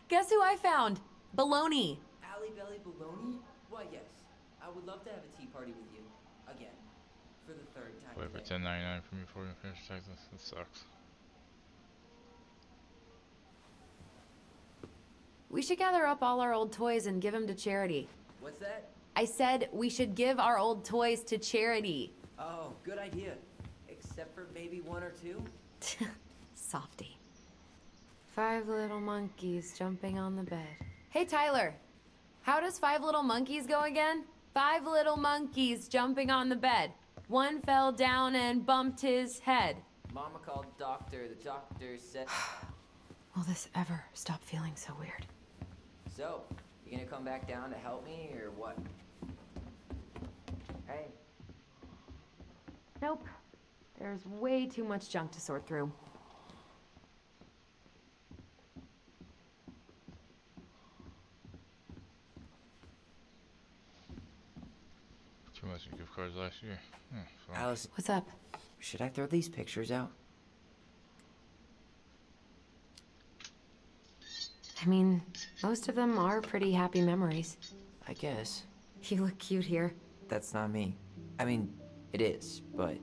Guess who I found? Baloney! Alley Belly Baloney? Why, yes. I would love to have a tea party with you. Again. For the third time. Wait for $10.99 from you before you finish Texas. That sucks. We should gather up all our old toys and give them to charity. What's that? I said we should give our old toys to charity. Oh, good idea. Except for maybe one or two? Softy. 5 little monkeys jumping on the bed. Hey, Tyler. How does 5 little monkeys go again? 5 little monkeys jumping on the bed. One fell down and bumped his head. Mama called doctor. The doctor said... Will this ever stop feeling so weird? So, you gonna come back down to help me, or what? Hey. Nope. There's way too much junk to sort through. Too much in gift cards last year. So. Alice, What's up? should I throw these pictures out? I mean, most of them are pretty happy memories. I guess. You look cute here. That's not me. I mean, it is, but...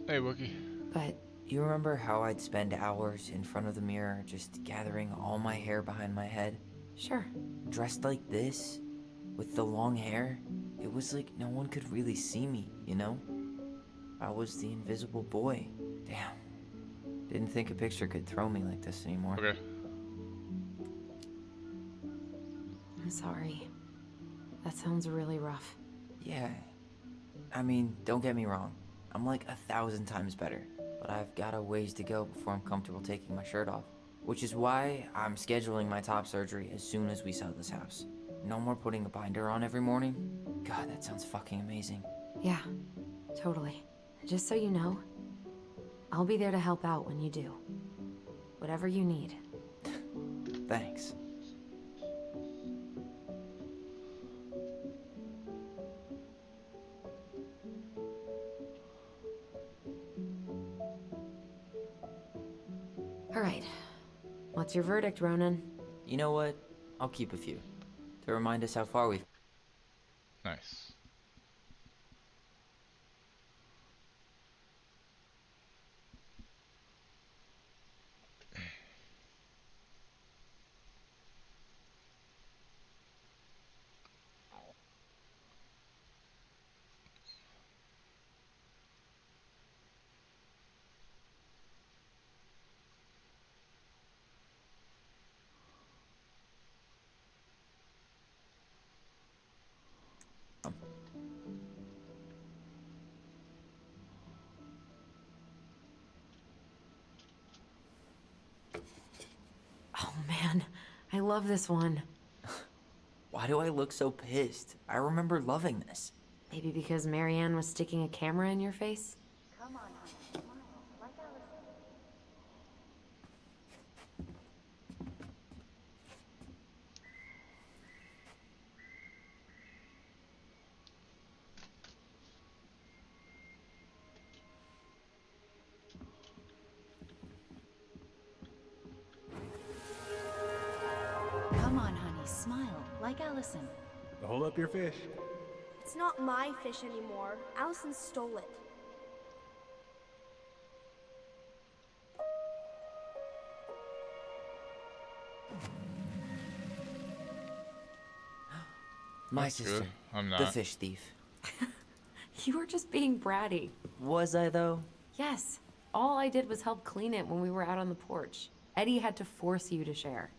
Hey, Wookie. But You remember how I'd spend hours in front of the mirror just gathering all my hair behind my head? sure. Dressed like this, with the long hair, it was like no one could really see me, you know? I was the invisible boy. Damn. Didn't think a picture could throw me like this anymore. Okay. I'm sorry. That sounds really rough. Yeah. I mean, don't get me wrong. I'm like 1,000 times better. But I've got a ways to go before I'm comfortable taking my shirt off. Which is why I'm scheduling my top surgery as soon as we sell this house. No more putting a binder on every morning. God, that sounds fucking amazing. Yeah, totally. Just so you know, I'll be there to help out when you do. Whatever you need. Thanks. All right. What's your verdict, Ronan? You know what? I'll keep a few. To remind us how far we've... Nice. Oh man, I love this one. Why do I look so pissed? I remember loving this. Maybe because Marianne was sticking a camera in your face? Come on, honey, smile, like Alice. Come on, honey, smile, like Allison. Hold up your fish. It's not my fish anymore. Allison stole it. My That's sister. good. I'm The not. fish thief. You were just being bratty. Was I, though? Yes. All I did was help clean it when we were out on the porch. Eddie had to force you to share.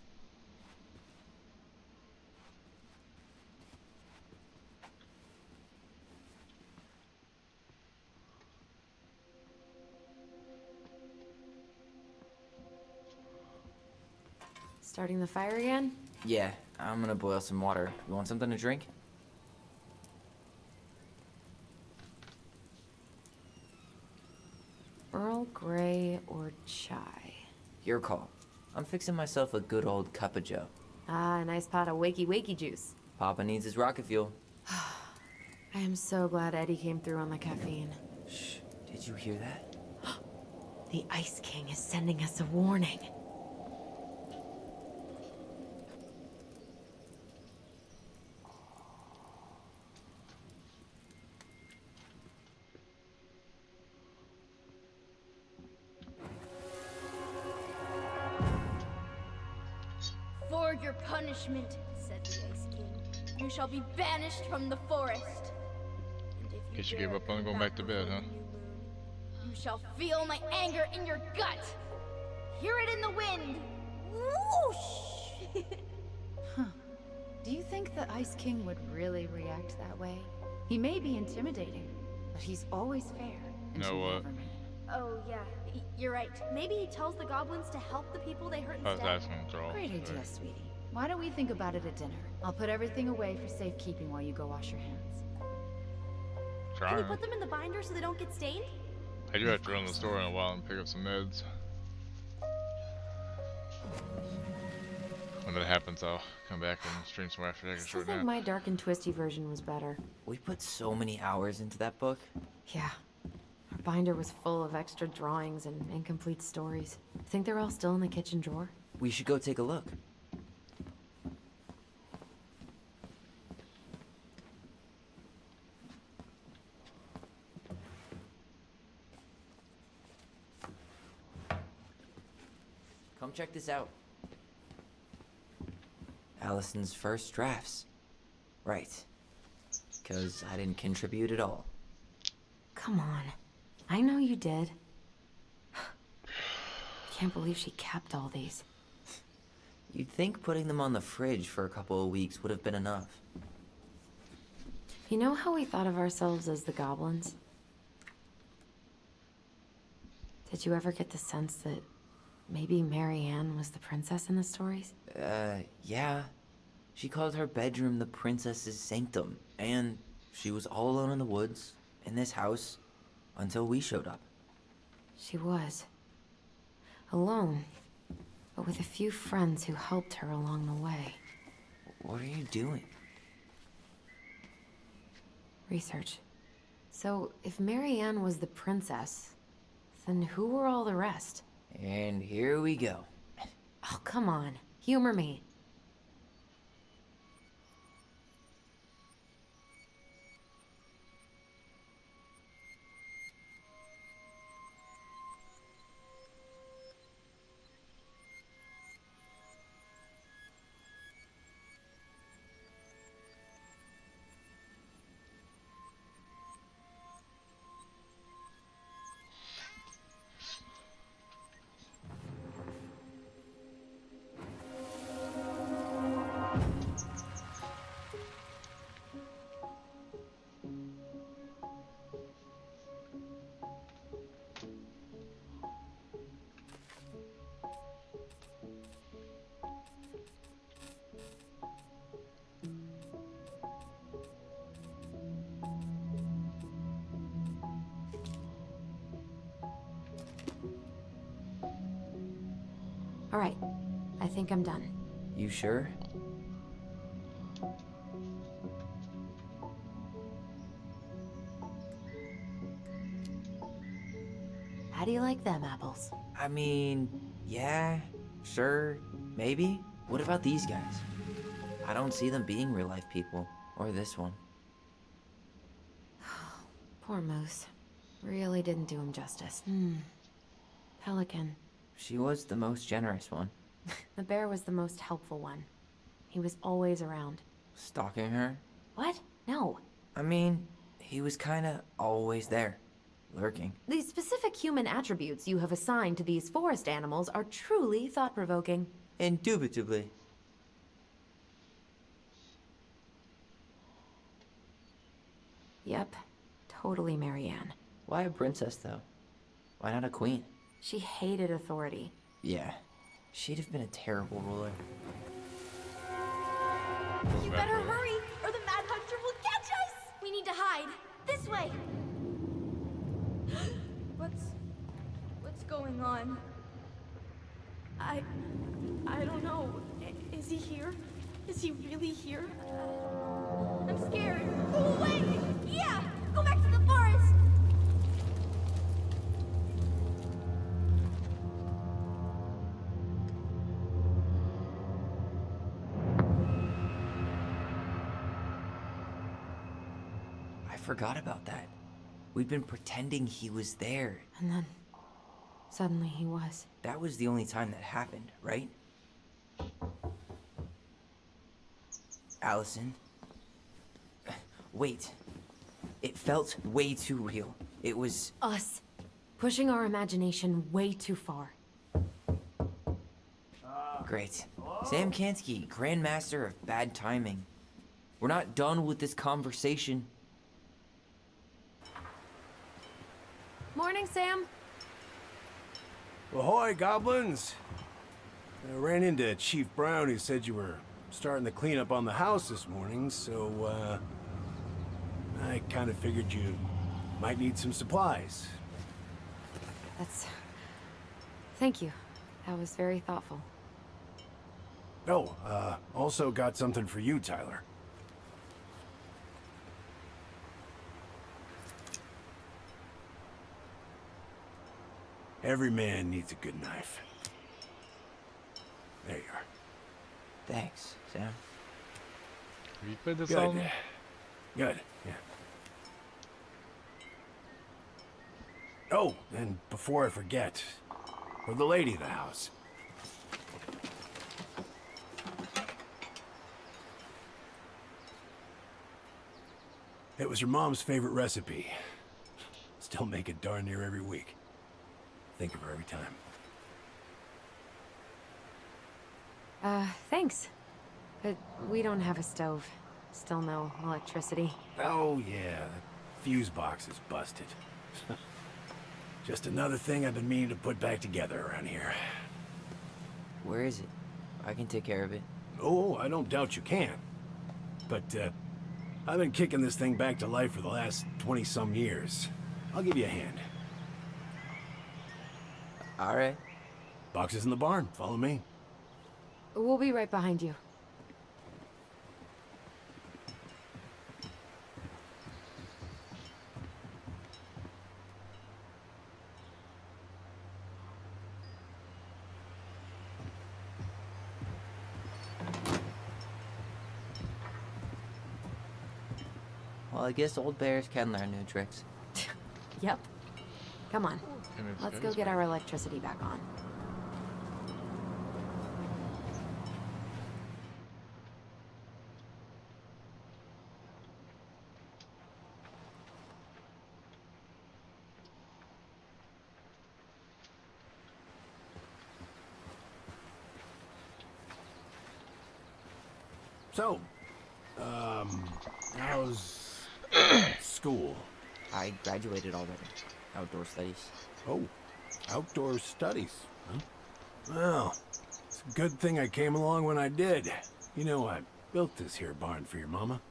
Starting the fire again? Yeah, I'm gonna boil some water. You want something to drink? Earl Grey or chai? Your call. I'm fixing myself a good old cup of joe. Ah, a nice pot of wakey wakey juice. Papa needs his rocket fuel. I am so glad Eddie came through on the caffeine. Shh, did you hear that? The Ice King is sending us a warning. For your punishment, said the Ice King, you shall be banished from the forest. And if you Guess you dare gave up on come going back to bed, before huh? the new moon, you shall feel my anger in your gut. Hear it in the wind. Whoosh! Do you think the Ice King would really react that way? He may be intimidating, but he's always fair. and Know should what? never mean. Oh, yeah, you're right. Maybe he tells the goblins to help the people they hurt I was instead. asking him to draw. Great idea, sweetie. Why don't we think about it at dinner? I'll put everything away for safekeeping while you go wash your hands. Can you Trying. put them in the binder so they don't get stained? I do have to run to the store in a while and pick up some meds. When that happens, I'll come back and stream some more after taking a I short think nap. my dark and twisty version was better. We put so many hours into that book. Yeah. Our binder was full of extra drawings and incomplete stories. Think they're all still in the kitchen drawer? We should go take a look. Come check this out. Allison's first drafts. Right. Because I didn't contribute at all. Come on. I know you did. I can't believe she kept all these. You'd think putting them on the fridge for a couple of weeks would have been enough. You know how we thought of ourselves as the goblins? Did you ever get the sense that maybe Marianne was the princess in the stories? Yeah. She called her bedroom the princess's sanctum, and she was all alone in the woods, in this house, until we showed up. She was. Alone, but with a few friends who helped her along the way. What are you doing? Research. So, if Marianne was the princess, then who were all the rest? And here we go. Oh, come on. Humor me. All right. I think I'm done. You sure? How do you like them apples? I mean, yeah, sure, maybe. What about these guys? I don't see them being real life people. Or this one. Poor Moose. Really didn't do him justice. Pelican. She was the most generous one. The bear was the most helpful one. He was always around. Stalking her? What? No. I mean, he was kinda always there. Lurking. The specific human attributes you have assigned to these forest animals are truly thought-provoking. Indubitably. Yep. Totally Marianne. Why a princess, though? Why not a queen? She hated authority. Yeah. She'd have been a terrible ruler. You better hurry, or the Mad Hunter will catch us! We need to hide. This way! What's going on? I don't know. Is he here? Is he really here? I'm scared. Go away! Yeah! Go back to the forest! I forgot about that. We'd been pretending he was there. And then, suddenly he was. That was the only time that happened, right? Allison? Wait. It felt way too real. It was... Us. Pushing our imagination way too far. Great. Sam Kansky, Grandmaster of Bad Timing. We're not done with this conversation. Morning, Sam. Ahoy, goblins! I ran into Chief Brown, who said you were starting the cleanup on the house this morning, so, I kind of figured you might need some supplies. That's... Thank you. That was very thoughtful. Oh, also got something for you, Tyler. Every man needs a good knife. There you are. Thanks, Sam. Have you played this Good. album? Good, yeah. Oh, and before I forget, for the lady of the house. It was your mom's favorite recipe. Still make it darn near every week. Think of her every time. Thanks. But we don't have a stove. Still no electricity. Oh, yeah. The fuse box is busted. Just another thing I've been meaning to put back together around here. Where is it? I can take care of it. Oh, I don't doubt you can. But, I've been kicking this thing back to life for the last 20-some years. I'll give you a hand. All right. Box is in the barn. Follow me. We'll be right behind you. Well, I guess old bears can learn new tricks. Yep. Come on. And it's Let's good go as get well. our electricity back on. So, how's school? I graduated already. Outdoor studies. Oh, outdoor studies, huh? Well, it's a good thing I came along when I did. You know, I built this here barn for your mama.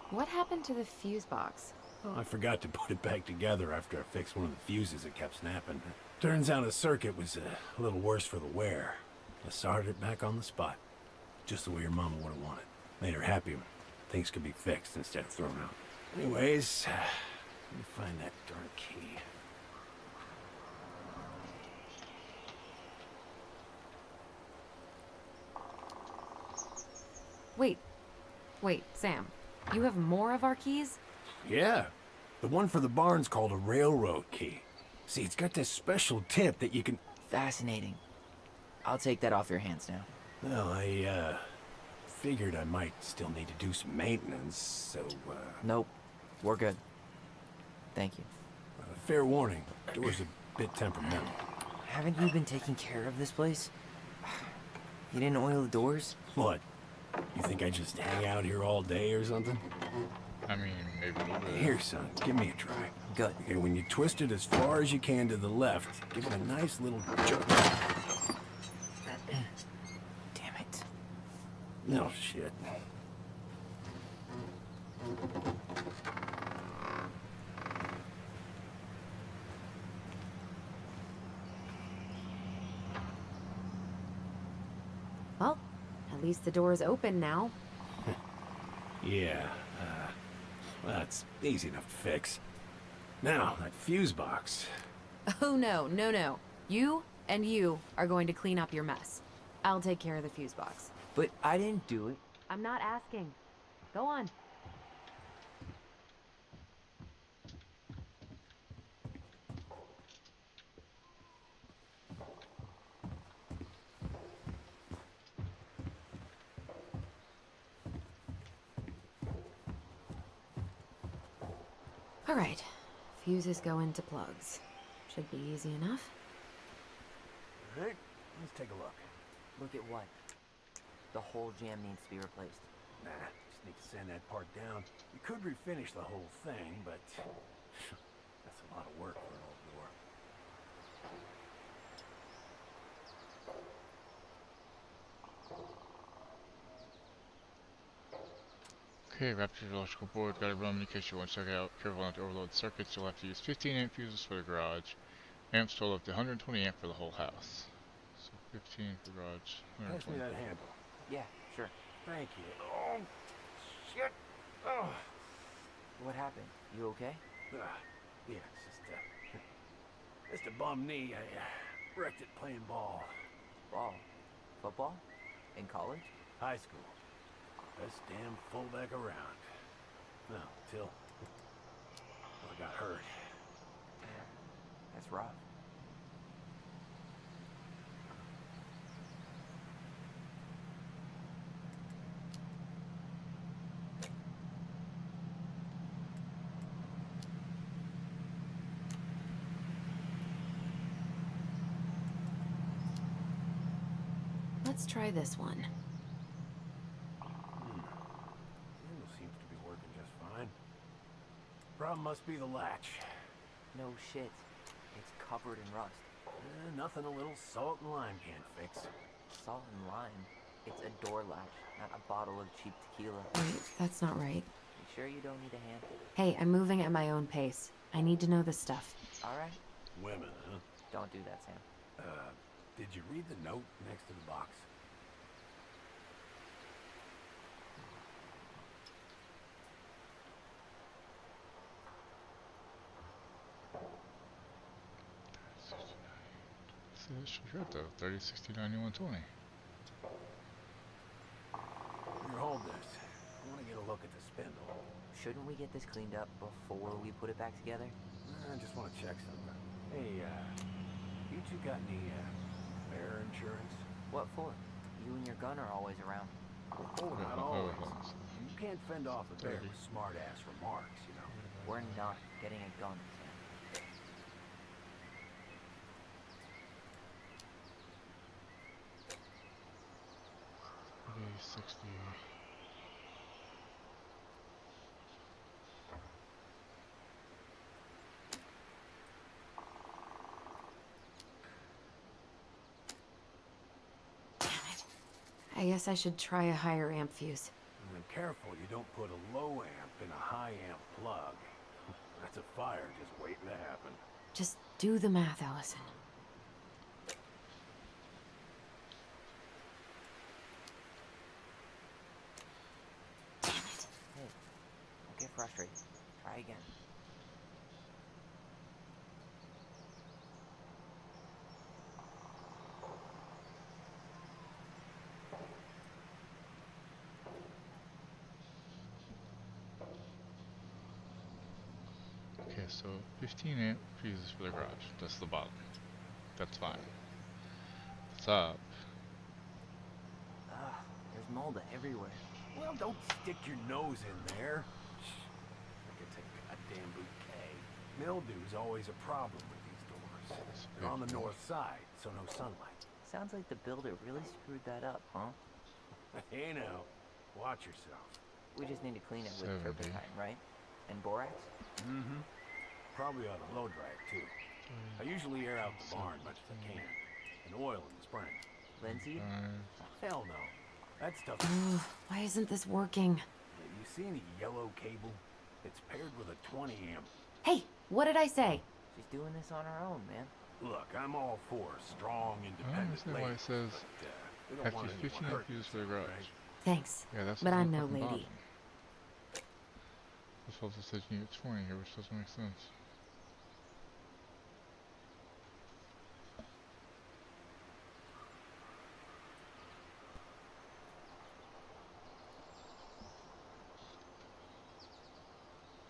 What happened to the fuse box? Oh, I forgot to put it back together after I fixed one of the fuses that kept snapping. Turns out a circuit was a little worse for the wear. I started it back on the spot. Just the way your mama would have wanted. Made her happy when things could be fixed instead of thrown out. Anyways, let me find that darn key. Wait, Sam. You have more of our keys? Yeah, the one for the barn's called a railroad key. See, it's got this special tip that you can... Fascinating. I'll take that off your hands now. Well, I, figured I might still need to do some maintenance, so, Nope. We're good. Thank you. fair warning, door's a bit temperamental. Haven't you been taking care of this place? You didn't oil the doors? What? You think I just hang out here all day or something? I mean, maybe a little bit. Here, son, give me a try. Good. Okay, when you twist it as far as you can to the left, give it a nice little jerk. Damn it. No shit. Well, at least the door is open now. Yeah, well, that's easy enough to fix. Now, that fuse box. Oh no, no, no. You and you are going to clean up your mess. I'll take care of the fuse box. But I didn't do it. I'm not asking. Go on. All right. Fuses go into plugs. Should be easy enough. All right, let's take a look. Look at what? The whole jam needs to be replaced. Nah, just need to sand that part down. You could refinish the whole thing, but that's a lot of work for an old door. Okay, Raptor's electrical board. Gotta run in case you want to check it out. Careful not to overload circuits. You'll have to use 15 amp fuses for the garage. Amps total up to 120 amp for the whole house. So 15 for garage. Pass me 120. that handle. Yeah, sure. Thank you. Oh, shit. Oh. What happened? You okay? Yeah, it's just a bum knee. I wrecked it playing ball. Ball? Football? In college? High school. Best damn fullback around. No, till I got hurt. That's rough. Let's try this one. Handle seems to be working just fine. Problem must be the latch. No shit. It's covered in rust. Nothing a little salt and lime can't fix. Salt and lime? It's a door latch, not a bottle of cheap tequila. Wait, that's not right. You sure you don't need a hand? Hey, I'm moving at my own pace. I need to know this stuff. Alright. Women, huh? Don't do that, Sam. Did you read the note next to the box? See, that should be right though. 30, 60, 91, 20. Here, hold this. I want to get a look at the spindle. Shouldn't we get this cleaned up before we put it back together? I just want to check something. Hey, you two got any, bear insurance? What for? You and your gun are always around. Oh, not always. You can't fend off a bear with smart-ass remarks, you know. We're not getting a gun, Sam. Okay, 60. I guess I should try a higher amp fuse. And be careful you don't put a low amp in a high amp plug. That's a fire just waiting to happen. Just do the math, Allison. Hey, don't get frustrated. Try again. Okay, so 15 amp fuses for the garage. That's the bottom. That's fine. Top. Ugh, there's mold everywhere. Well, don't stick your nose in there. Like it's a goddamn bouquet. Mildew's always a problem with these doors. They're on the north side, so no sunlight. Sounds like the builder really screwed that up, huh? Hey now, watch yourself. We just need to clean it with 70. turpentine, right? And borax? Mm-hmm. Probably ought to blow dry it too. I usually air out the barn much as I can. And oil in the spring. Linseed? Hell no. That stuff. Ugh, why isn't this working? You see any yellow cable? It's paired with a 20 amp. Hey, what did I say? She's doing this on her own, man. Look, I'm all for strong, I don't independent understand why it ladies, says but, we don't have want to anyone 15 amp hurt fuses for the themselves, garage. right? Thanks, Yeah, that's but the I'm no fucking lady. bottom. This also says you need 20 here, which doesn't make sense.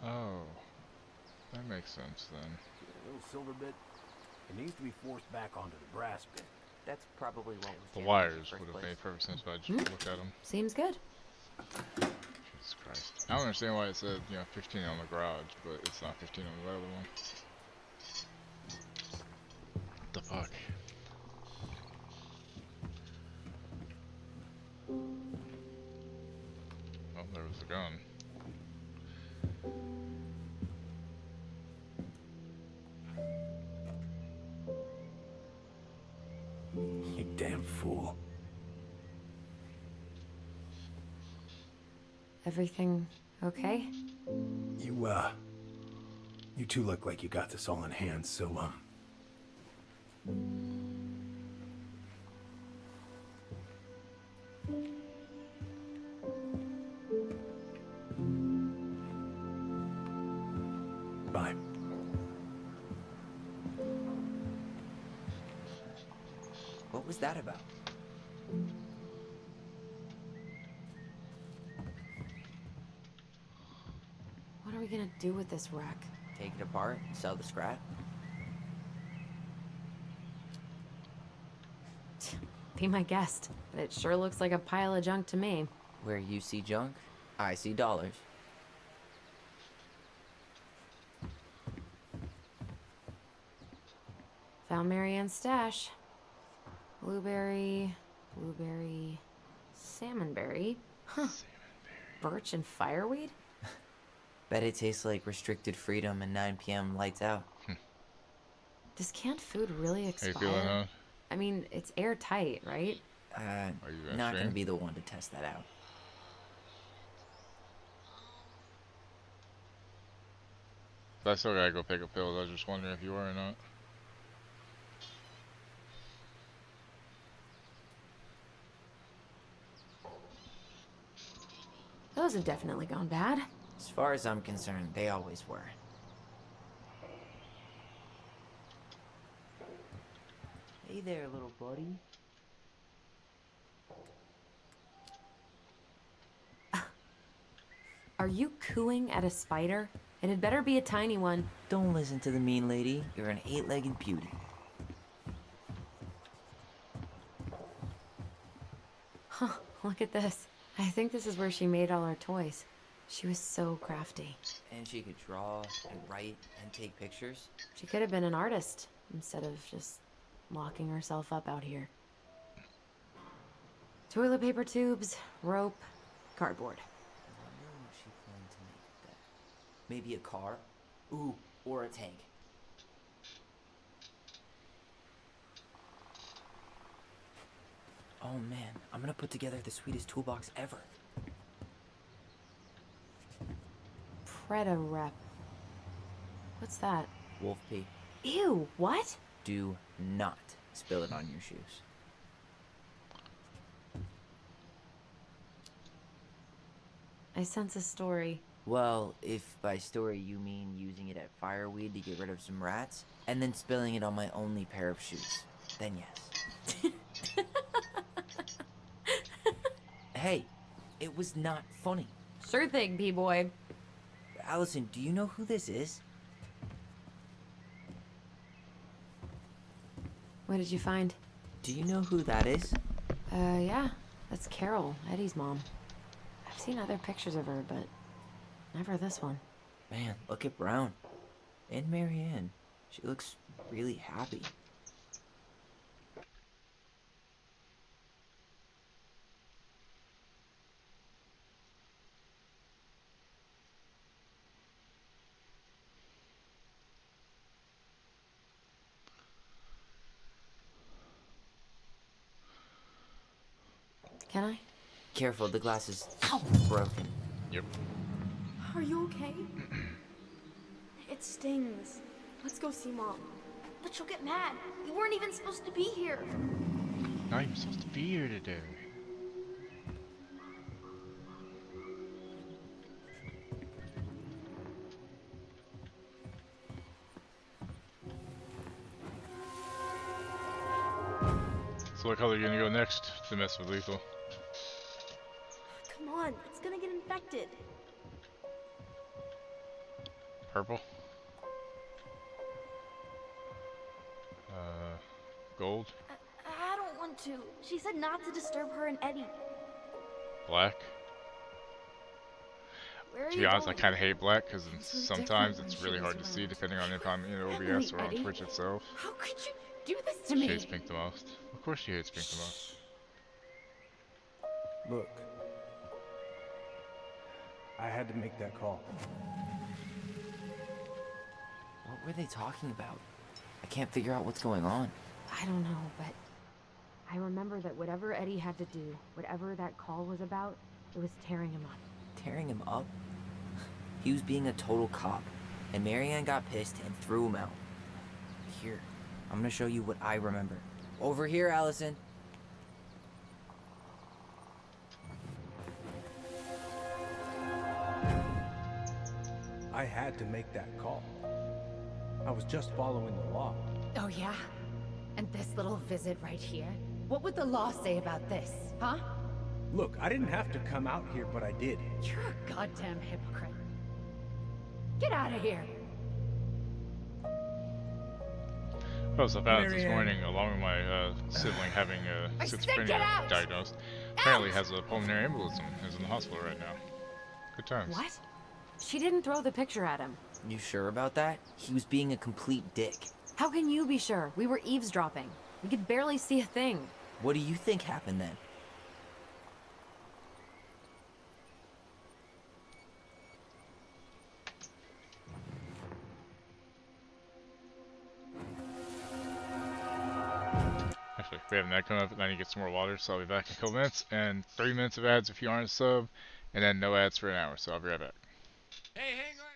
Oh, that makes sense then. See that little silver bit? It needs to be forced back onto the brass bit. That's probably what was The jammed in wires first would have place. made perfect sense if I just looked at them. Seems good. Jesus Christ. I don't understand why it said, 15 on the garage, but it's not 15 on the other one. What the fuck? Oh, there was a gun. You damn fool. Everything okay? You two look like you got this all in hand, so, bye. What was that about? What are we gonna do with this wreck? Take it apart, sell the scrap? Be my guest, but it sure looks like a pile of junk to me. Where you see junk, I see dollars. Found Marianne's stash. Blueberry, salmonberry. Huh. Birch and fireweed? Bet it tastes like restricted freedom and 9 p.m. lights out. Does canned food really expire? How you feeling, huh? I mean, it's airtight, right? Not gonna be the one to test that out. I still gotta go pick up pills. I was just wondering if you were or not. Those have definitely gone bad. As far as I'm concerned, they always were. Hey there, little buddy. Are you cooing at a spider? It had better be a tiny one. Don't listen to the mean lady. You're an 8-legged beauty. Huh, look at this. I think this is where she made all her toys. She was so crafty. And she could draw and write and take pictures. She could have been an artist instead of just locking herself up out here. Toilet paper tubes, rope, cardboard. I wonder what she planned to make with that. Maybe a car? Ooh, or a tank. Oh man, I'm gonna put together the sweetest toolbox ever. Preda rep. What's that? Wolf pee. Ew, what? Do not spill it on your shoes. I sense a story. Well, if by story you mean using it at fireweed to get rid of some rats, and then spilling it on my only pair of shoes, then yes. Hey, it was not funny. Sure thing, B-boy. Allison, do you know who this is? What did you find? Do you know who that is? Yeah. That's Carol, Eddie's mom. I've seen other pictures of her, but never this one. Man, look at Brown. And Marianne. She looks really happy. Can I? Careful, the glass is broken. Yep. Are you okay? It stings. Let's go see Mom. But she'll get mad. You weren't even supposed to be here. Not even supposed to be here today. So what color are you gonna go next to mess with Lethal? Come on, it's gonna get infected. Purple? Gold? I don't want to. She said not to disturb her and Eddie. Black? Where are To you be honest, I going? kind of hate black because was sometimes different it's when really she hard was to see around. depending on if I'm in OBS or on Eddie. Twitch itself. How could you do this to She me? hates pink the most. Of course she hates pink the most. Look, I had to make that call. What were they talking about? I can't figure out what's going on. I don't know, but I remember that whatever Eddie had to do, whatever that call was about, it was tearing him up. tearing him up? He was being a total cop, and Marianne got pissed and threw him out. Here, I'm gonna show you what I remember. Over here, Allison. I had to make that call. I was just following the law. Oh, yeah? And this little visit right here? What would the law say about this, huh? Look, I didn't have to come out here, but I did. You're a goddamn hypocrite. Get out of here. I was up out this morning along with my sibling having schizophrenia diagnosed. Apparently has a pulmonary embolism. Is in the hospital right now. Good times. What? She didn't throw the picture at him. You sure about that? He was being a complete dick. How can you be sure? We were eavesdropping. We could barely see a thing. What do you think happened then? Actually, we have an ad coming up, and I need to get some more water, so I'll be back in a couple minutes. And 3 minutes of ads if you aren't a sub, and then no ads for an hour, so I'll be right back. Hey, hang on.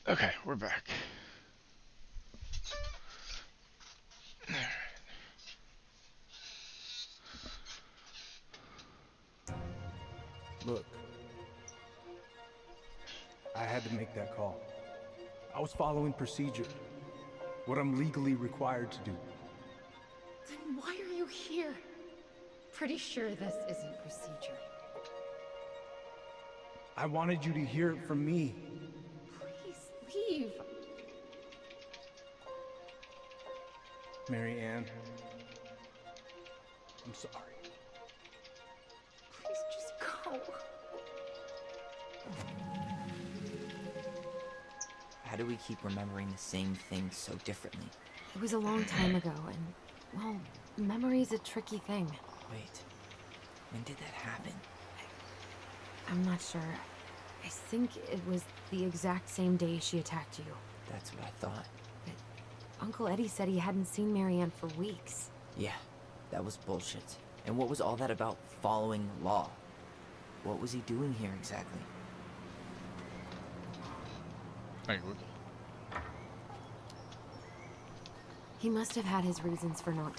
Okay, we're back. Look, I had to make that call. I was following procedure, what I'm legally required to do. Then why are you here? pretty sure this isn't procedure. I wanted you to hear it from me. Please leave. Mary Ann. I'm sorry. Please just go. How do we keep remembering the same thing so differently? It was a long time ago, and, well, memory's a tricky thing. Wait, when did that happen? I'm not sure. I think it was the exact same day she attacked you. That's what I thought. Uncle Eddie said he hadn't seen Marianne for weeks. Yeah, that was bullshit. And what was all that about following the law? What was he doing here exactly? Thank you. He must have had his reasons for not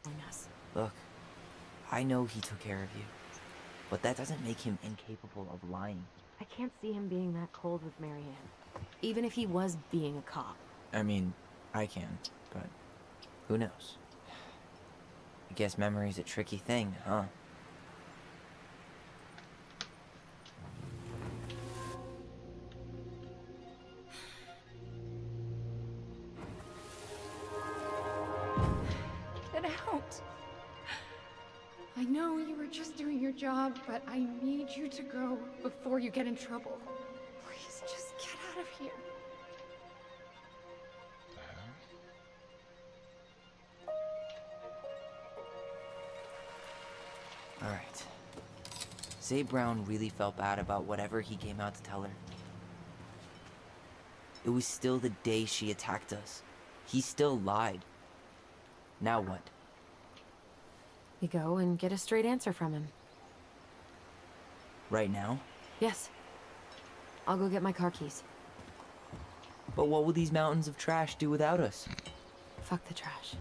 telling us. Look, I know he took care of you, but that doesn't make him incapable of lying. I can't see him being that cold with Marianne, even if he was being a cop. I mean, I can, but who knows? I guess memory's a tricky thing, huh? Get out. I know you were just doing your job, but I need you to go before you get in trouble. Please just get out of here. Alright. Say Brown really felt bad about whatever he came out to tell her. It was still the day she attacked us. He still lied. Now what? We go and get a straight answer from him. Right now? Yes. I'll go get my car keys. But what will these mountains of trash do without us? Fuck the trash.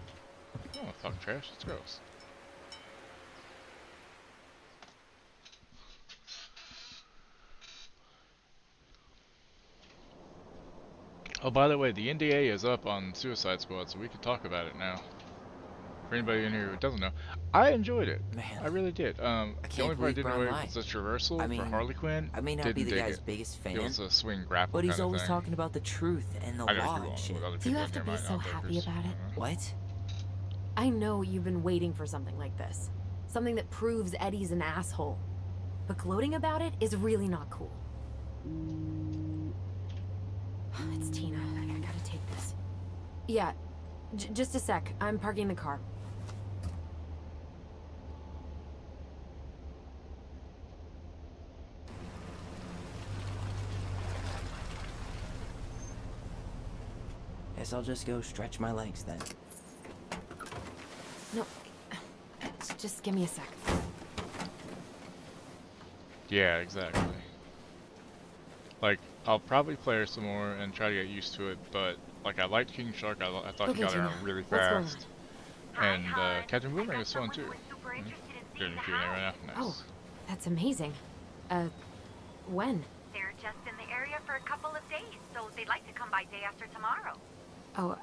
Oh, fuck trash. It's gross. Oh, by the way, the NDA is up on Suicide Squad, so we can talk about it now. For anybody in here who doesn't know, I enjoyed it. Man, I really did. The only part I didn't enjoy was the traversal for Harley Quinn. I may not be the guy's biggest fan, It was a swing grapple but he's kind of always thing. talking about the truth and the I know law you and won't, shit. with other Do you people have to in be there so might not happy focus. about it? What? I know you've been waiting for something like this. Something that proves Eddie's an asshole. But gloating about it is really not cool. It's Tina. I gotta take this. Yeah, just a sec. I'm parking the car. Guess I'll just go stretch my legs then. No, just give me a sec. Yeah, exactly. Like, I'll probably play her some more and try to get used to it, but, like, I liked King Shark. I thought he got around really fast. And Captain Boomerang was fun, too. Doing a Q&A right now. Nice. Oh, that's amazing. When? They're just in the area for a couple of days, so they'd like to come by day after tomorrow. Oh,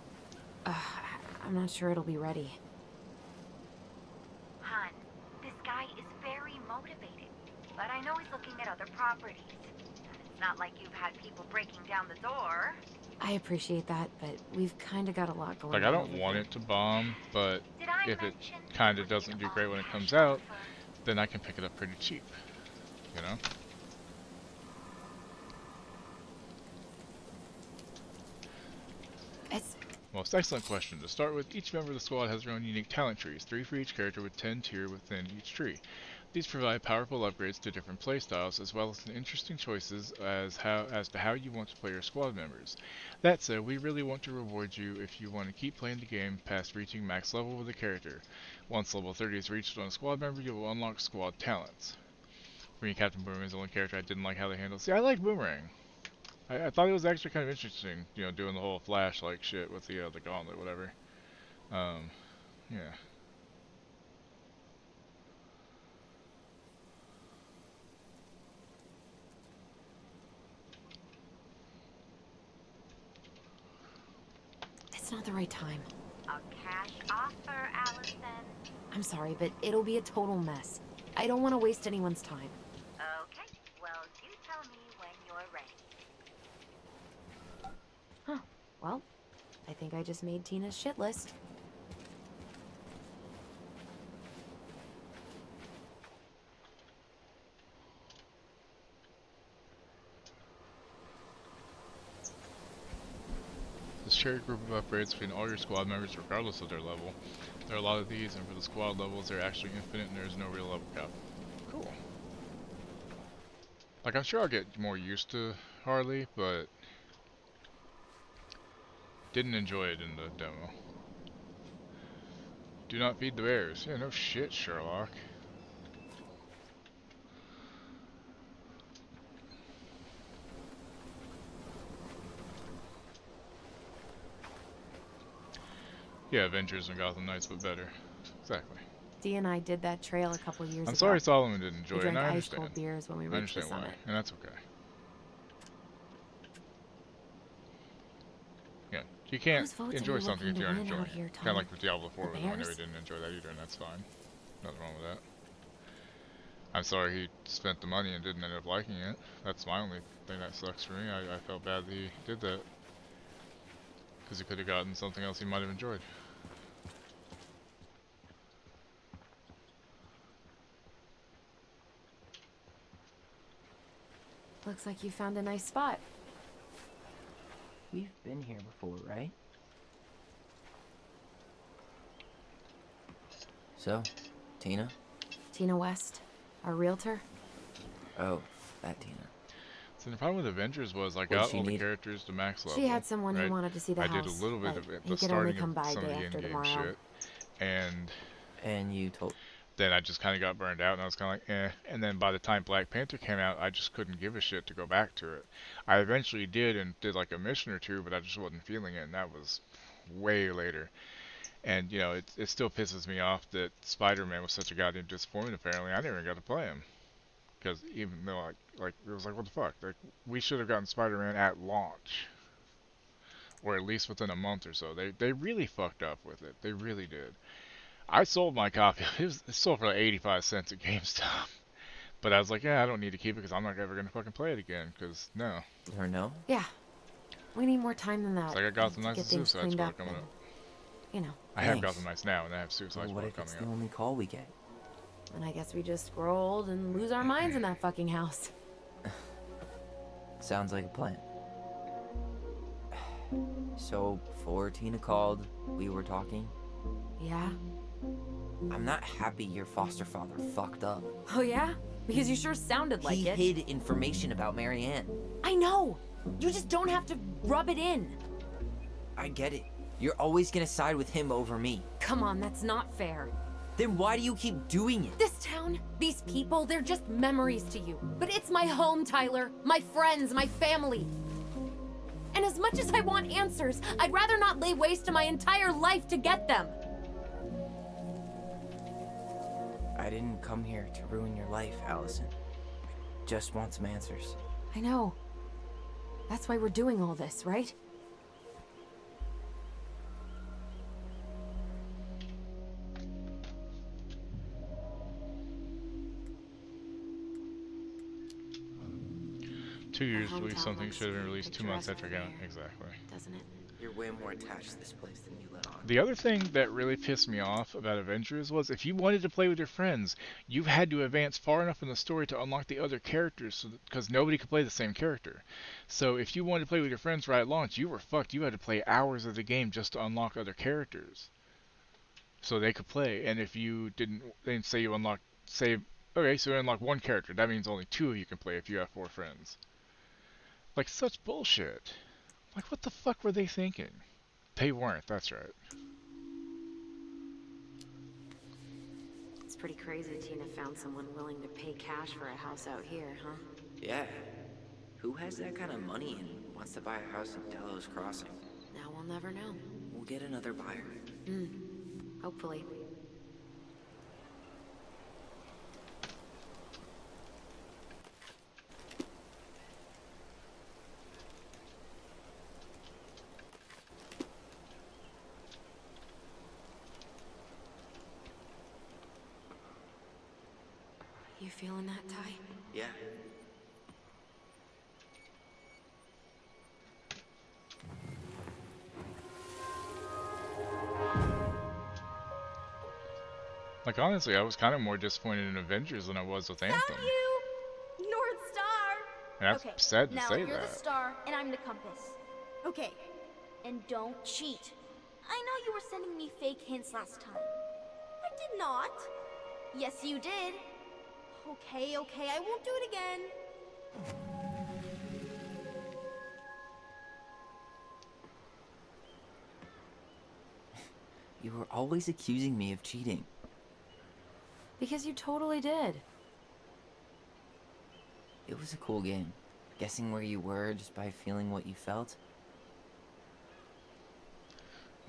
I'm not sure it'll be ready. Hun, this guy is very motivated, but I know he's looking at other properties. And it's not like you've had people breaking down the door. I appreciate that, but we've kind of got a lot going on. Like, I don't want it to bomb, but if it kind of doesn't do great when it comes out, then I can pick it up pretty cheap, you know? Most excellent question. To start with, each member of the squad has their own unique talent trees, 3 for each character with 10 tier within each tree. These provide powerful upgrades to different playstyles, as well as interesting choices as to how you want to play your squad members. That said, we really want to reward you if you want to keep playing the game past reaching max level with a character. Once level 30 is reached on a squad member, you will unlock squad talents. For me, Captain Boomerang is the only character I didn't like how they handled. See, I like Boomerang. I thought it was actually kind of interesting, you know, doing the whole flash-like shit with the gauntlet, whatever. Yeah. It's not the right time. A cash offer, Allison. I'm sorry, but it'll be a total mess. I don't want to waste anyone's time. Okay, well, you tell me when you're ready. Huh. Well, I think I just made Tina's shit list. This shared group of upgrades between all your squad members regardless of their level. There are a lot of these, and for the squad levels, they're actually infinite and there's no real level cap. Cool. Like, I'm sure I'll get more used to Harley, but didn't enjoy it in the demo. Do not feed the bears. Yeah, no shit, Sherlock. Yeah, Avengers and Gotham Knights, but better. Exactly. Dee and I did that trail a couple years ago. I'm sorry Solomon didn't enjoy we it, drank and I ice understand. cold beers when we I reached the understand why, summit. and that's okay. Yeah, you can't Whose votes are enjoy you something if looking you to aren't win enjoying out here, it. Kind Tom? of like with Diablo 4, The I never Bears? didn't enjoy that either, and that's fine. Nothing wrong with that. I'm sorry he spent the money and didn't end up liking it. That's my only thing that sucks for me. I felt bad that he did that. Because he could have gotten something else he might have enjoyed. Looks like you found a nice spot. We've been here before, right? So, Tina? Tina West, our realtor. Oh, that Tina. So the problem with Avengers was I What'd got she all the need? characters to max level. She had someone right? who wanted to see the I house. did a little bit but of it, he the could only starting come of by some of day the after in-game tomorrow. shit. And you told... then I just kind of got burned out, and I was kind of like, eh. And then by the time Black Panther came out, I just couldn't give a shit to go back to it. I eventually did and did like a mission or two, but I just wasn't feeling it, and that was way later. And, you know, it still pisses me off that Spider-Man was such a goddamn disappointment, apparently. I never even got to play him. Because even though, like, it was like, what the fuck? Like, we should have gotten Spider-Man at launch. Or at least within a month or so. They really fucked up with it. They really did. I sold my copy. It sold for like 85 cents at GameStop. But I was like, yeah, I don't need to keep it because I'm not ever going to fucking play it again. Because, no. Or no? Yeah. We need more time than that. It's like I got some to nice get things Suicide cleaned Squad up coming and, up. you know. I have Thanks. got some nice now, and I have Suicide Well, what Squad if it's coming the up. only call we get? And I guess we just grow old and lose our minds in that fucking house. Sounds like a plan. So, before Tina called, we were talking. Yeah? I'm not happy your foster father fucked up. Oh yeah? Because you sure sounded like He it. hid information about Marianne. I know! You just don't have to rub it in. I get it. You're always gonna side with him over me. Come on, that's not fair. Then why do you keep doing it? This town, these people, they're just memories to you. But it's my home, Tyler. My friends, my family. And as much as I want answers, I'd rather not lay waste to my entire life to get them. I didn't come here to ruin your life, Allison. I just want some answers. I know. That's why we're doing all this, right? Two years to hometown release something looks should have been released 2 months after it picturesque came out. from Exactly. Doesn't it? You're way more attached to this place than you let on. The other thing that really pissed me off about Avengers was if you wanted to play with your friends, you had to advance far enough in the story to unlock the other characters because nobody could play the same character. So if you wanted to play with your friends right at launch, you were fucked. You had to play hours of the game just to unlock other characters so they could play. And if you didn't, then say you unlock, okay, so you unlock one character. That means only 2 of you can play if you have 4 friends. Like, such bullshit. Like, what the fuck were they thinking? They weren't, that's right. It's pretty crazy Tina found someone willing to pay cash for a house out here, huh? Yeah. Who has that kind of money and wants to buy a house in Delos Crossing? Now we'll never know. We'll get another buyer. Hopefully. feeling that, Ty? Yeah. Like, honestly, I was kind of more disappointed in Avengers than I was with Anthem. Found you! North Star! And that's Okay, sad to now say you're that. the star and I'm the compass. Okay. And don't cheat. I know you were sending me fake hints last time. I did not. Yes, you did. Okay, I won't do it again. You were always accusing me of cheating. Because you totally did. It was a cool game. Guessing where you were just by feeling what you felt.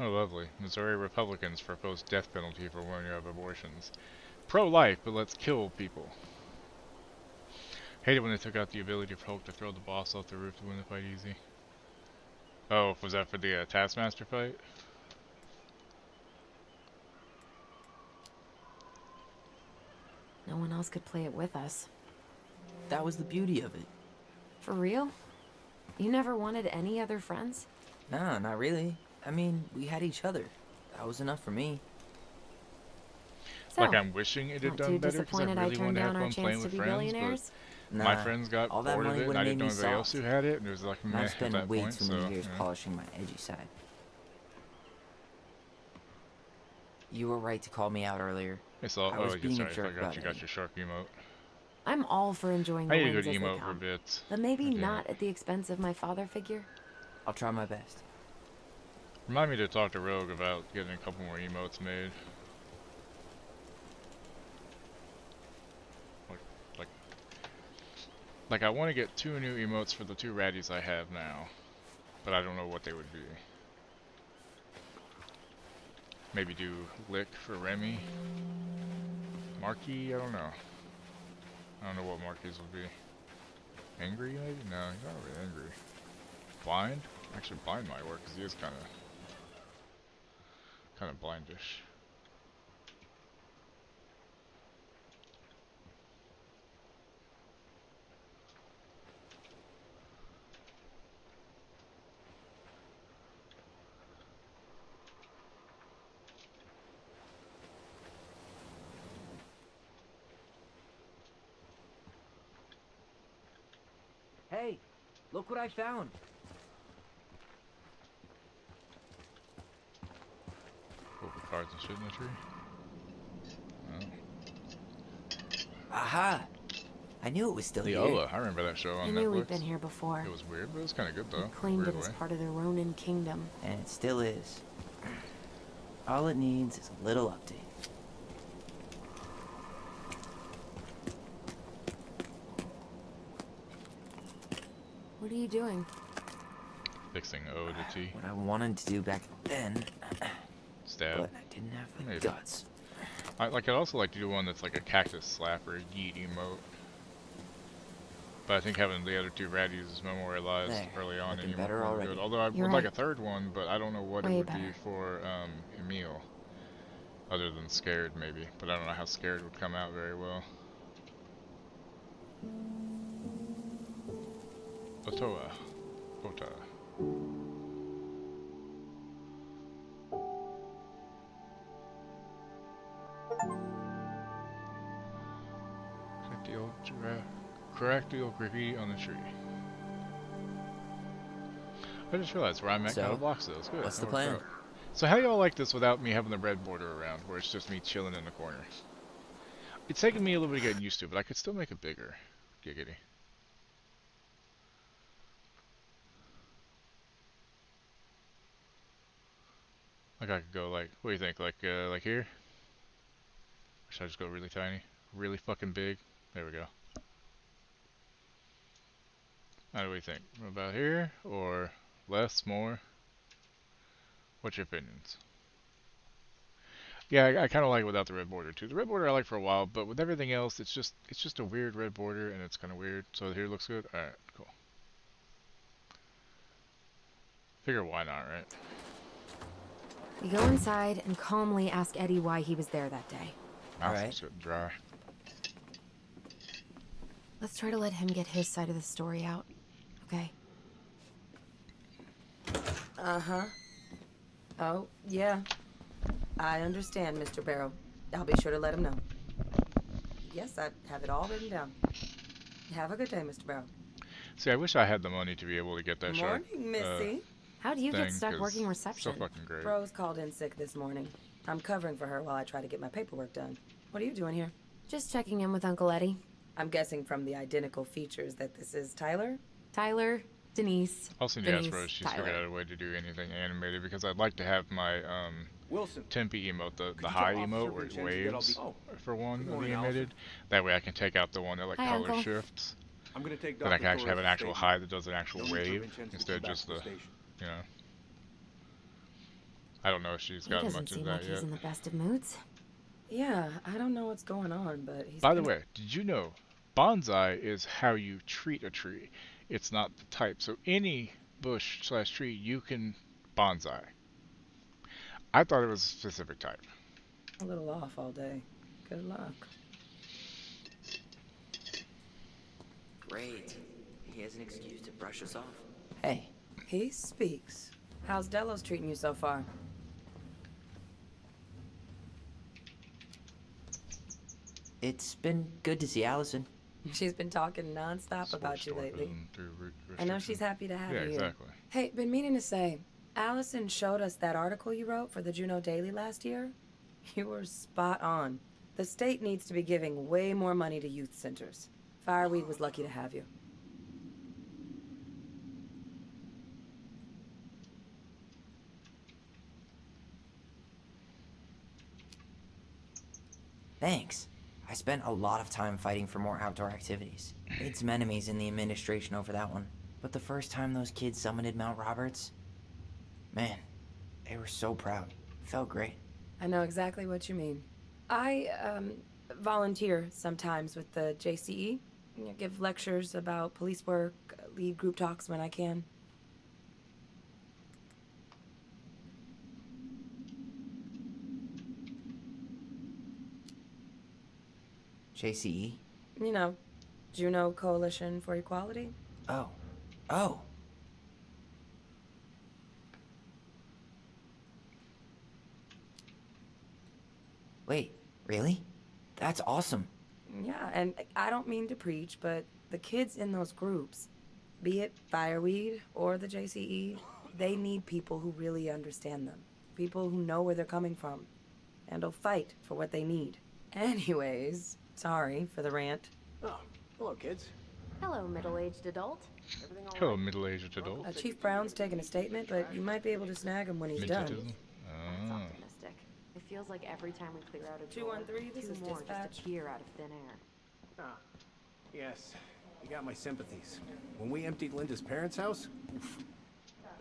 Oh, lovely. Missouri Republicans propose death penalty for women who have abortions. Pro-life, but let's kill people. Hated when they took out the ability for Hulk to throw the boss off the roof to win the fight easy. Oh, was that for the Taskmaster fight? No one else could play it with us. That was the beauty of it. For real? You never wanted any other friends? Nah, not really. I mean, we had each other. That was enough for me. So, Like, I'm wishing it had not done too better because I disappointed I really turned wanted to have down our fun playing chance to with be friends, billionaires? but my Nah, friends got all that bored of money it, and would've I made didn't know me anybody else soft. who had it, and it was like And meh I've at spent that way point, too so, many years yeah. polishing my edgy side. You were right to call me out earlier. It's all, I was oh, being sorry, a jerk I forgot about you it. got your shark emote. I'm all for enjoying I the need to wins go to as they emote for come. bits. But maybe God damn not it. at the expense of my father figure. I'll try my best. Remind me to talk to Rogue about getting a couple more emotes made. Like I want to get 2 new emotes for the 2 raddies I have now, but I don't know what they would be. Maybe do Lick for Remy. Marky, I don't know. I don't know what Marky's would be. Angry maybe? No, he's not really angry. Blind? Actually, blind might work because he is kind of blindish. Hey, look what I found. Open cards and shit in the tree. Oh. Aha! I knew it was still here. Leola, I remember that show on I Netflix. knew we'd been here before. It was weird, but it was kind of good though. We claimed Weird it as way. part of the Ronin kingdom. And it still is. All it needs is a little update. What are you doing? Fixing O to T. What I wanted to do back then, Stab. but I didn't have the Maybe. guts. I'd also like to do one that's like a cactus slap or a yeet emote. But I think having the other 2 raddies is memorialized There, early on looking anyway. better already. Good. Although I You're would like a right. 3rd one, but I don't know what Way it would be better. for Emil. Other than Scared maybe. But I don't know how Scared would come out very well. Otoa. Ota. Correct the old graffiti on the tree. I just realized where I'm at kind of blocks those. Good. What's that the worked plan? out. So how y'all like this without me having the red border around, where it's just me chilling in the corner? It's taking me a little bit to get used to, but I could still make it bigger. Giggity. Like I could go like, what do you think? Like here? Or should I just go really tiny? Really fucking big? There we go. How do we think? About here? Or less? More? What's your opinions? Yeah, I kind of like it without the red border too. The red border I like for a while, but with everything else, it's just a weird red border, and it's kind of weird. So here looks good. All right, cool. Figure why not, right? We go inside and calmly ask Eddie why he was there that day. Mouth Alright. is getting dry. Let's try to let him get his side of the story out, okay? Uh-huh. Oh, yeah. I understand, Mr. Barrow. I'll be sure to let him know. Yes, I have it all written down. Have a good day, Mr. Barrow. See, I wish I had the money to be able to get that shark. Morning, Missy. How'd you get stuck working reception? So fucking great. Rose called in sick this morning. I'm covering for her while I try to get my paperwork done. What are you doing here? Just checking in with Uncle Eddie. I'm guessing from the identical features that this is Tyler? Tyler, Denise. Also need to ask Rose, she's figured out a way to do anything animated because I'd like to have my Wilson. Tempe emote, the high emote where it waves for one of the animated. That way I can take out the one that like Hi, color Uncle. shifts. I'm gonna take Then I can Dr. actually have an Torres' actual statement. high that does an actual No wave interventions instead of until just back the, to the station. you know. I don't know if she's He got doesn't much seem of like that he's yet. in the best of moods. Yeah, I don't know what's going on, but he's By the way, did you know bonsai is how you treat a tree? It's not the type. So any bush / tree you can bonsai. I thought it was a specific type. a little off all day. Good luck. Great. He has an excuse to brush us off. Hey. He speaks. How's Delos treating you so far? It's been good to see Allison. She's been talking nonstop about you lately. I know she's happy to have Yeah, you. exactly. Hey, been meaning to say, Allison showed us that article you wrote for the Juneau Daily last year. You were spot on. The state needs to be giving way more money to youth centers. Fireweed was lucky to have you. Thanks. I spent a lot of time fighting for more outdoor activities. Made some enemies in the administration over that one. But the first time those kids summited Mount Roberts, man, they were so proud. Felt great. I know exactly what you mean. I, volunteer sometimes with the JCE. You know, give lectures about police work, lead group talks when I can. JCE? You know, Juneau Coalition for Equality. Oh. Oh. Wait, really? That's awesome. Yeah, and I don't mean to preach, but the kids in those groups, be it Fireweed or the JCE, they need people who really understand them. People who know where they're coming from and will fight for what they need. Anyways, sorry for the rant. Oh, hello, kids. Hello, middle-aged adult. Hello, middle-aged adult. Chief Brown's taking a statement, but you might be able to snag him when he's done. Midgetism? That's optimistic. It feels like every time we clear out a door, 213, this two is more dispatch. just appear out of thin air. Ah, yes. You got my sympathies. When we emptied Linda's parents' house,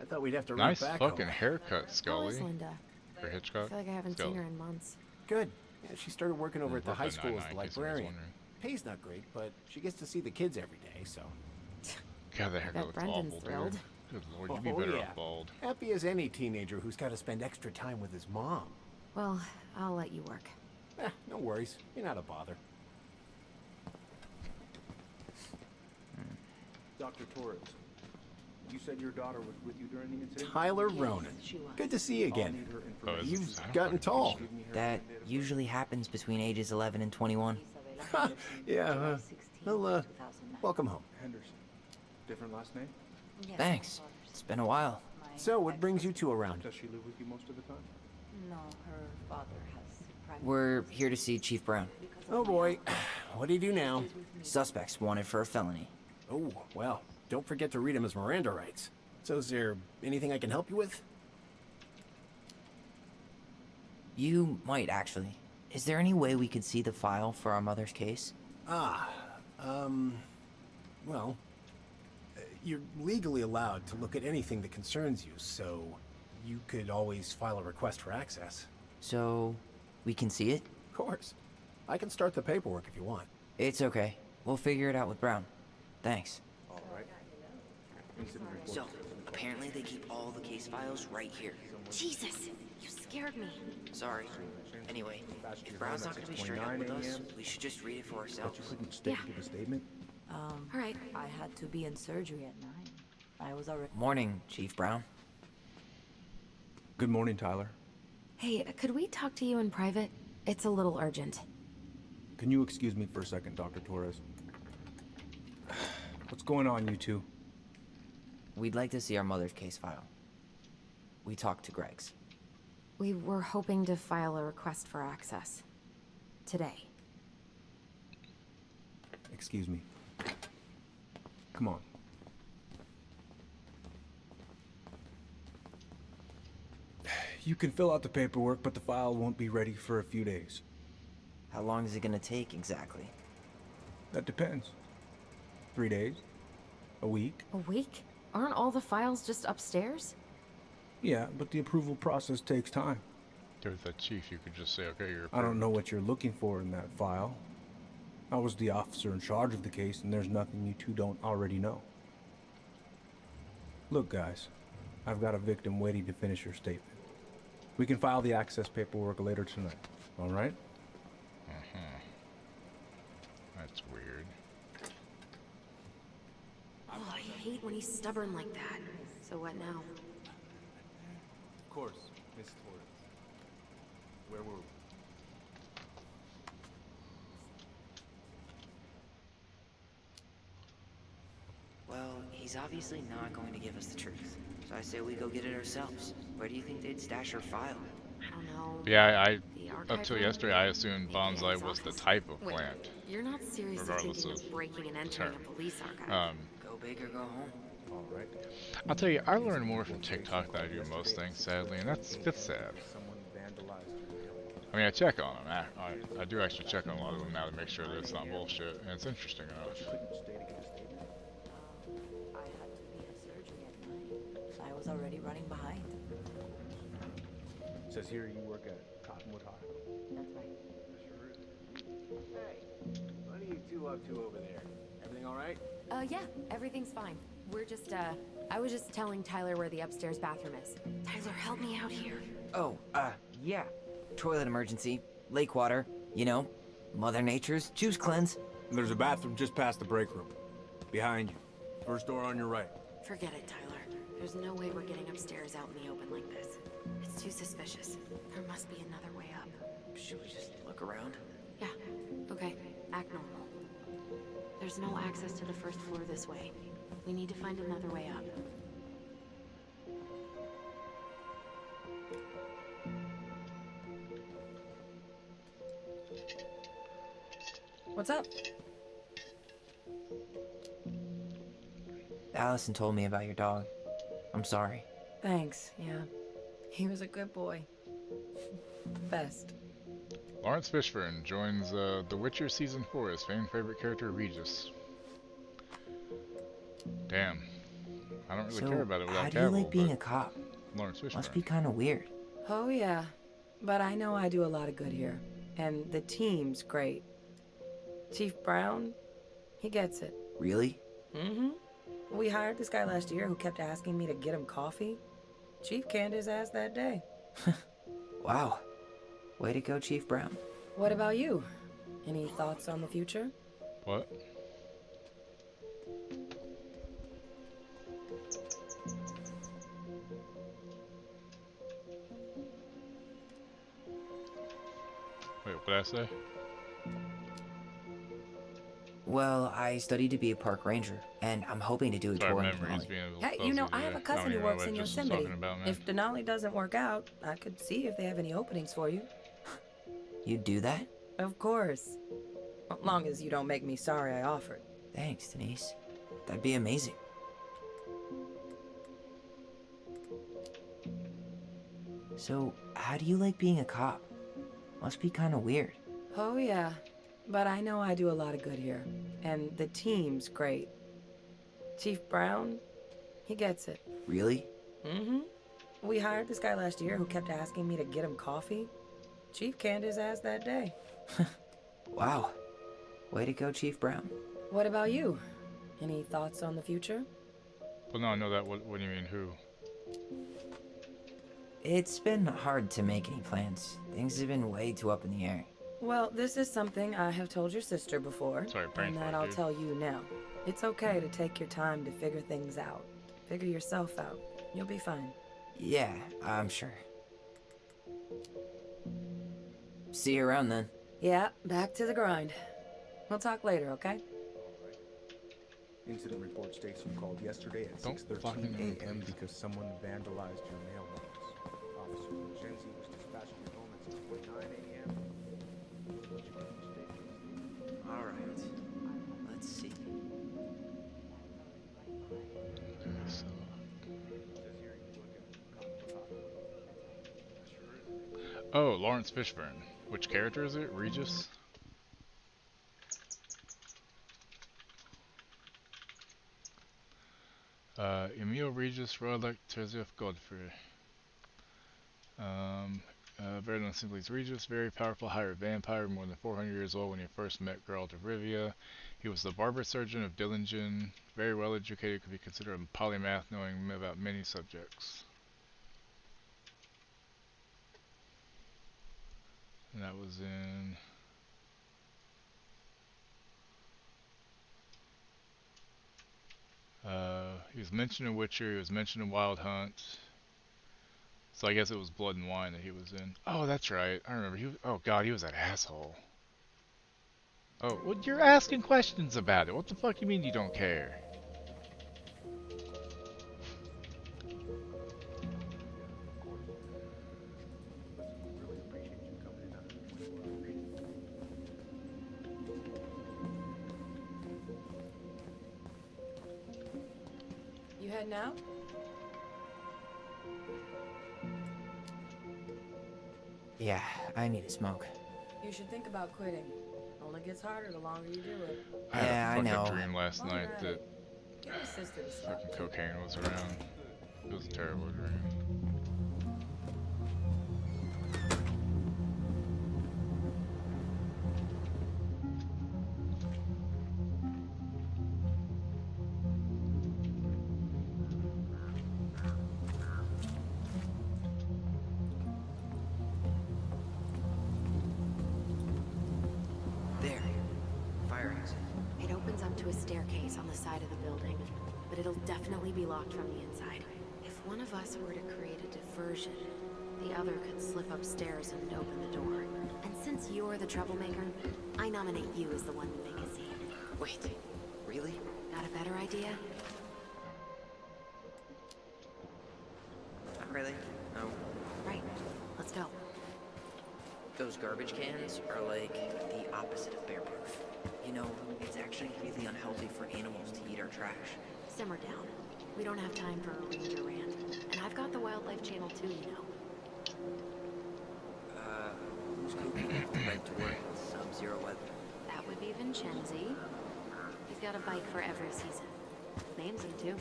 I thought we'd have to Nice run back fucking home. haircut, How Scully. is Linda? Or Hitchcock. I feel like I haven't Scully. seen her in months. Good. Yeah, she started working over at the high Brooklyn school as the Nine-Nine, in case anybody's librarian. wondering. Pay's not great, but she gets to see the kids every day, so. God, that haircut Bet looks Brendan's awful, thrilled. dude. Good lord, you'd be better off bald. Happy as any teenager who's got to spend extra time with his mom. Well, I'll let you work. No worries. You're not a bother. Dr. Torres, you said your daughter was with you during the incident? Tyler Ronan. Good to see you again. You've gotten tall. That usually happens between ages 11 and 21. Yeah, well, welcome home. Henderson. Different last name? Thanks. It's been a while. So, what brings you two around? Does she live with you most of the time? No, her father has private... We're here to see Chief Brown. Oh boy, what do you do now? Suspects wanted for a felony. Oh, well, don't forget to read him his Miranda rights. So is there anything I can help you with? You might, actually. Is there any way we could see the file for our mother's case? Well, you're legally allowed to look at anything that concerns you, so you could always file a request for access. So, we can see it? Of course. I can start the paperwork if you want. It's okay. We'll figure it out with Brown. Thanks. All right. So, apparently they keep all the case files right here. Jesus, you scared me. Sorry. Anyway, if Brown's not gonna be straight up with us, we should just read it for ourselves. But you couldn't stick to the statement? All right. I had to be in surgery at 9. I was already. Morning, Chief Brown. Good morning, Tyler. Hey, could we talk to you in private? It's a little urgent. Can you excuse me for a second, Dr. Torres? What's going on, you two? We'd like to see our mother's case file. We talked to Greg's. We were hoping to file a request for access. Today. Excuse me. Come on. You can fill out the paperwork, but the file won't be ready for a few days. How long is it gonna take exactly? That depends. 3 days? A week? A week? Aren't all the files just upstairs? Yeah, but the approval process takes time. With the chief, you could just say, okay, you're I don't know what you're looking for in that file. I was the officer in charge of the case, and there's nothing you two don't already know. Look, guys, I've got a victim waiting to finish her statement. We can file the access paperwork later tonight, all right? That's weird. Oh, I hate when he's stubborn like that. So what now? Of course, Miss Torres. Where were we? Well, he's obviously not going to give us the truth. So I say we go get it ourselves. Where do you think they'd stash her file? I don't know. Yeah, The up archive till room? yesterday, I assumed Maybe in his bonsai was the office. type of Wait, plant. You're not seriously regardless thinking of of breaking and entering term. a police archive? Go big or go home. All right. I'll tell you, I learned more from TikTok than I do most things, sadly, and that's sad. Someone vandalized the building. I mean, I check on them. I do actually check on a lot of them now to make sure that it's not bullshit, and it's interesting enough. Couldn't state against statement. I had to be in surgery at 9. I was already running behind. Says here you work at Cottonwood Hospital. That's right. Hey, what are you two up to over there? Everything all right? Yeah, everything's fine. We're just, I was just telling Tyler where the upstairs bathroom is. Tyler, help me out here. Oh, yeah. Toilet emergency, lake water, you know, Mother Nature's juice cleanse. There's a bathroom just past the break room. Behind you. First door on your right. Forget it, Tyler. There's no way we're getting upstairs out in the open like this. It's too suspicious. There must be another way up. Should we just look around? Yeah, okay. Act normal. There's no access to the first floor this way. We need to find another way up. What's up? Allison told me about your dog. I'm sorry. Thanks, yeah. He was a good boy. Best. Lawrence Fishburne joins The Witcher Season 4 as fan favorite character Regis. Damn. I don't really care about it without how do you like Cavill, being but a cop? Lawrence Fishburne. Must be kind of weird. Oh, yeah. But I know I do a lot of good here. And the team's great. Chief Brown, he gets it. Really? Mm-hmm. We hired this guy last year who kept asking me to get him coffee. Chief canned his ass that day. Wow. Way to go, Chief Brown. What about you? Any thoughts on the future? What? Wait, what did I say? Well, I studied to be a park ranger, and I'm hoping to do a Sorry, tour in memory's Denali. being a little Hey, fuzzy you know, I have today. a cousin don't who even know works what in I just was Yosemite. talking about, man. If Denali doesn't work out, I could see if they have any openings for you. You'd do that? Of course. As long as you don't make me sorry I offered. Thanks, Denise. That'd be amazing. So, how do you like being a cop? Must be kind of weird. Oh, yeah. But I know I do a lot of good here. And the team's great. Chief Brown, he gets it. Really? Mm-hmm. We hired this guy last year who kept asking me to get him coffee. Chief canned his ass that day. Wow. Way to go, Chief Brown. What about you? Any thoughts on the future? Well, no, I know that. What do you mean, who? It's been hard to make any plans. Things have been way too up in the air. Well, this is something I have told your sister before, Sorry, brain and that fart, I'll dude. tell you now. It's okay to take your time to figure things out. Figure yourself out. You'll be fine. Yeah, I'm sure. See you around then. Yeah, back to the grind. We'll talk later, okay? Incident report states you called yesterday at Don't 6:13 a.m. because someone vandalized your mailbox. Officer Vincenzi was dispatched to your home at 6:29 a.m. All right. Let's see. Oh, Lawrence Fishburne. Which character is it? Regis? Emil Regis, Roderick Terzieff Godfrey. Better known simply as Regis, very powerful hybrid vampire, more than 400 years old when he first met Geralt of Rivia. He was the barber surgeon of Dillingen, very well educated, could be considered a polymath, knowing about many subjects. And that was in... he was mentioned in Witcher, he was mentioned in Wild Hunt. So I guess it was Blood and Wine that he was in. Oh, that's right. I remember. Oh god, he was that asshole. Oh, well, you're asking questions about it. What the fuck you mean you don't care? You heading out? Yeah, I need a smoke. You should think about quitting. Only gets harder the longer you do it. I had Yeah, a I fucking know. dream last night that Get your sister to stop. fucking cocaine was around. It was a terrible dream. There. Fire exit. It opens up to a staircase on the side of the building, but it'll definitely be locked from the inside. If one of us were to create a diversion, the other could slip upstairs and open the door. And since you're the troublemaker, I nominate you as the one to make a scene. Wait, really? Got a better idea? Not really. No. Right. Let's go. Those garbage cans are like the opposite of bear-proof. You know, it's actually really unhealthy for animals to eat our trash. Simmer down. We don't have time for a ranger rant. And I've got the Wildlife Channel too, you know. Who's cooking right to work in sub-zero weather? That would be Vincenzi. He's got a bike for every season. Names him too.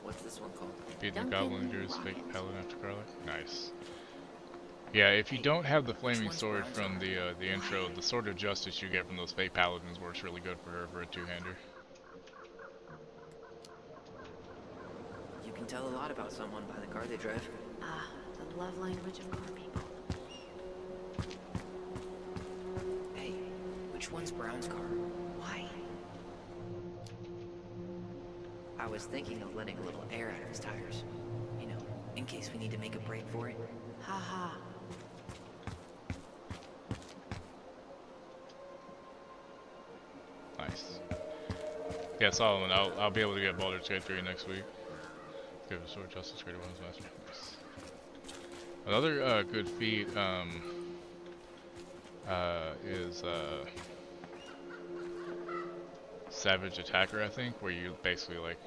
What's this one called? Feed the Duncan goblin into his fake Rocket. paladin after Carly. Nice. Yeah, if you don't have the flaming sword from the intro, the sword of justice you get from those fake paladins works really good for her for a two-hander. You can tell a lot about someone by the car they drive. Ah, the love language of car people. Hey, which one's Brown's car? Why? I was thinking of letting a little air out of his tires. You know, in case we need to make a break for it. Haha. Nice. Yeah, Solomon, I'll be able to get Baldur's Gate 3 next week. Give a sword justice greater one's master. Nice. Another good feat is Savage Attacker, I think, where you basically like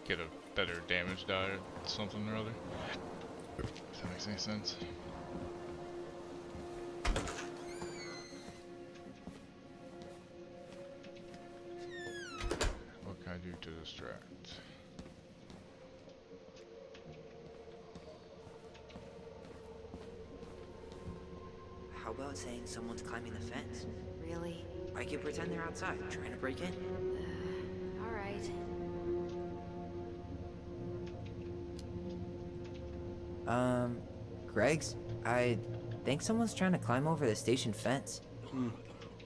get a better damage die or something or other. If that makes any sense. What can I do to distract? How about saying someone's climbing the fence? Really? I could pretend they're outside, trying to break in. All right. Greg's? I think someone's trying to climb over the station fence.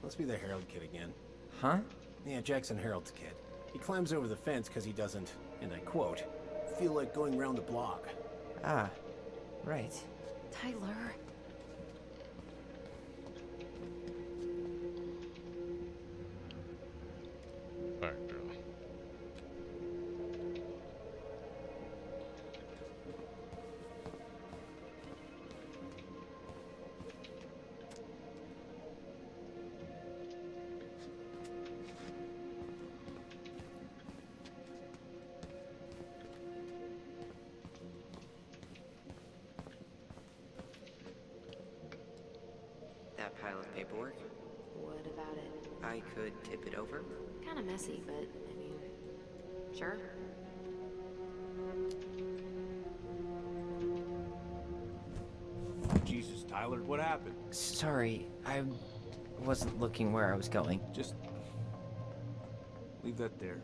Must be the Herald kid again. Huh? Yeah, Jackson Harold's kid. He climbs over the fence because he doesn't, and I quote, feel like going round the block. Ah, right. Tyler. Alright, girl. That pile of paperwork, What about it? I could tip it over. Kind of messy, but I mean, sure. Jesus, Tyler, what happened? Sorry, I wasn't looking where I was going. Just leave that there.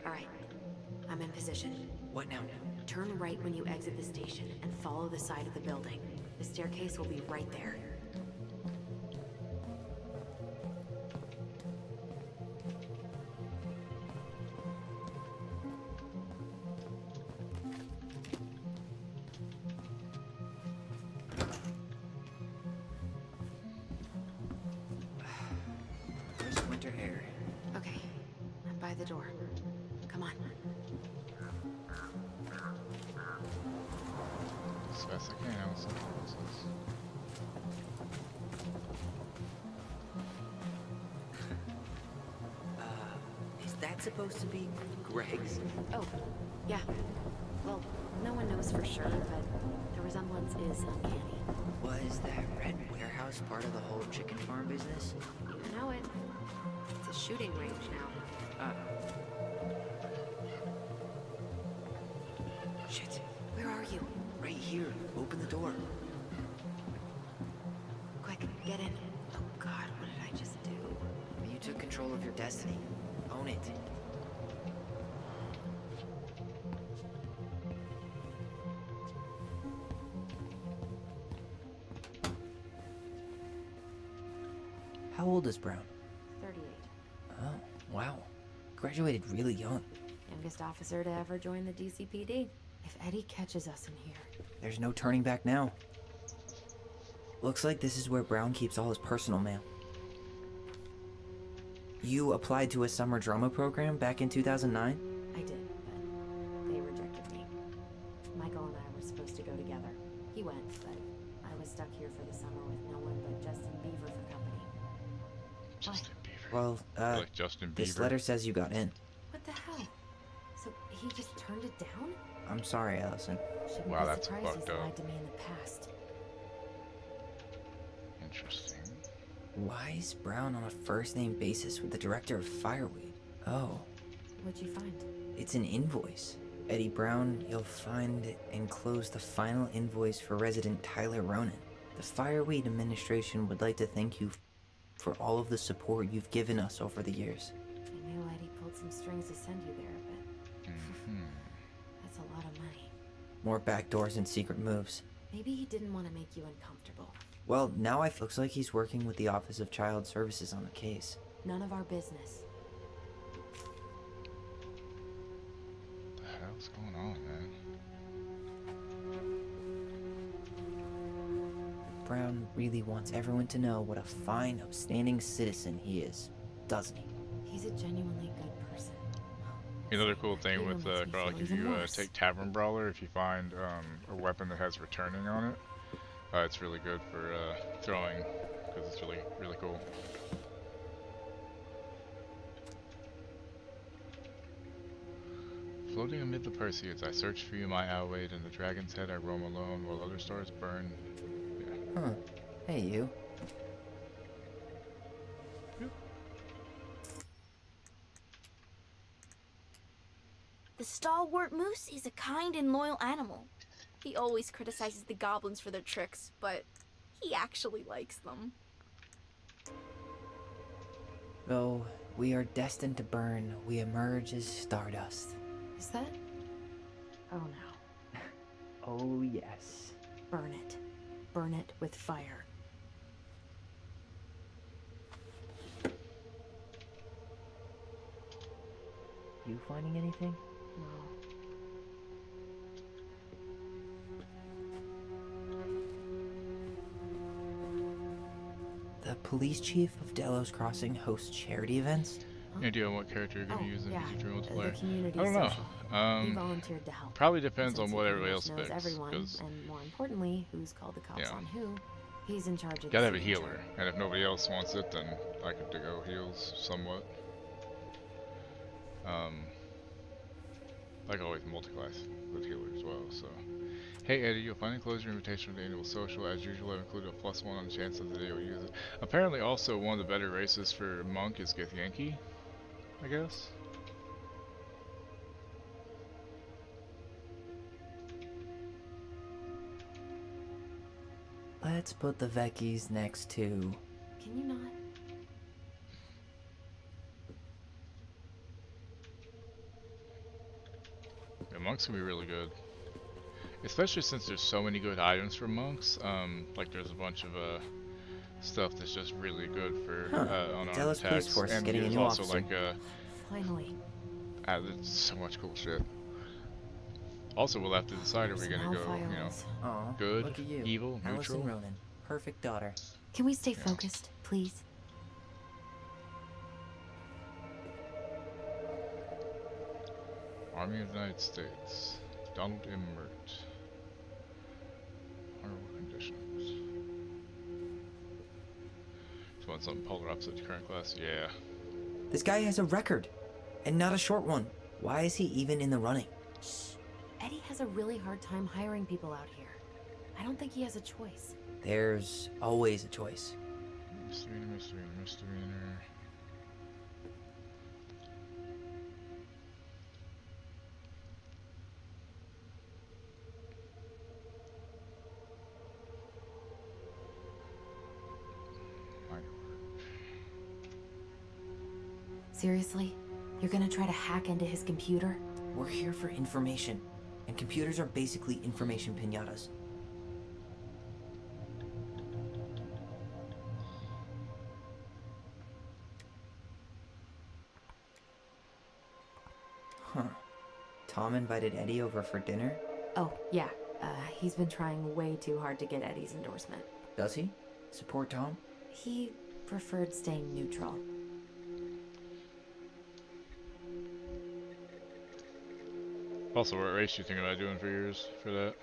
All right, I'm in position. What now? Turn right when you exit the station and follow the side of the building. The staircase will be right there. There's winter air. Okay, I'm by the door. Come on. As fast as I can, Allison. What's this? Is that supposed to be Greg's? Oh, yeah. Well, no one knows for sure, but the resemblance is uncanny. Was that red warehouse part of the whole chicken farm business? You know it. It's a shooting range now. Shit. Where are you? Right here. Open the door. Quick, get in. Oh God, what did I just do? You took control of your destiny. Own it. How old is Brown? 38. Oh, wow. Graduated really young. Youngest officer to ever join the DCPD. If Eddie catches us in here. There's no turning back now. Looks like this is where Brown keeps all his personal mail. You applied to a summer drama program back in 2009? I did, but they rejected me. Michael and I were supposed to go together. He went, but I was stuck here for the summer with no one but Justin Beaver for company. Justin Beaver. Well, Like Justin this Bieber. letter says you got in. What the hell? So he just turned it down? I'm sorry, Allison. Shouldn't Wow, be that's surprised fucked he's up. lied to me in the past. Interesting. Why is Brown on a first-name basis with the director of Fireweed? Oh, What'd you find? it's an invoice. Eddie Brown, you'll find enclosed the final invoice for resident Tyler Ronan. The Fireweed administration would like to thank you for all of the support you've given us over the years. I knew Eddie pulled some strings to send you there, but that's a lot of money. More backdoors and secret moves. Maybe he didn't want to make you uncomfortable. Well, now looks like he's working with the Office of Child Services on the case. None of our business. What the hell's going on, man? Brown really wants everyone to know what a fine, upstanding citizen he is, doesn't he? He's a genuinely good person. Another cool thing with Garlic, if even you worse. take Tavern Brawler, if you find a weapon that has returning on it, it's really good for throwing, because it's really cool. Floating amid the Perseids, I search for you, my Alwade, and the Dragon's Head I roam alone, while other stars burn. Yeah. Huh. Hey, you. The stalwart moose is a kind and loyal animal. He always criticizes the goblins for their tricks, but he actually likes them. Though we are destined to burn, we emerge as stardust. Is that Oh no. Oh, yes. Burn it. Burn it with fire. You finding anything? No. The police chief of Delos Crossing hosts charity events? Any idea on what character you're going to use in yeah. BG3 The multiplayer? community I don't know. social. He volunteered to help. Probably depends And on since what he everybody pretty else much knows picks. everyone, 'Cause and more importantly, who's called the cops Yeah. on who, he's in charge of gotta have the a city healer, and if nobody else wants it, then I could go heals somewhat. Like always, multi-class with healer as well. So, hey Eddie, you'll find enclosed your invitation to the annual social. As usual, I've included a +1 on the chance that the day you'll use it. Apparently, also one of the better races for monk is Githyanki, I guess. Let's put the Vecchies next to... Can you not? Yeah, monks can be really good. Especially since there's so many good items for monks. Like there's a bunch of stuff that's just really good for unarmed Delos Police attacks. Force is And getting a there's new also officer. like Finally. there's so much cool shit. Also, we'll have to decide, are we gonna go, you know, Aw, good, look at you. evil, Allison neutral? Ronan, perfect daughter. Can we stay focused, please? Army of the United States. Donald M. Mert. Horrible conditions. Just want something polar opposite to current class? Yeah. This guy has a record, and not a short one. Why is he even in the running? Eddie has a really hard time hiring people out here. I don't think he has a choice. There's always a choice. Misdemeanor, misdemeanor, misdemeanor. Seriously? You're gonna try to hack into his computer? We're here for information, and computers are basically information piñatas. Huh. Tom invited Eddie over for dinner? Oh, yeah. He's been trying way too hard to get Eddie's endorsement. Does he? Support Tom? He preferred staying neutral. Also, what race you thinking about doing for yours for that?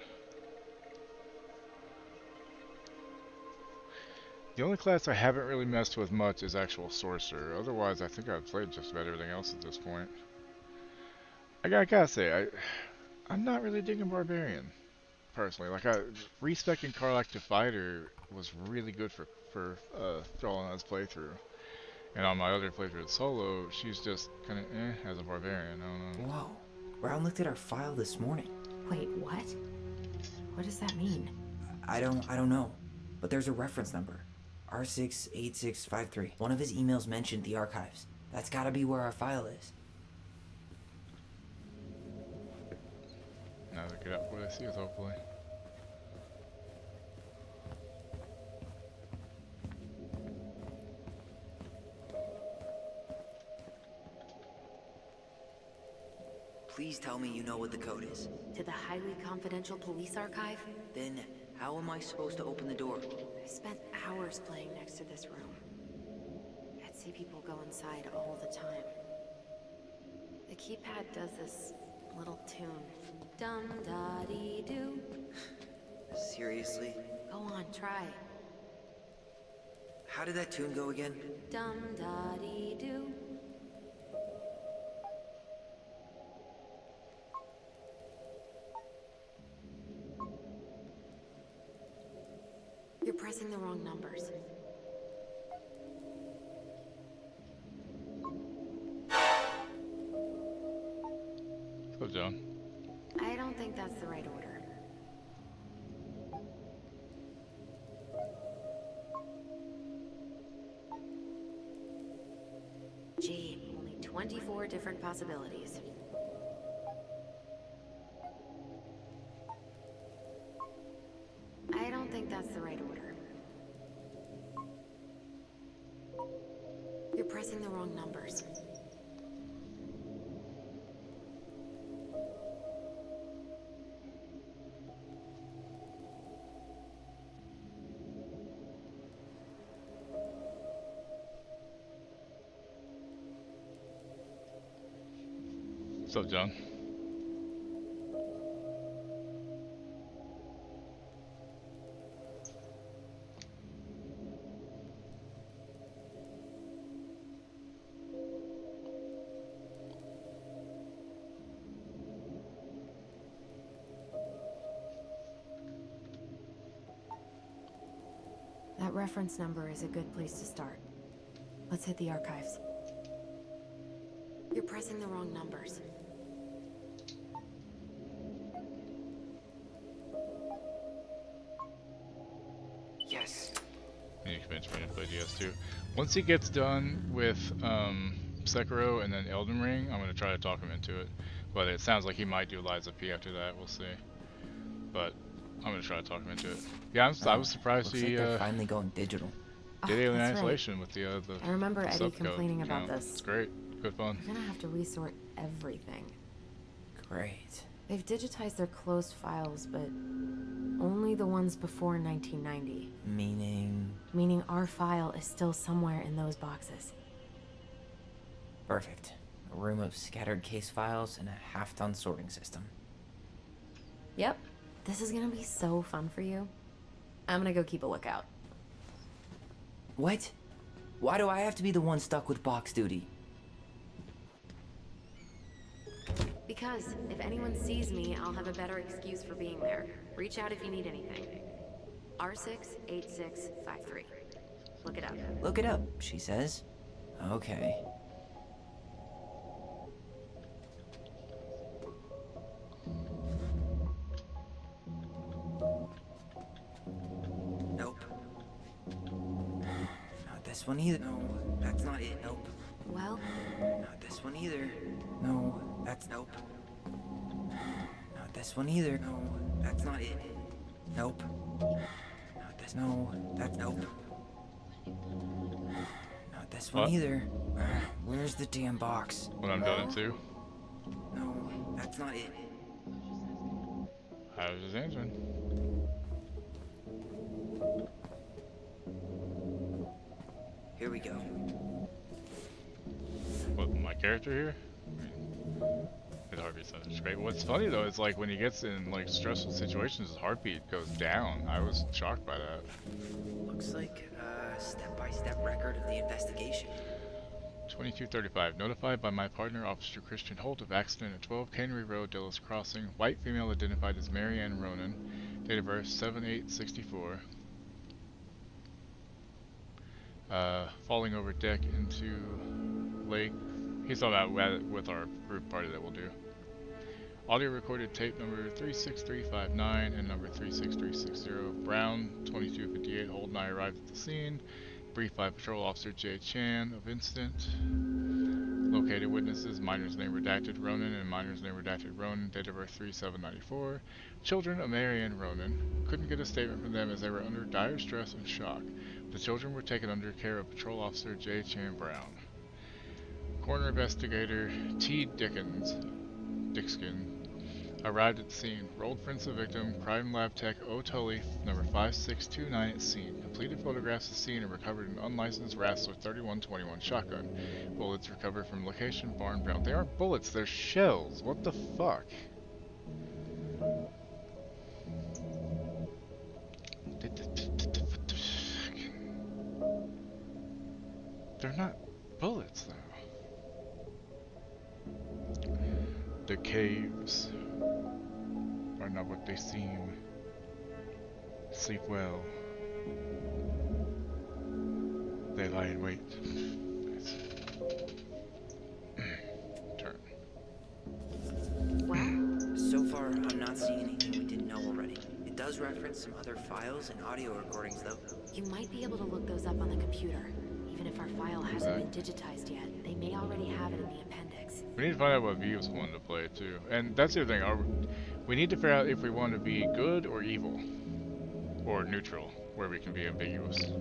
The only class I haven't really messed with much is actual sorcerer. Otherwise, I think I've played just about everything else at this point. I gotta say, I'm not really digging barbarian, personally. Like, respecing Karlach to fighter was really good for Thrallana's playthrough. And on my other playthrough solo, she's just kind of as a barbarian. I don't know. Whoa. Brown looked at our file this morning. Wait, what? What does that mean? I don't know. But there's a reference number. R68653. One of his emails mentioned the archives. That's gotta be where our file is. Now to get up where they see us, hopefully. Please tell me you know what the code is. To the highly confidential police archive? Then, how am I supposed to open the door? I spent hours playing next to this room. I'd see people go inside all the time. The keypad does this little tune. Dum-da-dee-doo. Seriously? Go on, try. How did that tune go again? Dum-da-dee-doo. You're pressing the wrong numbers. Slow down. I don't think that's the right order. Gee, only 24 different possibilities. pressing the wrong numbers. What's up, John? That reference number is a good place to start. Let's hit the archives. You're pressing the wrong numbers. Yes. And you convinced me to play DS2. Once he gets done with Sekiro and then Elden Ring, I'm going to try to talk him into it. But it sounds like he might do Lies of P after that, we'll see. But I'm going to try to talk him into it. Yeah, I was surprised Looks he like they're finally going digital. did Alien that's right. Isolation with the I remember Eddie subcode, complaining about you know. this. It's great, good fun. We're gonna have to resort everything. Great. They've digitized their closed files, but only the ones before 1990. Meaning? Meaning our file is still somewhere in those boxes. Perfect. A room of scattered case files and a half-done sorting system. Yep. This is gonna be so fun for you. I'm gonna go keep a lookout. What? Why do I have to be the one stuck with box duty? Because if anyone sees me, I'll have a better excuse for being there. Reach out if you need anything. R68653. Look it up. Look it up, she says. Okay. Nope. Not this one either. No, that's not it. Nope. Well? Not this one either. No, that's nope. Not this one either. No, that's not it. Nope. Not this. No, that's nope. Not this one What? either. Where's the damn box? When I'm done it too. No, that's not it. I was just answering. Here we go. What, my character here? It's hard to be such great. What's funny though is like when he gets in like stressful situations, his heartbeat goes down. I was shocked by that. Looks like a step-by-step record of the investigation. 2235. Notified by my partner, Officer Christian Holt, of accident at 12 Cannery Road, Dillis Crossing. White female identified as Marianne Ronan. Date of birth 7/8/64. Falling over deck into lake. He's talking about with our group party that we'll do. Audio recorded tape number 36359 and number 36360. Brown 2258. Holt and I arrived at the scene. Briefed by Patrol Officer J. Chan of incident. Located witnesses, minor's name redacted Ronan and minor's name redacted Ronan, date of birth 3794. Children of Marianne Ronan. Couldn't get a statement from them as they were under dire stress and shock. The children were taken under care of Patrol Officer J. Chan Brown. Coroner Investigator T. Dixkin arrived at the scene. Rolled prints of the victim. Crime Lab Tech O. Tully, number 5629 at scene. Completed photographs of the scene and recovered an unlicensed Rassler 3121 shotgun. Bullets recovered from location barn Brown. They aren't bullets, they're shells. What the fuck? They're not bullets though. The caves are not what they seem. Sleep well. They lie in wait. Turn. Well, so far I'm not seeing anything we didn't know already. It does reference some other files and audio recordings though. You might be able to look those up on the computer. Even if our file hasn't been digitized yet, they may already have it in the appendix. We need to find out what Viv's wanted to play too. And that's the other thing. We need to figure out if we want to be good or evil. Or neutral, where we can be ambiguous.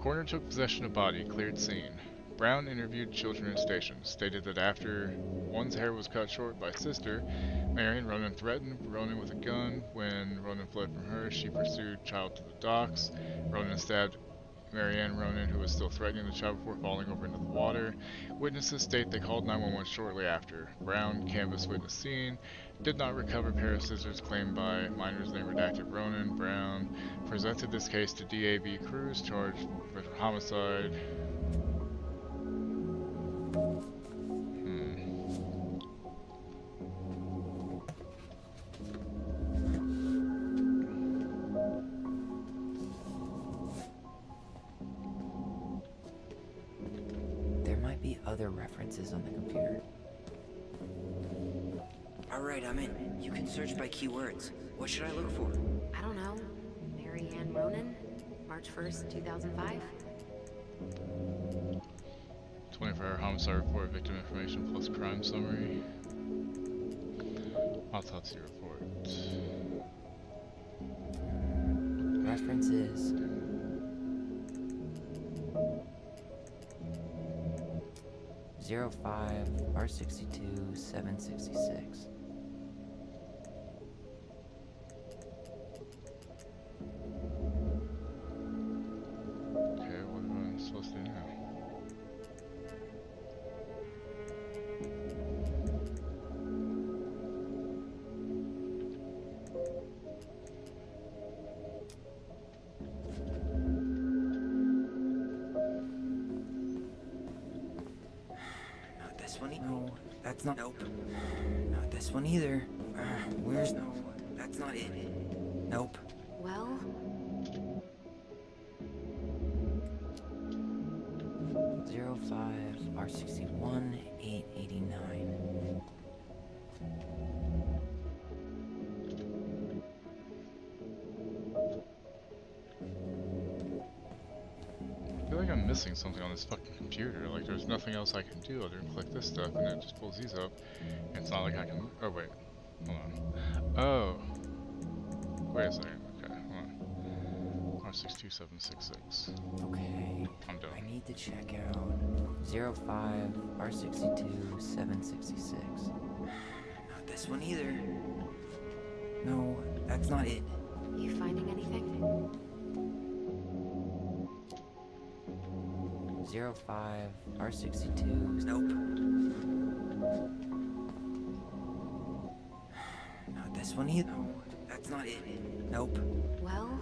Coroner took possession of body, cleared scene. Brown interviewed children in station, stated that after one's hair was cut short by sister, Marion, Ronan threatened Ronan with a gun. When Ronan fled from her, she pursued child to the docks. Ronan stabbed Marianne Ronan, who was still threatening the child before falling over into the water. Witnesses state they called 911 shortly after. Brown canvassed witness scene, did not recover pair of scissors claimed by minors named redacted Ronan. Brown presented this case to D.A.B. Cruz, charged with homicide. There might be other references on the computer. Alright, I'm in. You can search by keywords. What should I look for? I don't know. Marianne Ronan? March 1st, 2005? 24-hour homicide report, victim information plus crime summary. Autopsy report. References. '05 R62 766. Okay, what am I supposed to do now? Not this one. No, that's not. Nope. Not this one either. Where's no? That's not it. Nope. Well, 05 R61 889. I feel like I'm missing something on this fucking computer. Like, there's nothing else I can do other than click this stuff and it just pulls these up. And it's not like I can. Oh, wait. Hold on. Oh. Wait a second. Okay, hold on. R62766. Okay. I'm done. I need to check out 05 R62 766. Not this one either. No, that's not it. you finding anything? 05 R62. Nope. Not this one either. No, that's not it. Nope. Well?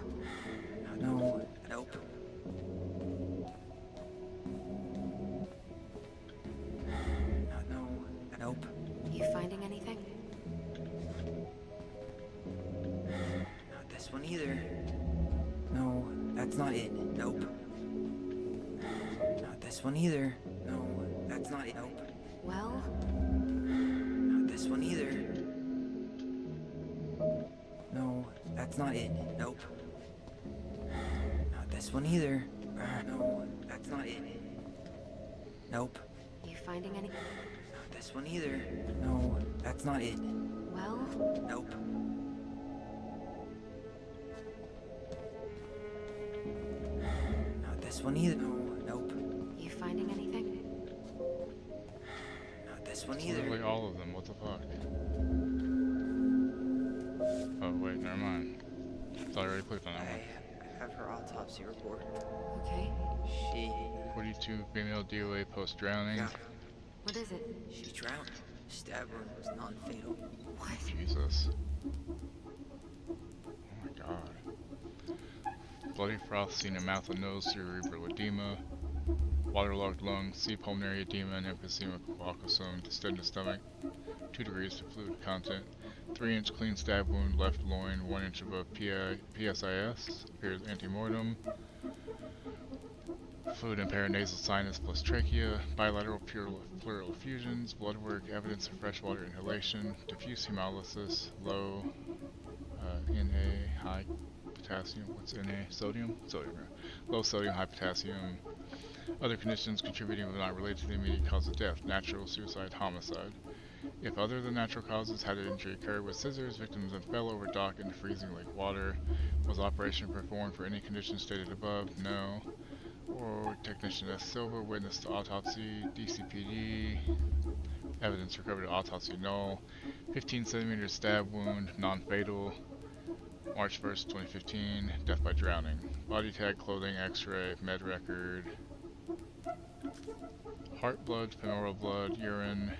No, nope. No, nope. You finding anything? Not this one either. No, that's not it. Nope. Not this one either. No, that's not it. Nope. Well? Not this one either. No, that's not it. Nope. Not this one either. No, that's not it. Nope. You finding anything? Not this one either. No, that's not it. Well? Nope. Not this one either. No, nope. You finding anything? Not this one It's either. literally all of them. What the fuck? Oh wait, never mind. I already clicked on that one. I have her autopsy report. Okay. She 42 female DOA post drowning. What is it? She drowned. Stab wound was non-fatal. What? Jesus. Oh my god. Bloody froth seen in mouth and nose, cerebral edema, waterlogged lungs, C pulmonary edema, and emphysema glaucosome, distended stomach, 2 degrees to fluid content, 3-inch clean stab wound, left loin, 1 inch above PSIS, appears antemortem, fluid in paranasal sinus plus trachea, bilateral pleural effusions, blood work, evidence of freshwater inhalation, diffuse hemolysis, low Na, high potassium, what's Na? Sodium? Sodium, right. Low sodium, high potassium. Other conditions contributing but not related to the immediate cause of death, natural, suicide, homicide. If other than natural causes, had an injury occurred with scissors, victims then fell over dock into freezing lake water. Was operation performed for any condition stated above? No. Or technician S. Silva witnessed the autopsy. DCPD. Evidence recovered at autopsy null. 15 centimeter stab wound, non-fatal. March 1st, 2015. Death by drowning. Body tag, clothing, X-ray, med record. Heart blood, femoral blood, urine.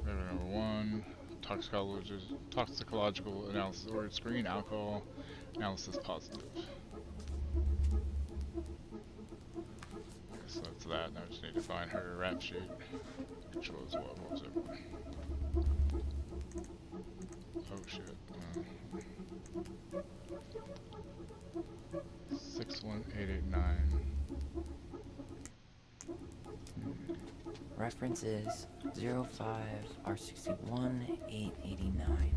Number 1. Toxicological analysis ordered. Screen alcohol analysis positive. So that's that. Now I just need to find her rap sheet. Which was what was it? Oh shit. 61889. Reference is 05R61889.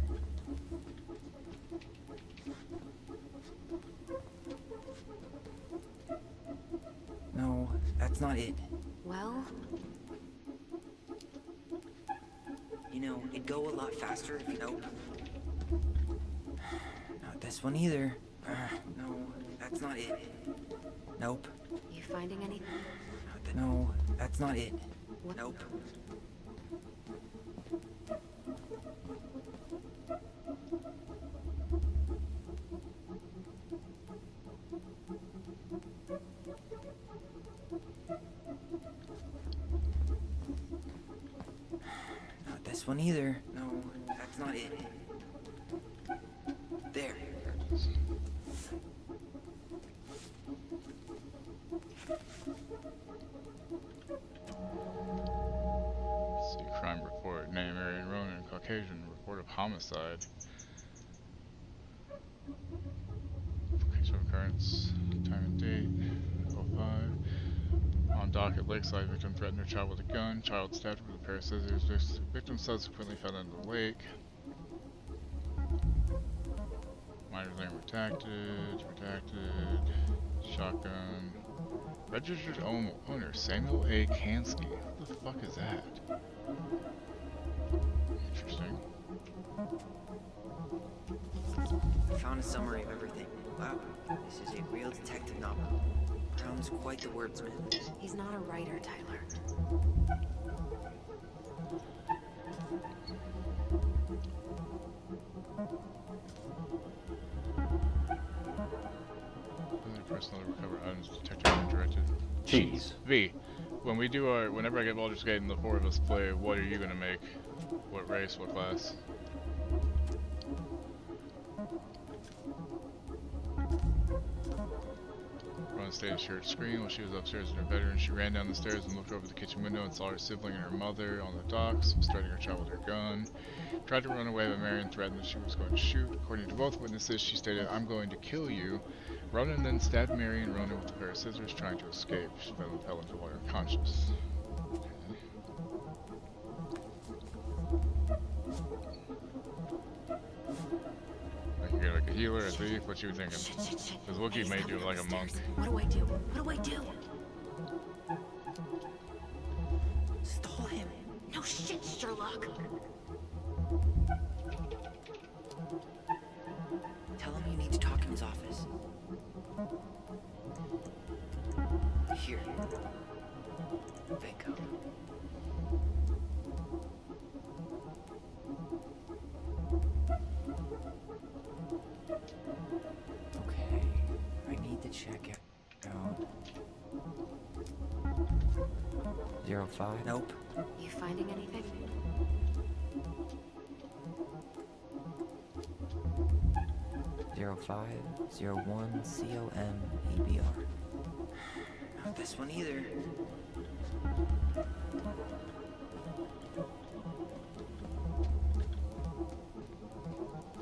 No, that's not it. Well, You know, it'd go a lot faster if you know. Not this one either. No, that's not it. Nope. you finding anything? No, that's not it. Nope. Not this one either. No, that's not it. There. See, crime report. Name Marion Ronan, Caucasian. Report of homicide. Location of occurrence. Time and date. 05. On dock at Lakeside, victim threatened her child with a gun. Child stabbed with a pair of scissors. Victim subsequently fell into the lake. Minor's name redacted. Shotgun. Registered owner Samuel A. Kansky. What the fuck is that? Interesting. Found a summary of everything. Wow, this is a real detective novel. Brown's quite the wordsmith. He's not a writer, Tyler. Personally recover items detected and directed. Cheese. V, when we do our, whenever I get Baldur's Gate and the four of us play, what are you gonna make? What race? What class? Ron stayed at shared screen while she was upstairs in her bedroom. She ran down the stairs and looked over the kitchen window and saw her sibling and her mother on the docks, starting her child with her gun. Tried to run away, but Marion threatened that she was going to shoot. According to both witnesses, she stated, "I'm going to kill you." Ronan then stabbed Marion Ronan with a pair of scissors, trying to escape. She then fell into water unconscious. Like you get like a healer, a thief, what you thinking? Because Wookiee may do like a monk. What do I do? What do I do? Stall him. No shit, Sherlock. Tell him you need to talk in his office. Here. Bingo. Okay, I need to check it out. 05? Nope. You finding anything? Zero 0501 COM ABR. Not this one either.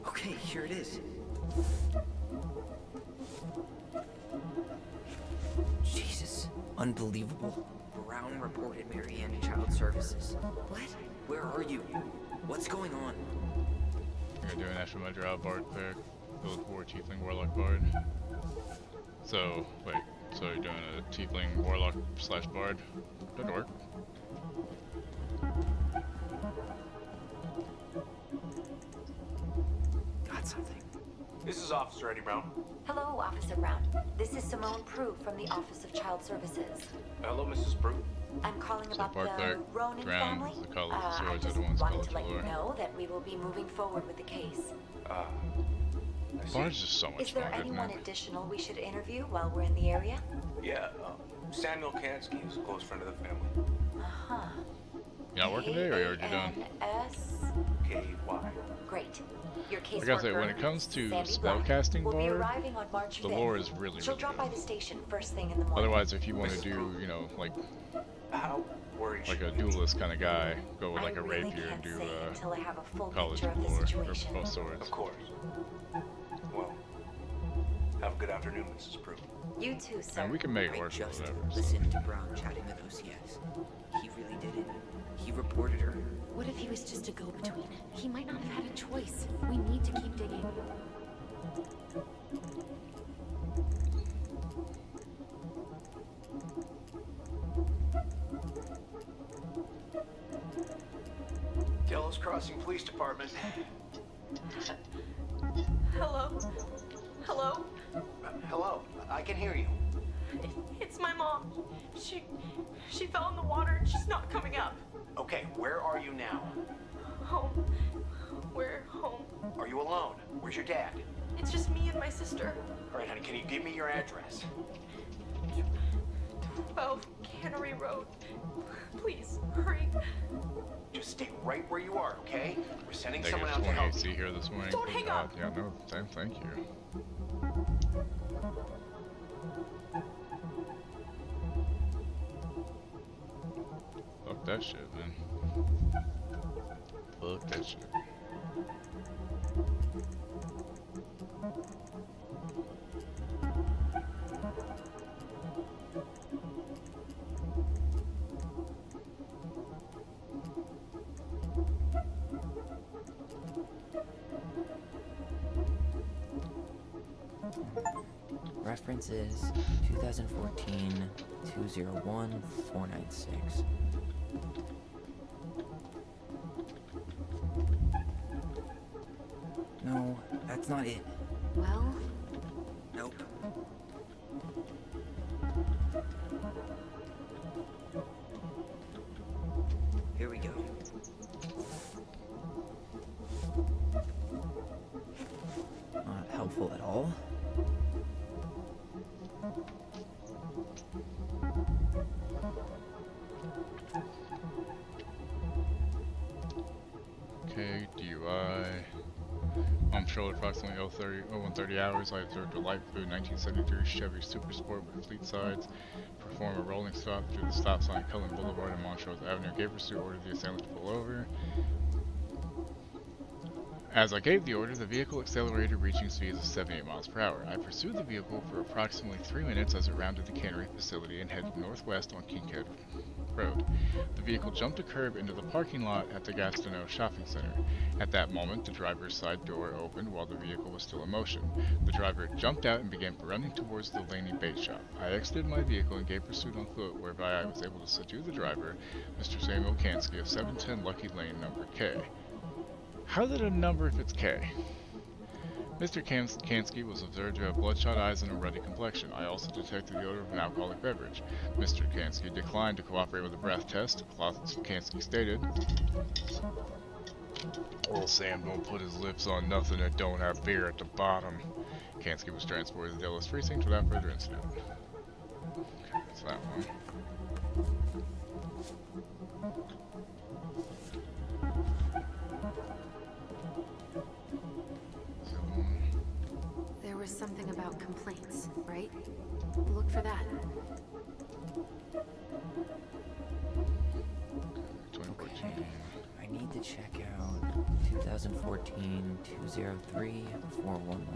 Okay, here it is. Jesus. Unbelievable. Brown reported Marianne to Child Services. What? Where are you? What's going on? You're gonna do an extra Madral Bard Cleric, Build War Tiefling Warlock Bard. So, wait, so you're doing a Tiefling Warlock / Bard? That'd work. Got something. This is Officer Eddie Brown. Hello, Officer Brown. This is Simone Prue from the Office of Child Services. Hello, Mrs. Prue. I'm calling So about the Barclay Ronan Brown family. is the color of the I swords, just the one's wanted colored to let you Valor. know that we will be moving forward with the case. Bar's just so much Is there fun, isn't anyone it? additional we should interview while we're in the area? Yeah, Samuel Kansky is a close friend of the family. Uh-huh. You not working today, or you already done? K-Y. Great. Your case Like I say, when it comes to spellcasting will be Bard, arriving on March the 5th. lore is really, She'll really drop good. by the station first thing in the morning. Otherwise, if you want to do, you know, like a duelist kind of guy, go with like a rapier and do until I have a full college picture of the lore or situation. both swords. Of course. Well, have a good afternoon, Mrs. Prue. You too, sir. And we can make it I work or just whatever. listened to Brown chatting with OCS. He really did it. He reported her. What if he was just a go-between? He might not have had a choice. We need to keep digging. Delos Crossing Police Department. Hello? Hello? Hello, I can hear you. It's my mom. She fell in the water and she's not coming up. Okay, where are you now? Home. We're home. Are you alone? Where's your dad? It's just me and my sister. All right, honey, can you give me your address? 12 Cannery Road. Please, hurry. Just stay right where you are, okay? We're sending They someone get out to 20 help AC you. here this morning. Don't Thank hang God. up. Yeah, no, thank you. Fuck that shit, man. Fuck that shit. Reference is 2014 201 496. No, that's not it. Well, Nope. Here we go. Not helpful at all. Okay, DUI. I'm sure approximately 0130 hours, I observed a light blue 1973 Chevy Super Sport with fleet sides perform a rolling stop through the stop sign Cullen Boulevard and Montrose Avenue. Gave pursuit, ordered the assailant to pull over. As I gave the order, the vehicle accelerated, reaching speeds of 78 miles per hour. I pursued the vehicle for approximately 3 minutes as it rounded the cannery facility and headed northwest on Kincaid Road. The vehicle jumped a curb into the parking lot at the Gastineau Shopping Center. At that moment, the driver's side door opened while the vehicle was still in motion. The driver jumped out and began running towards the Laney bait shop. I exited my vehicle and gave pursuit on foot, whereby I was able to subdue the driver, Mr. Samuel Kansky of 710 Lucky Lane, number K. How did it number if it's K? Mr. Kansky was observed to have bloodshot eyes and a ruddy complexion. I also detected the odor of an alcoholic beverage. Mr. Kansky declined to cooperate with the breath test. Kansky stated, "Old Sam don't put his lips on nothing that don't have beer at the bottom." Kansky was transported to the Dallas precinct without further incident. Okay, that's that one. there was something about complaints, right? Look for that. 2014. I need to check out 2014 203 411.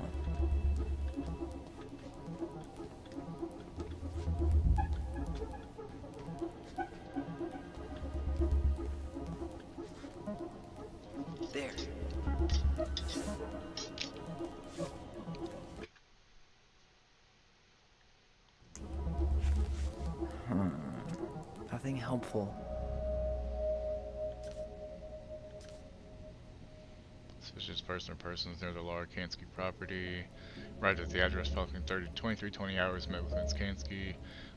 There. Nothing helpful. suspicious person or persons near the Laura Kansky property. Arrived at the address following 2320 hours, met with Ms. Kansky.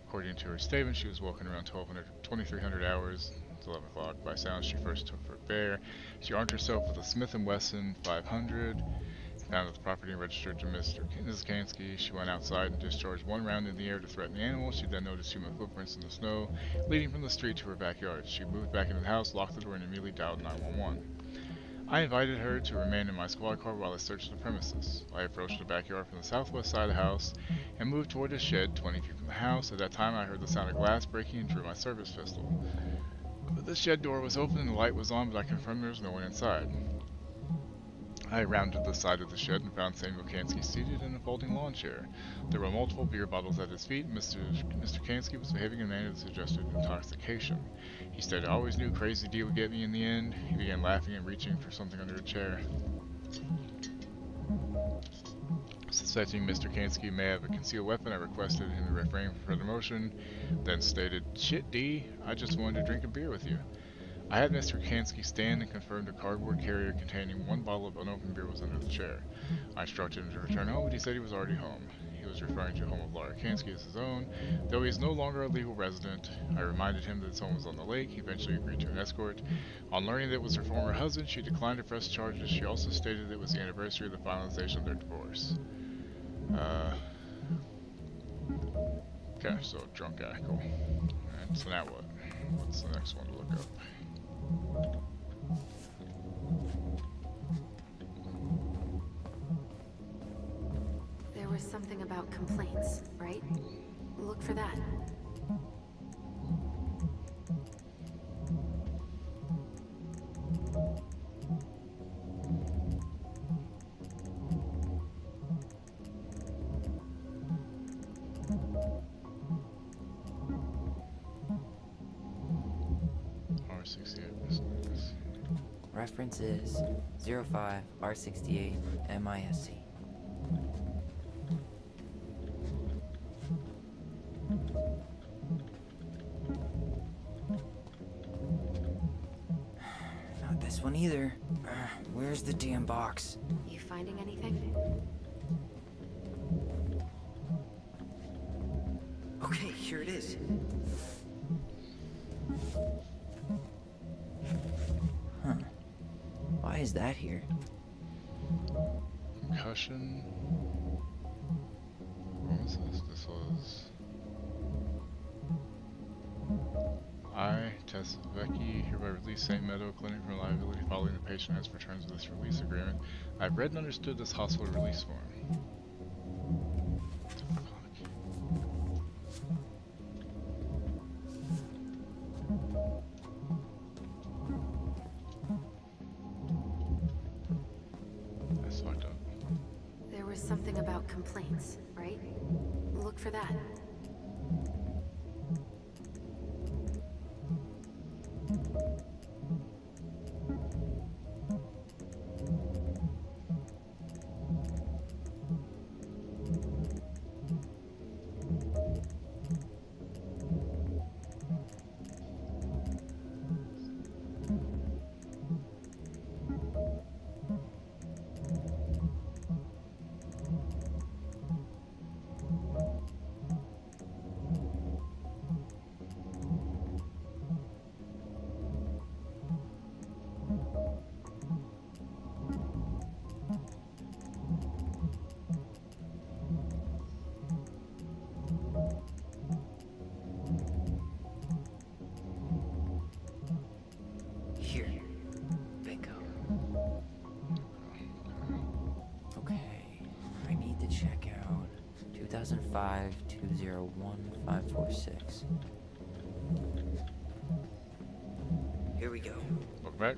According to her statement, she was woken around 2300 hours, it's 11 o'clock, by sounds she first took for a bear. She armed herself with a Smith & Wesson 500. Found at the property and registered to Mrs. Kansky. She went outside and discharged one round in the air to threaten the animal. She then noticed human footprints in the snow, leading from the street to her backyard. She moved back into the house, locked the door, and immediately dialed 911. I invited her to remain in my squad car while I searched the premises. I approached the backyard from the southwest side of the house and moved toward a shed 20 feet from the house. At that time, I heard the sound of glass breaking and drew my service pistol. The shed door was open and the light was on, but I confirmed there was no one inside. I rounded the side of the shed and found Samuel Kansky seated in a folding lawn chair. There were multiple beer bottles at his feet, and Mr. Kansky was behaving in a manner that suggested intoxication. He stated, "I always knew Crazy D would get me in the end." He began laughing and reaching for something under a chair. Suspecting Mr. Kansky may have a concealed weapon, I requested him to refrain from further motion, then stated, "Shit, D, I just wanted to drink a beer with you." I had Mr. Kansky stand and confirmed a cardboard carrier containing one bottle of unopened beer was under the chair. I instructed him to return home, but he said he was already home. He was referring to the home of Laura Kansky as his own, though he is no longer a legal resident. I reminded him that his home was on the lake. He eventually agreed to an escort. On learning that it was her former husband, she declined to press charges. She also stated that it was the anniversary of the finalization of their divorce. Okay, so drunk guy, cool. Alright, so now what? What's the next one to look up? There was something about complaints, right? Look for that. Reference is 05 R68 MISC. Not this one either. Where's the damn box? You finding anything? Okay, here it is. Huh. Why is that here? Concussion. What was this? This was... I, Tess Vecchi, hereby release St. Meadow Clinic from liability following the patient has returned to this release agreement. I've read and understood this hospital release form. That's fucked up. There was something about complaints, right? Look for that. Here. Bingo. Okay. I need to check out 2005-201-546. Here we go. Welcome back.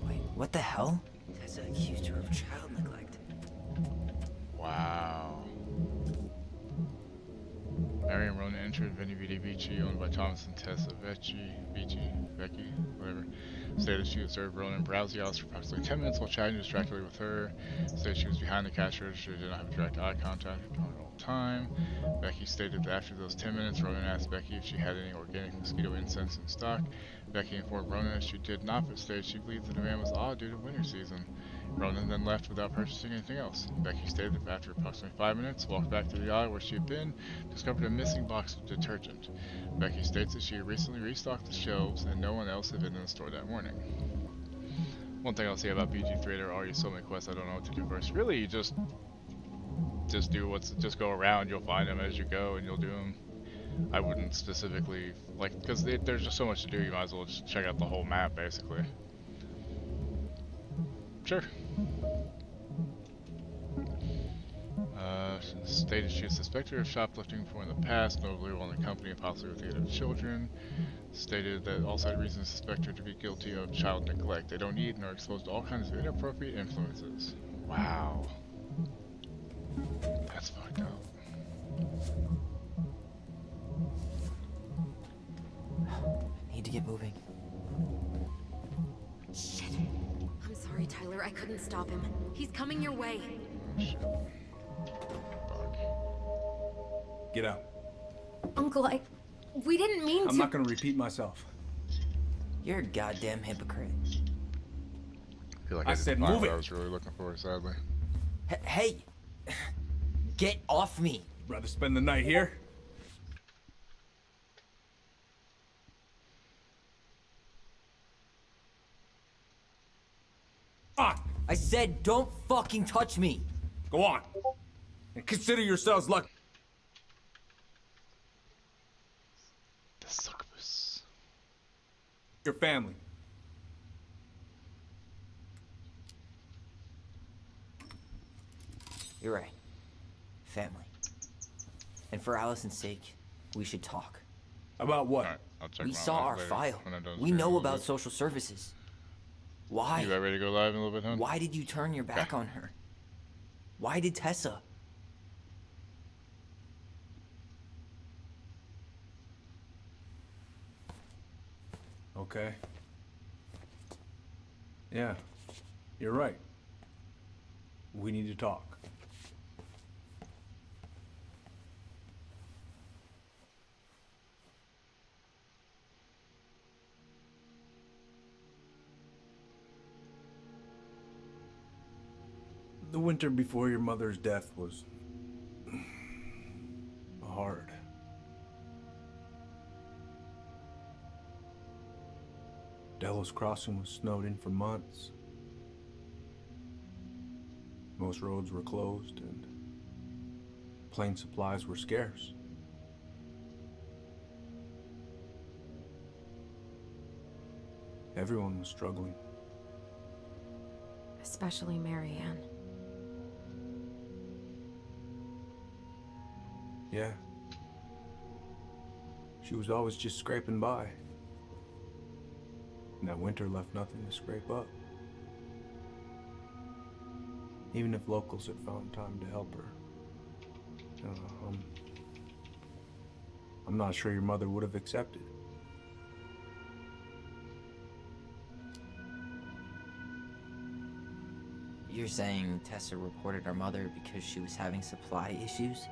Wait, what the hell? Tessa accused her of child neglect. Wow. Marion Ronan entered Veni Vidi Vici, owned by Thomas and Tessa Vecchi, whatever. Stated she observed Ronan browse the house for approximately 10 minutes while chatting distractedly with her. Stated she was behind the cash register, did not have direct eye contact. time. Becky stated that after those 10 minutes, Ronan asked Becky if she had any organic mosquito incense in stock. Becky informed Ronan that she did not, but stated she believed the demand was odd due to winter season. Ronan then left without purchasing anything else. Becky stated that after approximately 5 minutes, walked back to the aisle where she had been, discovered a missing box of detergent. Becky states that she had recently restocked the shelves and no one else had been in the store that morning. One thing I'll say about BG3, there are already so many quests I don't know what to do first. Really, you just go around, you'll find them as you go and you'll do them. I wouldn't specifically, like, because there's just so much to do, you might as well just check out the whole map, basically. Sure. Stated she is suspected of shoplifting before in the past, notably while in the company and possibly with the aid of children. Stated that also had reason to suspect her to be guilty of child neglect. They don't eat and are exposed to all kinds of inappropriate influences. Wow. That's fucked up. Need to get moving. Shit. I'm sorry, Tyler. I couldn't stop him. He's coming your way. Shit. Get out. Uncle, we didn't mean to. I'm not gonna repeat myself. You're a goddamn hypocrite. I feel like I didn't said find move what it. I was really looking for, sadly. Hey! Get off me! Rather spend the night here? On! I said don't fucking touch me! Go on! And consider yourselves lucky. The succubus. Your family. You're right. Family. And for Allison's sake, we should talk. About what? Alright, I'll check We my saw eyes our later file. when I'm done We streaming know a little about bit. social services. Why? You about ready to go live in a little bit, hon? Why did you turn your back on her? Why did Tessa? Okay. Yeah, you're right. We need to talk. The winter before your mother's death was hard. Delos Crossing was snowed in for months. Most roads were closed and plane supplies were scarce. Everyone was struggling. Especially Marianne. Yeah. She was always just scraping by. And that winter left nothing to scrape up. Even if locals had found time to help her. I'm not sure your mother would have accepted. You're saying Tessa reported our mother because she was having supply issues?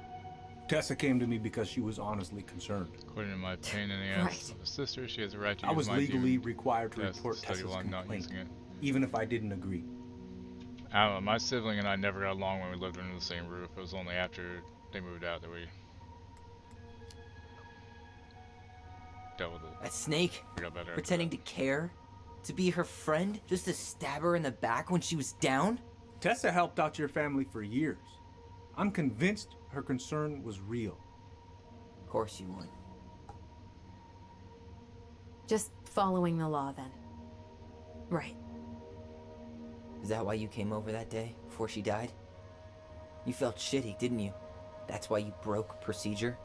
Tessa came to me because she was honestly concerned. According to my pain in the ass Right. of a sister, she has a right to I use was my legally demon required to test report study Tessa's while I'm not complaint, using it. even if I didn't agree. I don't know, my sibling and I never got along when we lived under the same roof. It was only after they moved out that we dealt with it. That snake? We got better after Pretending to care? To be her friend? Just to stab her in the back when she was down? Tessa helped out your family for years. I'm convinced her concern was real. Of course you would. Just following the law then. Right. Is that why you came over that day, before she died? You felt shitty, didn't you? That's why you broke procedure?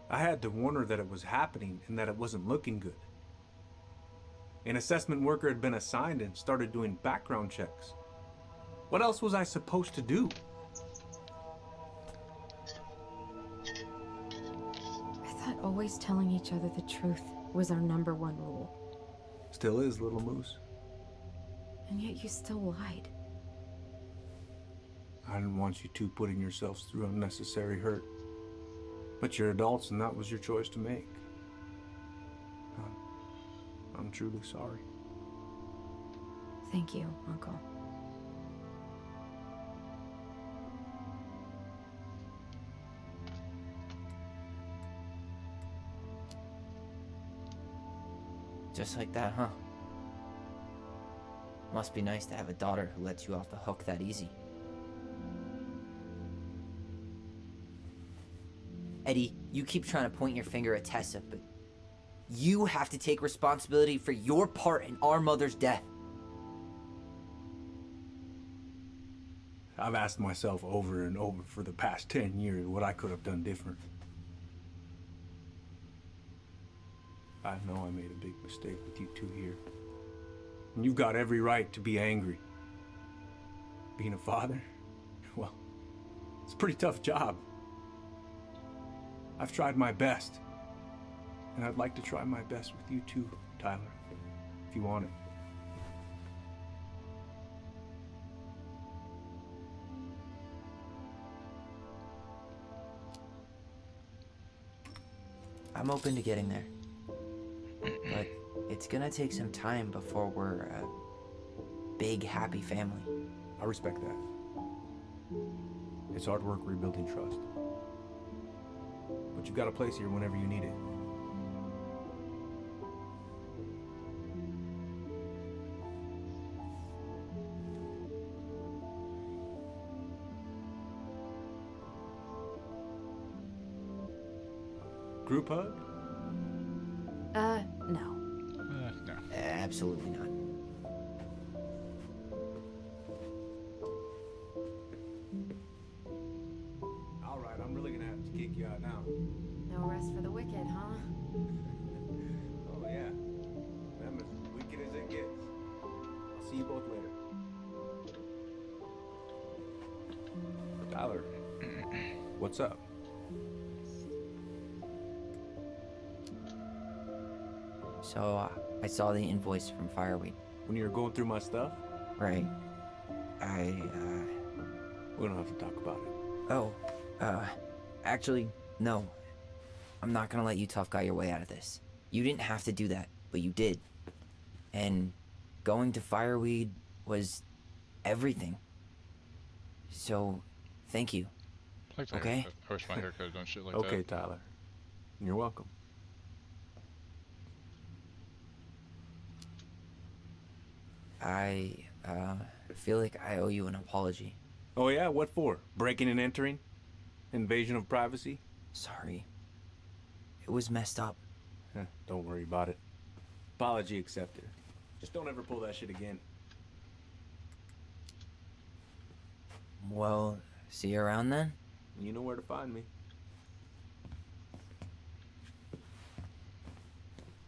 I had to warn her that it was happening and that it wasn't looking good. An assessment worker had been assigned and started doing background checks. What else was I supposed to do? I thought always telling each other the truth was our #1 rule. Still is, little moose. And yet you still lied. I didn't want you two putting yourselves through unnecessary hurt. But you're adults and that was your choice to make. I'm truly sorry. Thank you, Uncle. Just like that, huh? Must be nice to have a daughter who lets you off the hook that easy. Eddie, you keep trying to point your finger at Tessa, but you have to take responsibility for your part in our mother's death. I've asked myself over and over for the past 10 years what I could have done different. I know I made a big mistake with you two here. And you've got every right to be angry. Being a father, well, it's a pretty tough job. I've tried my best. And I'd like to try my best with you too, Tyler, if you want it. I'm open to getting there. But it's gonna take some time before we're a big, happy family. I respect that. It's hard work rebuilding trust. But you've got a place here whenever you need it. Group hug? No. No. Absolutely not. All right, I'm really gonna have to kick you out now. No rest for the wicked, huh? Oh yeah, I'm as wicked as it gets. I'll see you both later. Tyler, what's up? So, I saw the invoice from Fireweed. When you were going through my stuff? Right. We don't have to talk about it. Oh, actually, no. I'm not gonna let you tough guy your way out of this. You didn't have to do that, but you did. And going to Fireweed was everything. So, thank you. Okay? I wish my haircut had done shit like Okay, that. Tyler. You're welcome. I feel like I owe you an apology. Oh yeah? What for? Breaking and entering? Invasion of privacy? Sorry. It was messed up. Don't worry about it. Apology accepted. Just don't ever pull that shit again. Well, see you around then? You know where to find me.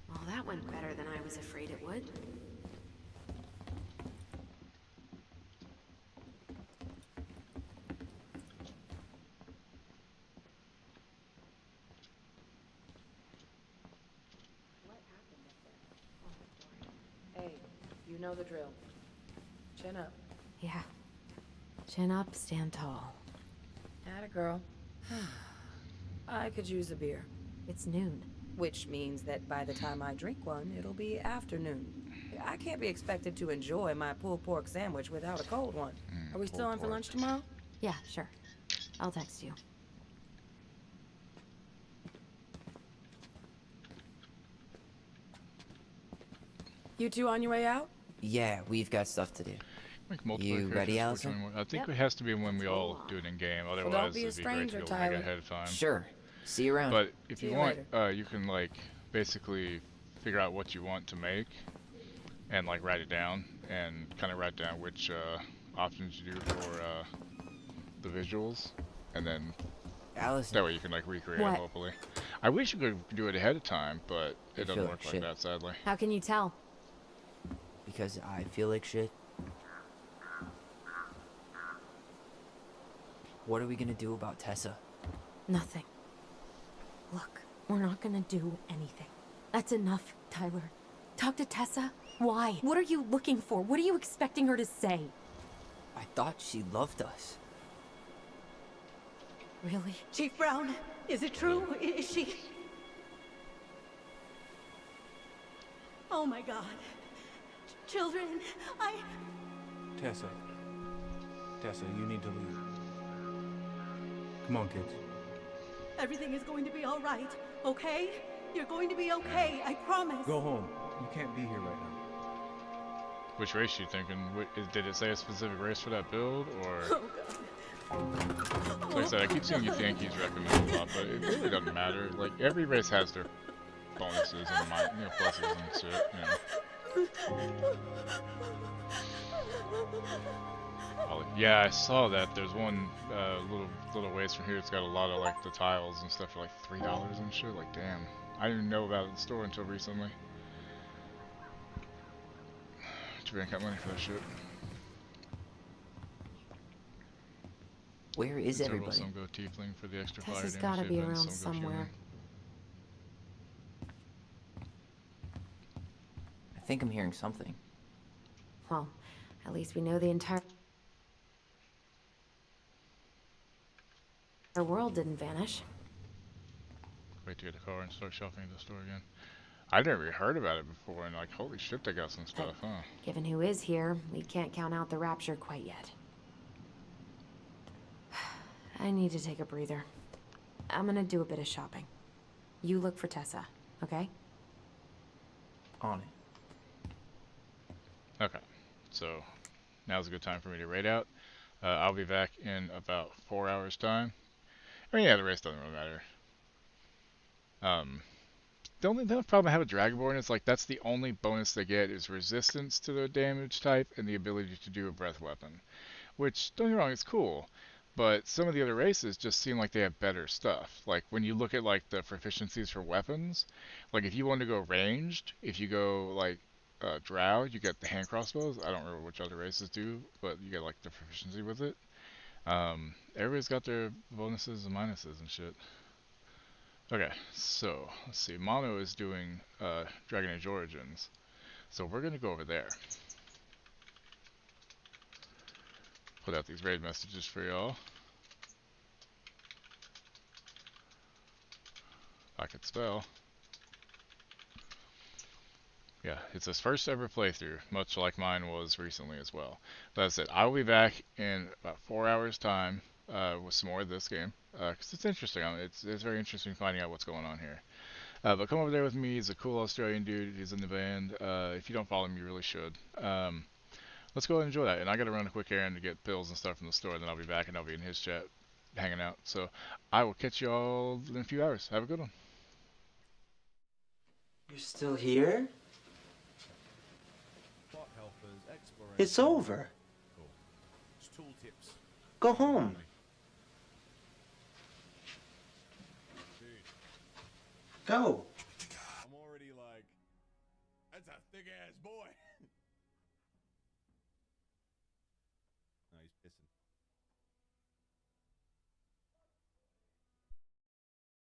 Well, that went better than I was afraid it would. Hey, you know the drill. Chin up. Yeah. Chin up, stand tall. Atta girl. I could use a beer. It's noon. Which means that by the time I drink one, it'll be afternoon. I can't be expected to enjoy my pulled pork sandwich without a cold one. Are we still on for lunch tomorrow? Yeah, sure. I'll text you. You two on your way out? Yeah, we've got stuff to do. Make multiplayer You ready, characters, Allison? I think Yep. it has to be when we all do it in game. don't Otherwise, be a it'd be great stranger, to go make it Tyler. ahead of time. Sure. See you around. But if See you you want, later. you can like basically figure out what you want to make, and like write it down, and kind of write down which options you do for the visuals, and then Allison. that way you can like recreate What? it hopefully. I wish you could do it ahead of time, but I it feel doesn't like work like shit. that, sadly. How can you tell? Because I feel like shit. What are we gonna do about Tessa? Nothing. Look, we're not gonna do anything. That's enough, Tyler. Talk to Tessa? Why? What are you looking for? What are you expecting her to say? I thought she loved us. Really? Chief Brown, is it true? Is she... Oh my God. Children, Tessa. Tessa, you need to leave. Come on, kids. Everything is going to be all right, okay? You're going to be okay, I promise. Go home. You can't be here right now. Which race you thinking? Did it say a specific race for that build, or? Like I said, I keep seeing Yankees recommended a lot, but it really doesn't matter. Like, every race has their bonuses and pluses and shit, Yeah, I saw that. There's one little ways from here. It's got a lot of like the tiles and stuff for like $3 and shit. Like, damn, I didn't know about it in the store until recently. Too bad I got money for that shit. Where is everybody? Some go tiefling for the extra fire Tessa's damage. gotta be then around some go somewhere. I think I'm hearing something. Well, at least we know the entire world didn't vanish. Wait to get a car and start shopping at the store again. I'd never heard about it before, and like, holy shit, they got some stuff, huh? Given who is here, we can't count out the rapture quite yet. I need to take a breather. I'm gonna do a bit of shopping. You look for Tessa, okay? On it. Okay, so now's a good time for me to raid out. I'll be back in about 4 hours' time. I mean, yeah, the race doesn't really matter. The only problem I have with Dragonborn is like that's the only bonus they get is resistance to the damage type and the ability to do a breath weapon. Which, don't get me wrong, it's cool. But some of the other races just seem like they have better stuff. Like when you look at like the proficiencies for weapons, like if you want to go ranged, if you go like Drow, you get the hand crossbows. I don't remember which other races do, but you get like the proficiency with it. Everybody's got their bonuses and minuses and shit. Okay, so let's see. Mono is doing Dragon Age Origins, so we're gonna go over there. Put out these raid messages for y'all. If I could spell. Yeah, it's his first ever playthrough, much like mine was recently as well. But as I said, I will be back in about 4 hours' time with some more of this game. Because it's interesting. It's very interesting finding out what's going on here. But come over there with me. He's a cool Australian dude. He's in the band. If you don't follow him, you really should. Let's go and enjoy that. And I got to run a quick errand to get pills and stuff from the store. Then I'll be back and I'll be in his chat hanging out. So I will catch you all in a few hours. Have a good one. You're still here? It's over. Go home. Go. I'm already like, that's a thick ass boy. No, he's pissing.